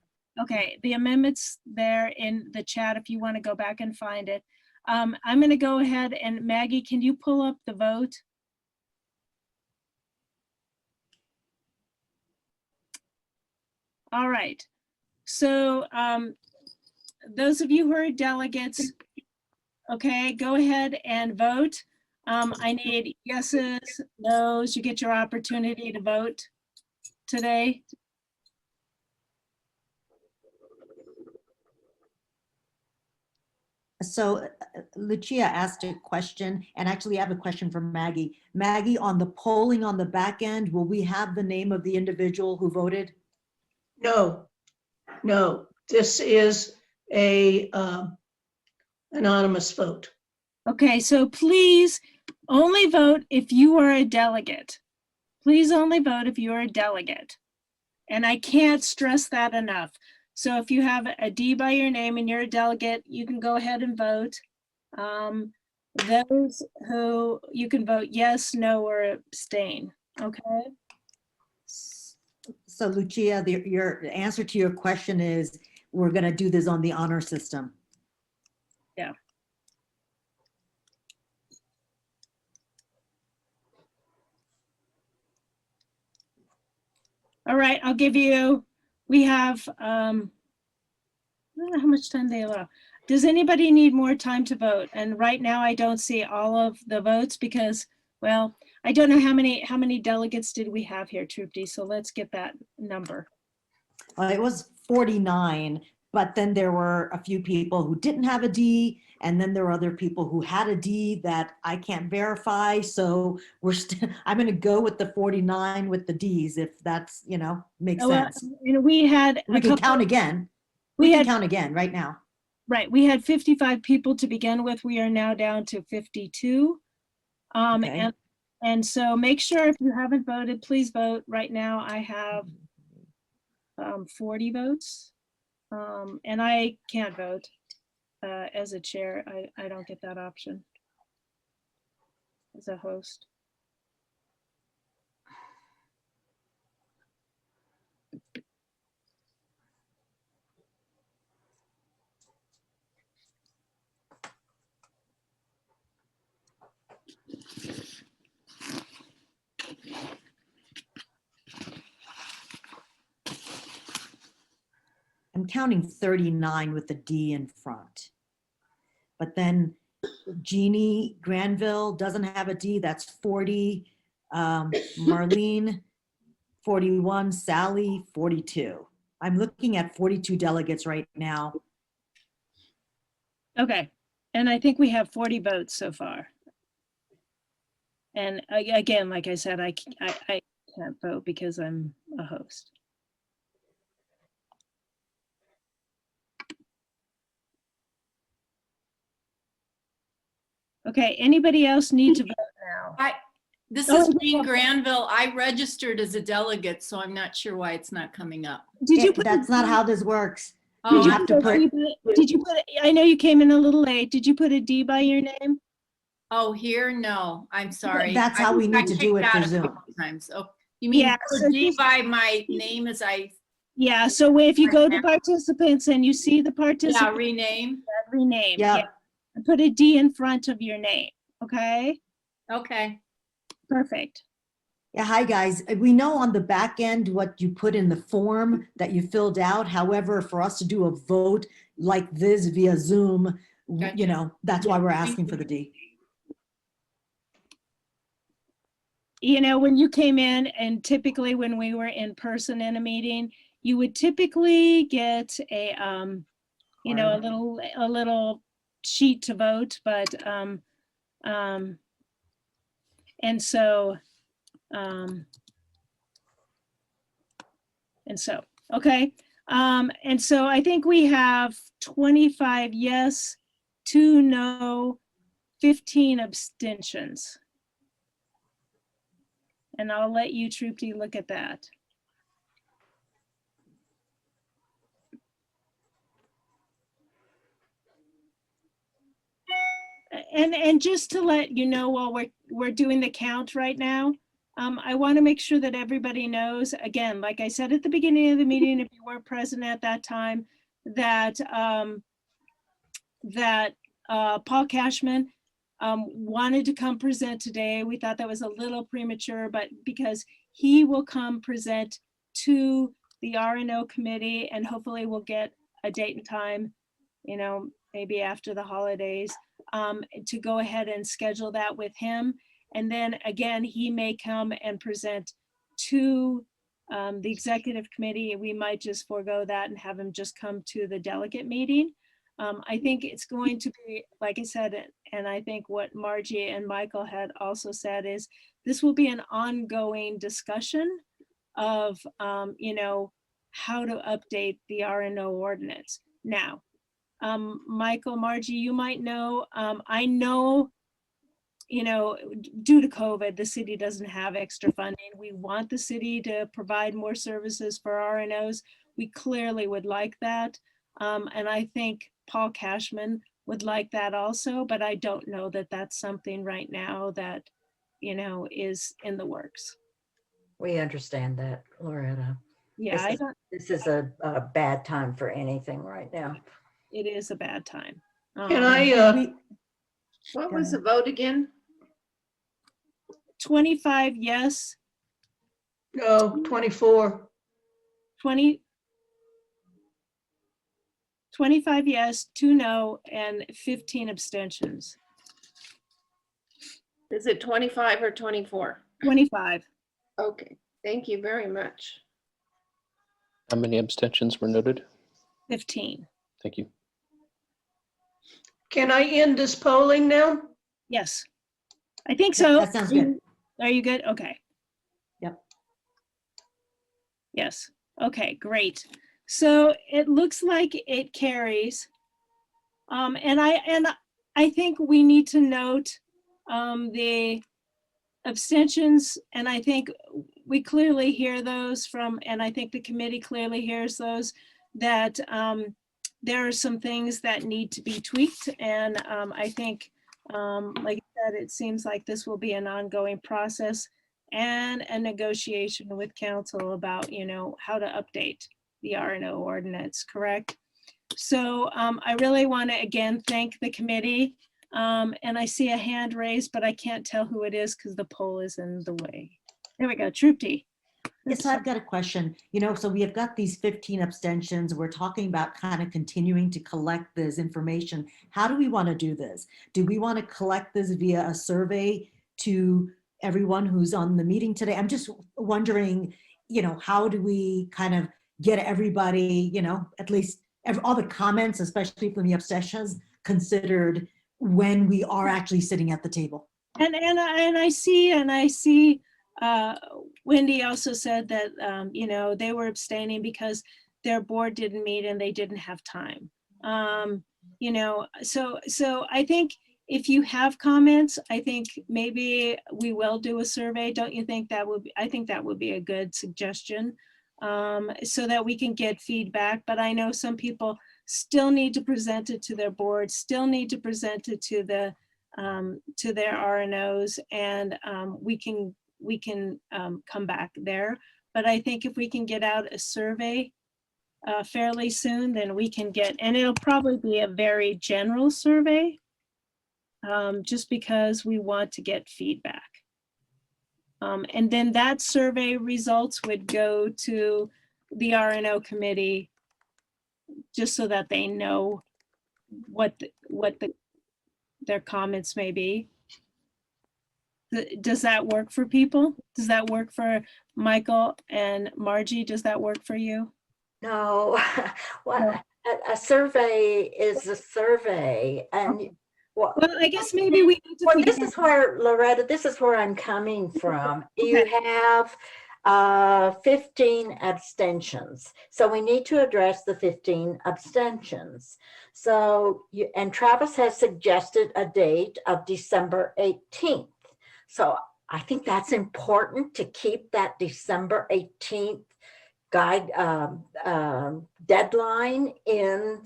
Okay, the amendment's there in the chat if you want to go back and find it. I'm going to go ahead and Maggie, can you pull up the vote? All right. So those of you who are delegates, okay, go ahead and vote. I need yeses, nos. You get your opportunity to vote today. So Lucia asked a question, and actually I have a question for Maggie. Maggie, on the polling on the back end, will we have the name of the individual who voted? No, no, this is a anonymous vote. Okay, so please only vote if you are a delegate. Please only vote if you are a delegate. And I can't stress that enough. So if you have a D by your name and you're a delegate, you can go ahead and vote. Those who, you can vote yes, no, or abstain, okay? So Lucia, your answer to your question is, we're gonna do this on the honor system. Yeah. All right, I'll give you, we have, I don't know how much time they allow. Does anybody need more time to vote? And right now I don't see all of the votes because, well, I don't know how many delegates did we have here, Trupti? So let's get that number. Well, it was 49, but then there were a few people who didn't have a D, and then there were other people who had a D that I can't verify. So I'm going to go with the 49 with the Ds, if that's, makes sense. And we had We can count again. We can count again right now. Right, we had 55 people to begin with. We are now down to 52. Okay. And so make sure if you haven't voted, please vote. Right now I have 40 votes. And I can't vote as a chair. I don't get that option as a host. I'm counting 39 with the D in front. But then Jeannie Granville doesn't have a D, that's 40. Marlene, 41, Sally, 42. I'm looking at 42 delegates right now. Okay, and I think we have 40 votes so far. And again, like I said, I can't vote because I'm a host. Okay, anybody else need to vote now? This Oh, is Jean Granville. I registered as a delegate, so I'm not sure why it's not coming up. Did you put? That's not how this works. Oh, You have to put, Did you put? I know you came in a little late. Did you put a D by your name? Oh, here? No, I'm sorry. That's how we need to do it for I kicked out a Zoom. couple times. Oh, you mean Yeah, put so D just- by my name as I, Yeah, so if you go to participants and you see the yeah, participant, rename? rename. Yep. Yeah. Put a D in front of your name, okay? Okay. Perfect. yeah, hi guys. We know on the back end what you put in the form that you filled out. However, for us to do a vote like this via Zoom, you know, that's why we're asking for the D. You know, when you came in and typically when we were in person in a meeting, you would typically get a, you know, a little sheet to vote, but, and so, okay. And so I think we have 25 yes, 2 no, 15 abstentions. And I'll let you, Trupti, look at that. And just to let you know, while we're doing the count right now, I want to make sure that everybody knows, again, like I said at the beginning of the meeting, if you weren't present at that time, that Paul Cashman wanted to come present today. We thought that was a little premature, but because he will come present to the R&O committee, and hopefully we'll get a date and time, you know, maybe after the holidays, to go ahead and schedule that with him. And then again, he may come and present to the executive committee. We might just forego that and have him just come to the delegate meeting. I think it's going to be, like I said, and I think what Margie and Michael had also said is this will be an ongoing discussion of, you know, how to update the R&O ordinance. Now, Michael, Margie, you might know, I know, you know, due to COVID, the city doesn't have extra funding. We want the city to provide more services for R&Os. We clearly would like that. And I think Paul Cashman would like that also, but I don't know that that's something right now that, you know, is in the works. We understand that, Loretta. Yeah, This is a bad time for anything right now. It is a bad time. Can I, What was the vote again? 25 yes. No, 24. 25 yes, 2 no, and 15 abstentions. Is it 25 or 24? 25. Okay, thank you very much. How many abstentions were noted? 15. Thank you. Can I end this polling now? Yes, I think so. That sounds good. Are you good? Okay. Yep. Yes. Okay, great. So it looks like it carries. And I think we need to note the abstentions, and I think we clearly hear those from, and I think the committee clearly hears those, that there are some things that need to be tweaked. And I think, like I said, it seems like this will be an ongoing process and a negotiation with council about, you know, how to update the R&O ordinance, correct? So I really want to again thank the committee. And I see a hand raised, but I can't tell who it is because the poll is in the way. There we go, Trupti. Yes, so I've got a question. You know, so we have got these 15 abstentions. We're talking about kind of continuing to collect this information. How do we want to do this? Do we want to collect this via a survey to everyone who's on the meeting today? I'm just wondering, you know, how do we kind of get everybody, you know, at least all the comments, especially from the abstentions, considered when we are actually sitting at the table? And I see Wendy also said that, you know, they were abstaining because their board didn't meet and they didn't have time. You know, so I think if you have comments, I think maybe we will do a survey. Don't you think that would be, I think that would be a good suggestion, so that we can get feedback. But I know some people still need to present it to their board, still need to present it to the to their RNOs, and we can come back there. But I think if we can get out a survey fairly soon, then we can get, and it'll probably be a very general survey, just because we want to get feedback. And then that survey results would go to the RNO committee, just so that they know what their comments may be. Does that work for people? Does that work for Michael and Margie? Does that work for you? No, well, a survey is a survey, and well, I guess maybe we need to. Well, this is where, Loretta, this is where I'm coming from. You have 15 abstentions, so we need to address the 15 abstentions. So, and Travis has suggested a date of December 18th. So I think that's important to keep that December 18th deadline in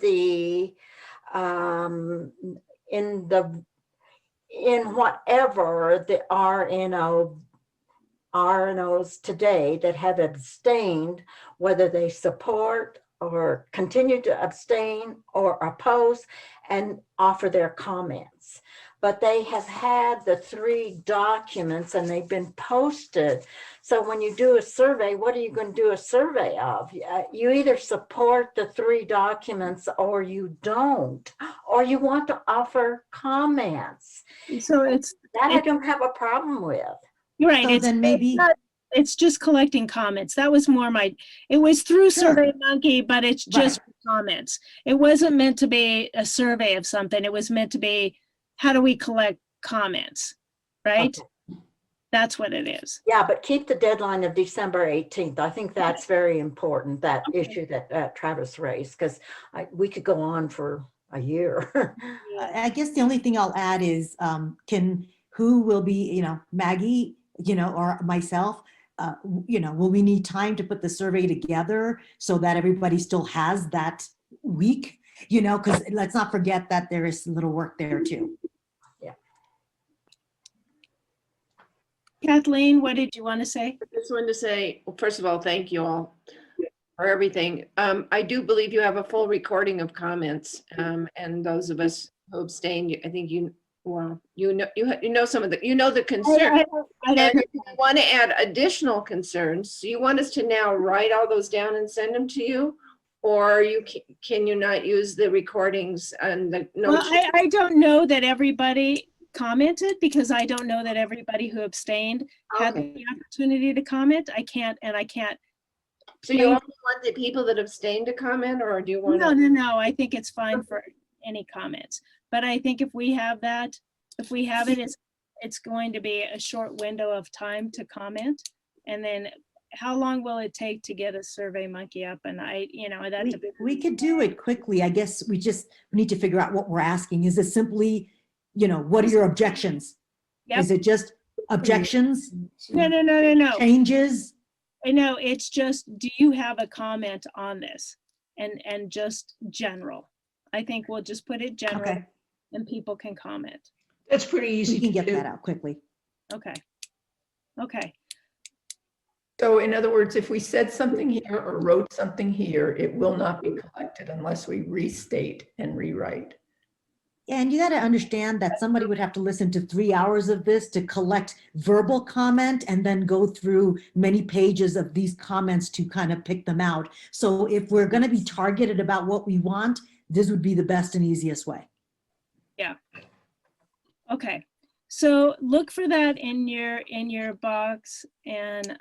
whatever the RNOs today that have abstained, whether they support or continue to abstain or oppose, and offer their comments. But they have had the 3 documents and they've been posted. So when you do a survey, what are you going to do a survey of? You either support the 3 documents or you don't, or you want to offer comments. So I don't have a problem with. You're right. So then maybe it's just collecting comments. That was more it was through SurveyMonkey, but it's just comments. It wasn't meant to be a survey of something. It was meant to be, how do we collect comments, right? Okay. That's what it is. Yeah, but keep the deadline of December 18th. I think that's very important, that issue that Travis raised, because we could go on for a year. I guess the only thing I'll add is, who will be, Maggie, or myself, will we need time to put the survey together so that everybody still has that week, because let's not forget that there is a little work there too. Yeah. Kathleen, what did you want to say? I just wanted to say, well, first of all, thank you all for everything. I do believe you have a full recording of comments, and those of us who abstained, I think you know some of the concern. And if you want to add additional concerns, so you want us to now write all those down and send them to you, or can you not use the recordings and the notes? Well, I don't know that everybody commented, because I don't know that everybody who abstained had the opportunity to comment. I can't. So you only want the people that abstained to comment, or do you want? No. I think it's fine for any comments. But I think if we have it, it's going to be a short window of time to comment. And then how long will it take to get a SurveyMonkey up? And we could do it quickly. I guess we need to figure out what we're asking. Is it simply, what are your objections? Yep. Is it just objections? No. Changes? No, it's just, do you have a comment on this? And just general. I think we'll just put it general. Okay. And people can comment. That's pretty easy. We can get that out quickly. Okay. So in other words, if we said something here or wrote something here, it will not be collected unless we restate and rewrite. And you got to understand that somebody would have to listen to 3 hours of this to collect verbal comment and then go through many pages of these comments to kind of pick them out. So if we're going to be targeted about what we want, this would be the best and easiest way. Yeah. Okay. So look for that in your box, and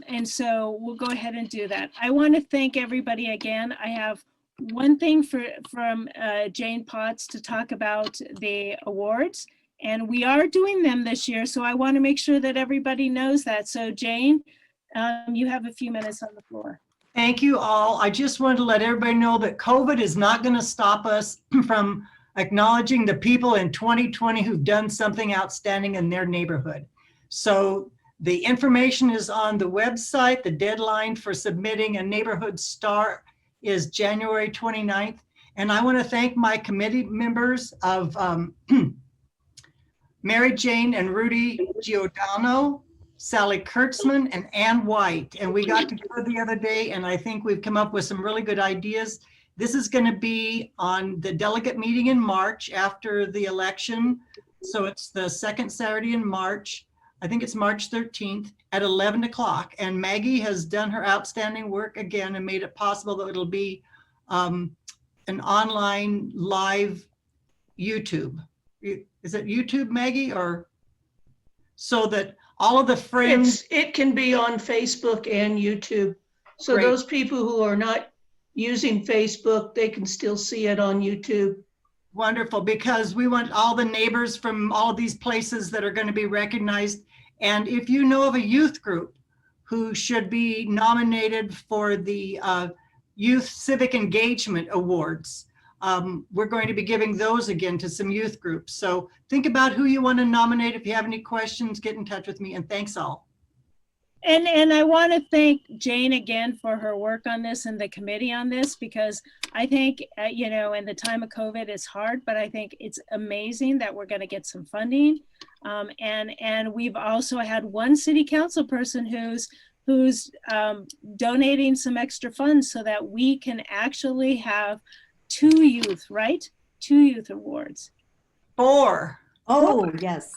and so we'll go ahead and do that. I want to thank everybody again. I have one thing from Jane Potts to talk about the awards, and we are doing them this year. So I want to make sure that everybody knows that. So Jane, you have a few minutes on the floor. Thank you all. I just wanted to let everybody know that COVID is not going to stop us from acknowledging the people in 2020 who've done something outstanding in their neighborhood. So the information is on the website. The deadline for submitting a neighborhood star is January 29th. And I want to thank my committee members of Mary Jane and Rudy Giordano, Sally Kurtzman, and Ann White. And we got together the other day, and I think we've come up with some really good ideas. This is going to be on the delegate meeting in March after the election. So it's the second Saturday in March. I think it's March 13th at 11 o'clock. And Maggie has done her outstanding work again and made it possible that it'll be an online live YouTube. Is it YouTube, Maggie, or so that all of the friends? It can be on Facebook and YouTube. So Great. those people who are not using Facebook, they can still see it on YouTube. Wonderful, because we want all the neighbors from all of these places that are going to be recognized. And if you know of a youth group who should be nominated for the Youth Civic Engagement Awards, we're going to be giving those again to some youth groups. So think about who you want to nominate. If you have any questions, get in touch with me, and thanks all. And I want to thank Jane again for her work on this and the committee on this, because I think, you know, in the time of COVID, it's hard, but I think it's amazing that we're going to get some funding. And we've also had one city council person who's donating some extra funds so that we can actually have 2 youth, right? 2 youth awards. 4. Oh, yes.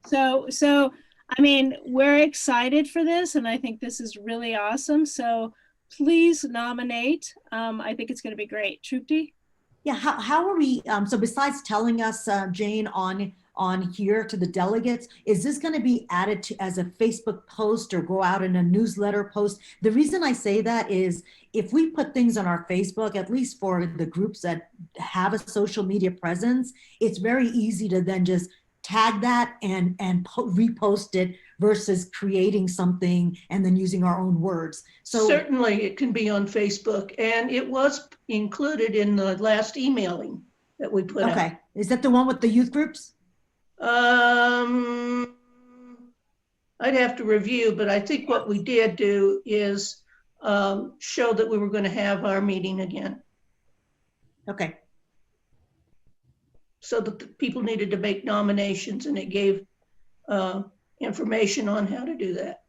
So, I mean, we're excited for this, and I think this is really awesome. So please nominate. I think it's going to be great. Trupti? Yeah, how are we, so besides telling us, Jane, on here to the delegates, is this going to be added to as a Facebook post or go out in a newsletter post? The reason I say that is if we put things on our Facebook, at least for the groups that have a social media presence, it's very easy to then just tag that and repost it versus creating something and then using our own words. So certainly it can be on Facebook, and it was included in the last emailing that we put out. Okay, is that the one with the youth groups? I'd have to review, but I think what we did do is show that we were going to have our meeting again. Okay. So that the people needed to make nominations, and it gave information on how to do that.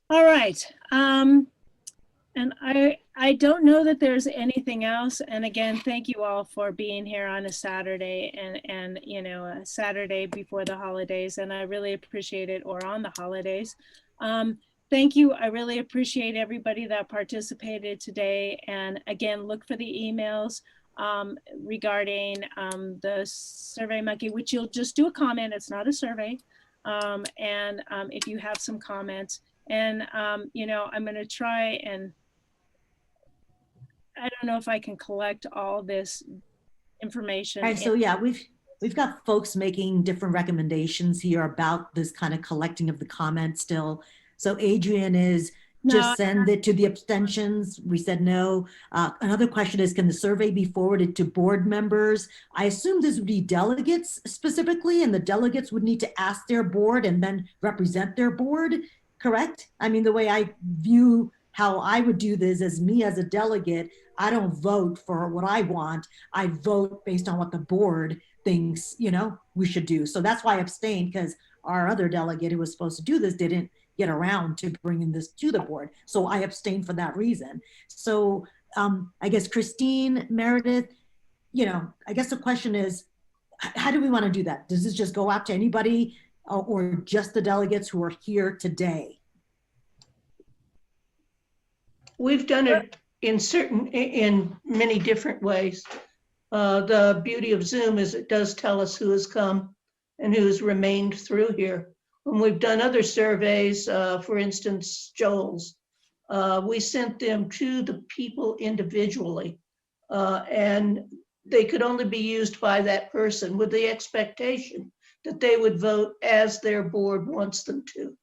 All right. And I don't know that there's anything else. And again, thank you all for being here on a Saturday and you know, a Saturday before the holidays. And I really appreciate it, or on the holidays. Thank you. I really appreciate everybody that participated today. And again, look for the emails regarding the Survey Monkey, which you'll just do a comment. It's not a survey. And if you have some comments, and you know, I'm going to try, and I don't know if I can collect all this information. All right, so yeah, we've got folks making different recommendations here about this kind of collecting of the comments still. So Adrian is just send it to the abstentions. We said no. Another question is, can the survey be forwarded to board members? I assume this would be delegates specifically, and the delegates would need to ask their board and then represent their board, correct? I mean, the way I view how I would do this as me as a delegate, I don't vote for what I want. I vote based on what the board thinks, you know, we should do. So that's why I abstained, because our other delegate who was supposed to do this didn't get around to bringing this to the board. So I abstained for that reason. So I guess Christine, Meredith, you know, I guess the question is, how do we want to do that? Does this just go out to anybody or just the delegates who are here today? We've done it in many different ways. The beauty of Zoom is it does tell us who has come and who has remained through here. When we've done other surveys, for instance, Joel's, we sent them to the people individually, and they could only be used by that person with the expectation that they would vote as their board wants them to.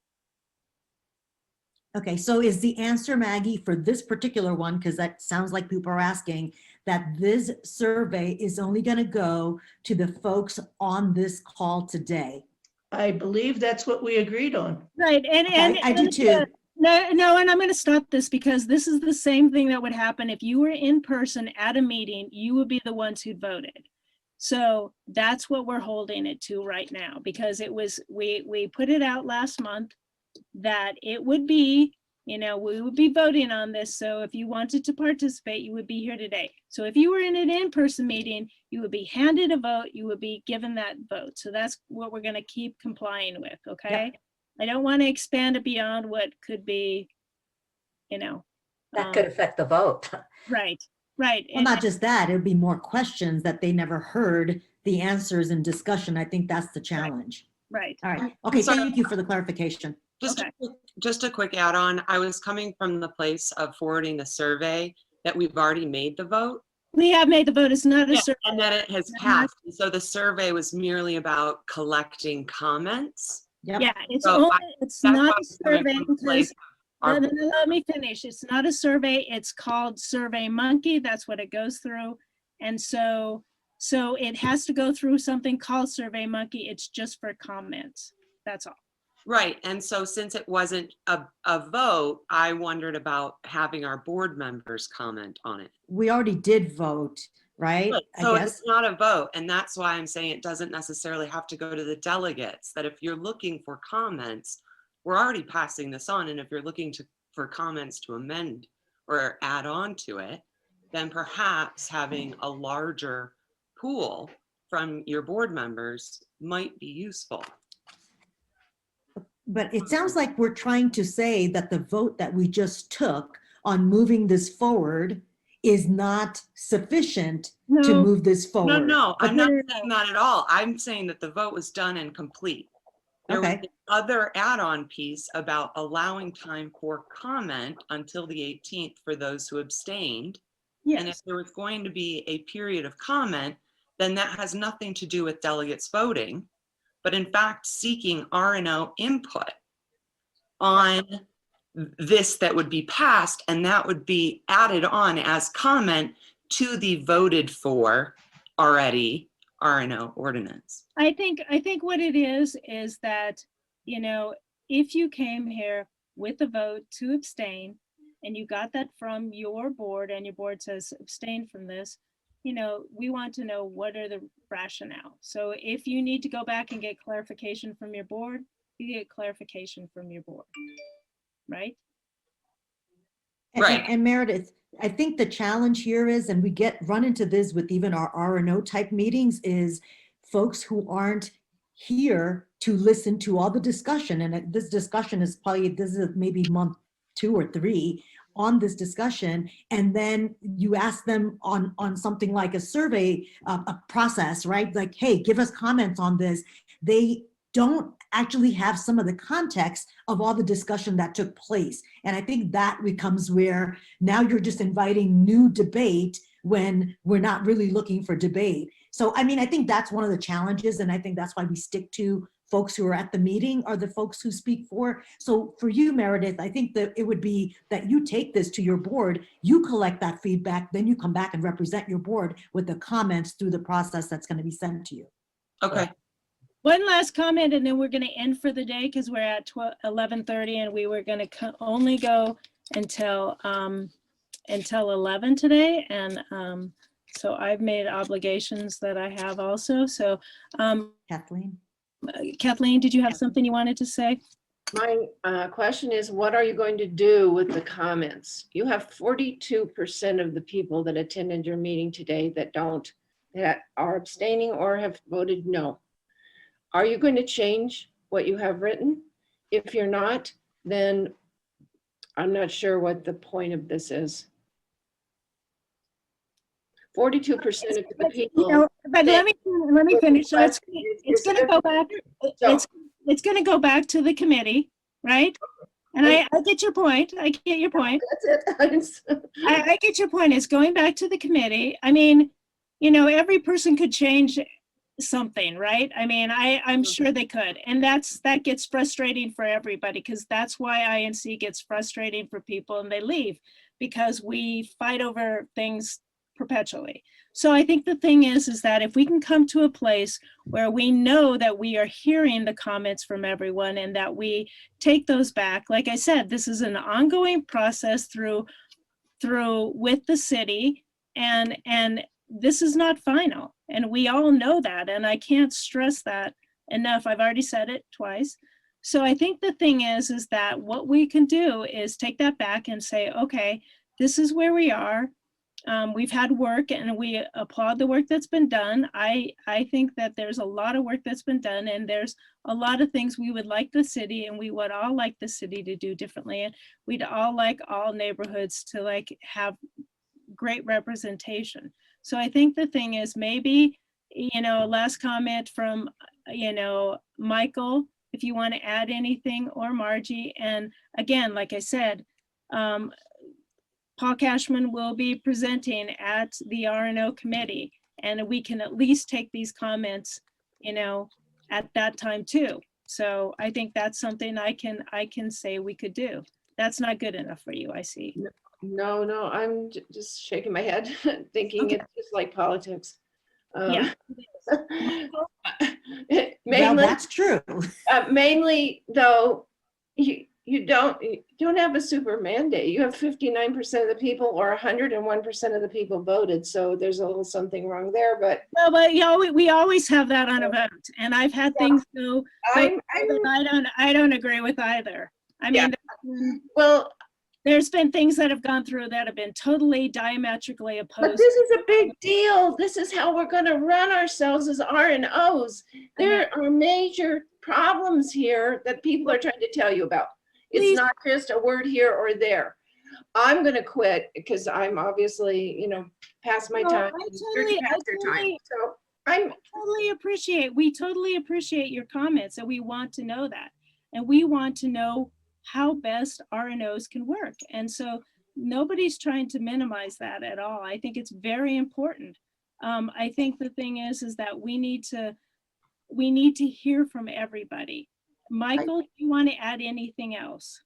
Okay, so is the answer, Maggie, for this particular one, because that sounds like people are asking, that this survey is only going to go to the folks on this call today? I believe that's what we agreed on. Right, and I do too. No, and I'm going to stop this because this is the same thing that would happen if you were in person at a meeting. You would be the ones who voted. So that's what we're holding it to right now, because it was, we put it out last month that it would be, we would be voting on this. So if you wanted to participate, you would be here today. So if you were in an in-person meeting, you would be handed a vote, you would be given that vote. So that's what we're going to keep complying with, okay? Yep. I don't want to expand it beyond what could be, that could affect the vote. Right. Well, not just that, it would be more questions that they never heard the answers in discussion. I think that's the challenge. Right. All right. Okay, thank you for the clarification. Just a quick add-on. I was coming from the place of forwarding the survey that we've already made the vote. We have made the vote. It's not a survey. And that it has passed. So the survey was merely about collecting comments. Yep. Yeah, it's So it's not a survey because, place let me finish. It's not a survey. It's called Survey Monkey. That's what it goes through. And so it has to go through something called Survey Monkey. It's just for comments. That's all. Right. And so since it wasn't a vote, I wondered about having our board members comment on it. We already did vote, right? So I guess. it's not a vote. And that's why I'm saying it doesn't necessarily have to go to the delegates, that if you're looking for comments, we're already passing this on. And if you're looking for comments to amend or add on to it, then perhaps having a larger pool from your board members might be useful. But it sounds like we're trying to say that the vote that we just took on moving this forward is not sufficient to move this forward. No, I'm not saying that at all. I'm saying that the vote was done and complete. There was the other add-on piece about allowing time for comment until the 18th for those who abstained. Yes. And if there was going to be a period of comment, then that has nothing to do with delegates voting, but in fact seeking R&O input on this that would be passed, and that would be added on as comment to the voted for already R&O ordinance. I think what it is that, if you came here with a vote to abstain and you got that from your board and your board says abstain from this, we want to know what are the rationale. So if you need to go back and get clarification from your board, you get clarification from your board, right? Right. And Meredith, I think the challenge here is, and we run into this with even our R&O type meetings, is folks who aren't here to listen to all the discussion. And this discussion is this is maybe month 2 or 3 on this discussion. And then you ask them on something like a survey a process, right? Like, hey, give us comments on this. They don't actually have some of the context of all the discussion that took place. And I think that becomes where now you're just inviting new debate when we're not really looking for debate. So, I mean, I think that's one of the challenges. And I think that's why we stick to folks who are at the meeting are the folks who speak for. So for you, Meredith, I think that it would be that you take this to your board, you collect that feedback, then you come back and represent your board with the comments through the process that's going to be sent to you. Okay. One last comment, and then we're going to end for the day because we're at 11:30, and we were going to only go until 11 today. And so I've made obligations that I have also. So Kathleen, did you have something you wanted to say? My question is, what are you going to do with the comments? You have 42% of the people that attended your meeting today that are abstaining or have voted no. Are you going to change what you have written? If you're not, then I'm not sure what the point of this is. 42% of the people. But let me finish. So it's going to go back. It's going to go back to the committee, right? And I get your point. I get your point. That's it. I get your point. It's going back to the committee. I mean, every person could change something, right? I mean, I'm sure they could. And that gets frustrating for everybody, because that's why INC gets frustrating for people and they leave, because we fight over things perpetually. So I think the thing is that if we can come to a place where we know that we are hearing the comments from everyone and that we take those back, like I said, this is an ongoing process through with the city, and this is not final, and we all know that, and I can't stress that enough. I've already said it twice. So I think the thing is that what we can do is take that back and say, okay, this is where we are. We've had work, and we applaud the work that's been done. I think that there's a lot of work that's been done, and there's a lot of things we would like the city, and we would all like the city to do differently. And we'd all like all neighborhoods to like have great representation. So I think the thing is, maybe, last comment from, Michael, if you want to add anything, or Margie. And again, like I said, Paul Cashman will be presenting at the RNO committee, and we can at least take these comments, at that time too. So I think that's something I can say we could do. That's not good enough for you, I see. No, I'm just shaking my head, thinking Okay. it's just like politics. Yeah. Well, Mainly, that's true. mainly though, you don't have a super mandate. You have 59% of the people, or 101% of the people voted. So there's a little something wrong there, but. No, but we always have that on a vote, and I've had things go, I don't agree with either. I mean, well, there's been things that have gone through that have been totally diametrically opposed. But this is a big deal. This is how we're going to run ourselves as RNOs. There are major problems here that people are trying to tell you about. It's not just a word here or there. I'm going to quit because I'm obviously, past my time. We totally appreciate your comments, and we want to know that. And we want to know how best RNOs can work. And so nobody's trying to minimize that at all. I think it's very important. I think the thing is that we need to hear from everybody. Michael, do you want to add anything else?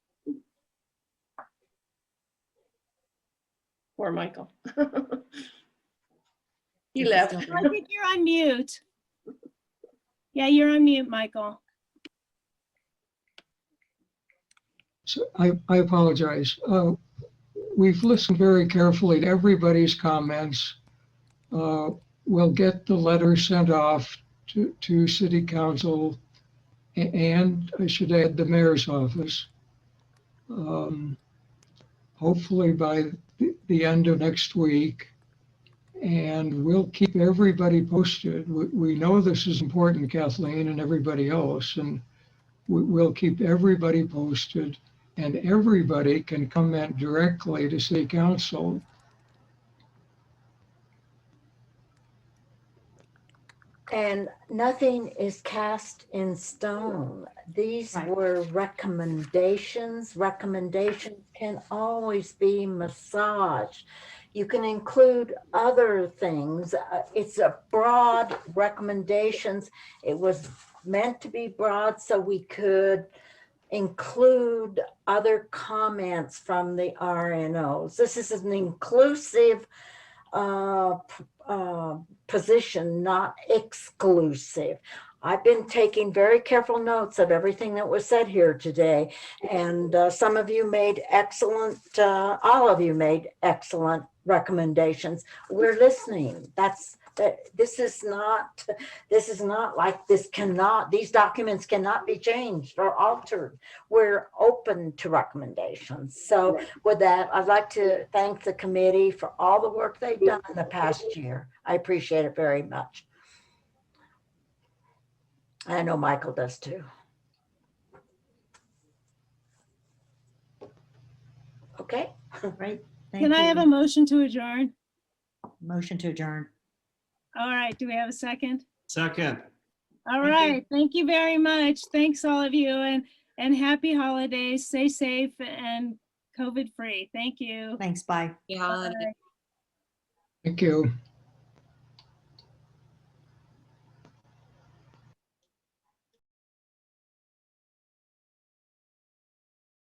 Poor Michael. He left. I think you're on mute. Yeah, you're on mute, Michael. So I apologize. We've listened very carefully to everybody's comments. We'll get the letter sent off to City Council, and I should add the mayor's office. Hopefully by the end of next week, and we'll keep everybody posted. We know this is important, Kathleen, and everybody else, and we'll keep everybody posted, and everybody can comment directly to City Council. And nothing is cast in stone. These were recommendations. Recommendations can always be massaged. You can include other things. It's a broad recommendations. It was meant to be broad so we could include other comments from the RNOs. This is an inclusive position, not exclusive. I've been taking very careful notes of everything that was said here today, and some of you made excellent, all of you made excellent recommendations. We're listening. This is not like these documents cannot be changed or altered. We're open to recommendations. So with that, I'd like to thank the committee for all the work they've done in the past year. I appreciate it very much. I know Michael does too. Okay. Right. Can I have a motion to adjourn? Motion to adjourn. All right, do we have a second? Second. All right, thank you very much. Thanks all of you, and happy holidays. Stay safe and COVID free. Thank you. Thanks, bye. Yeah. Thank you.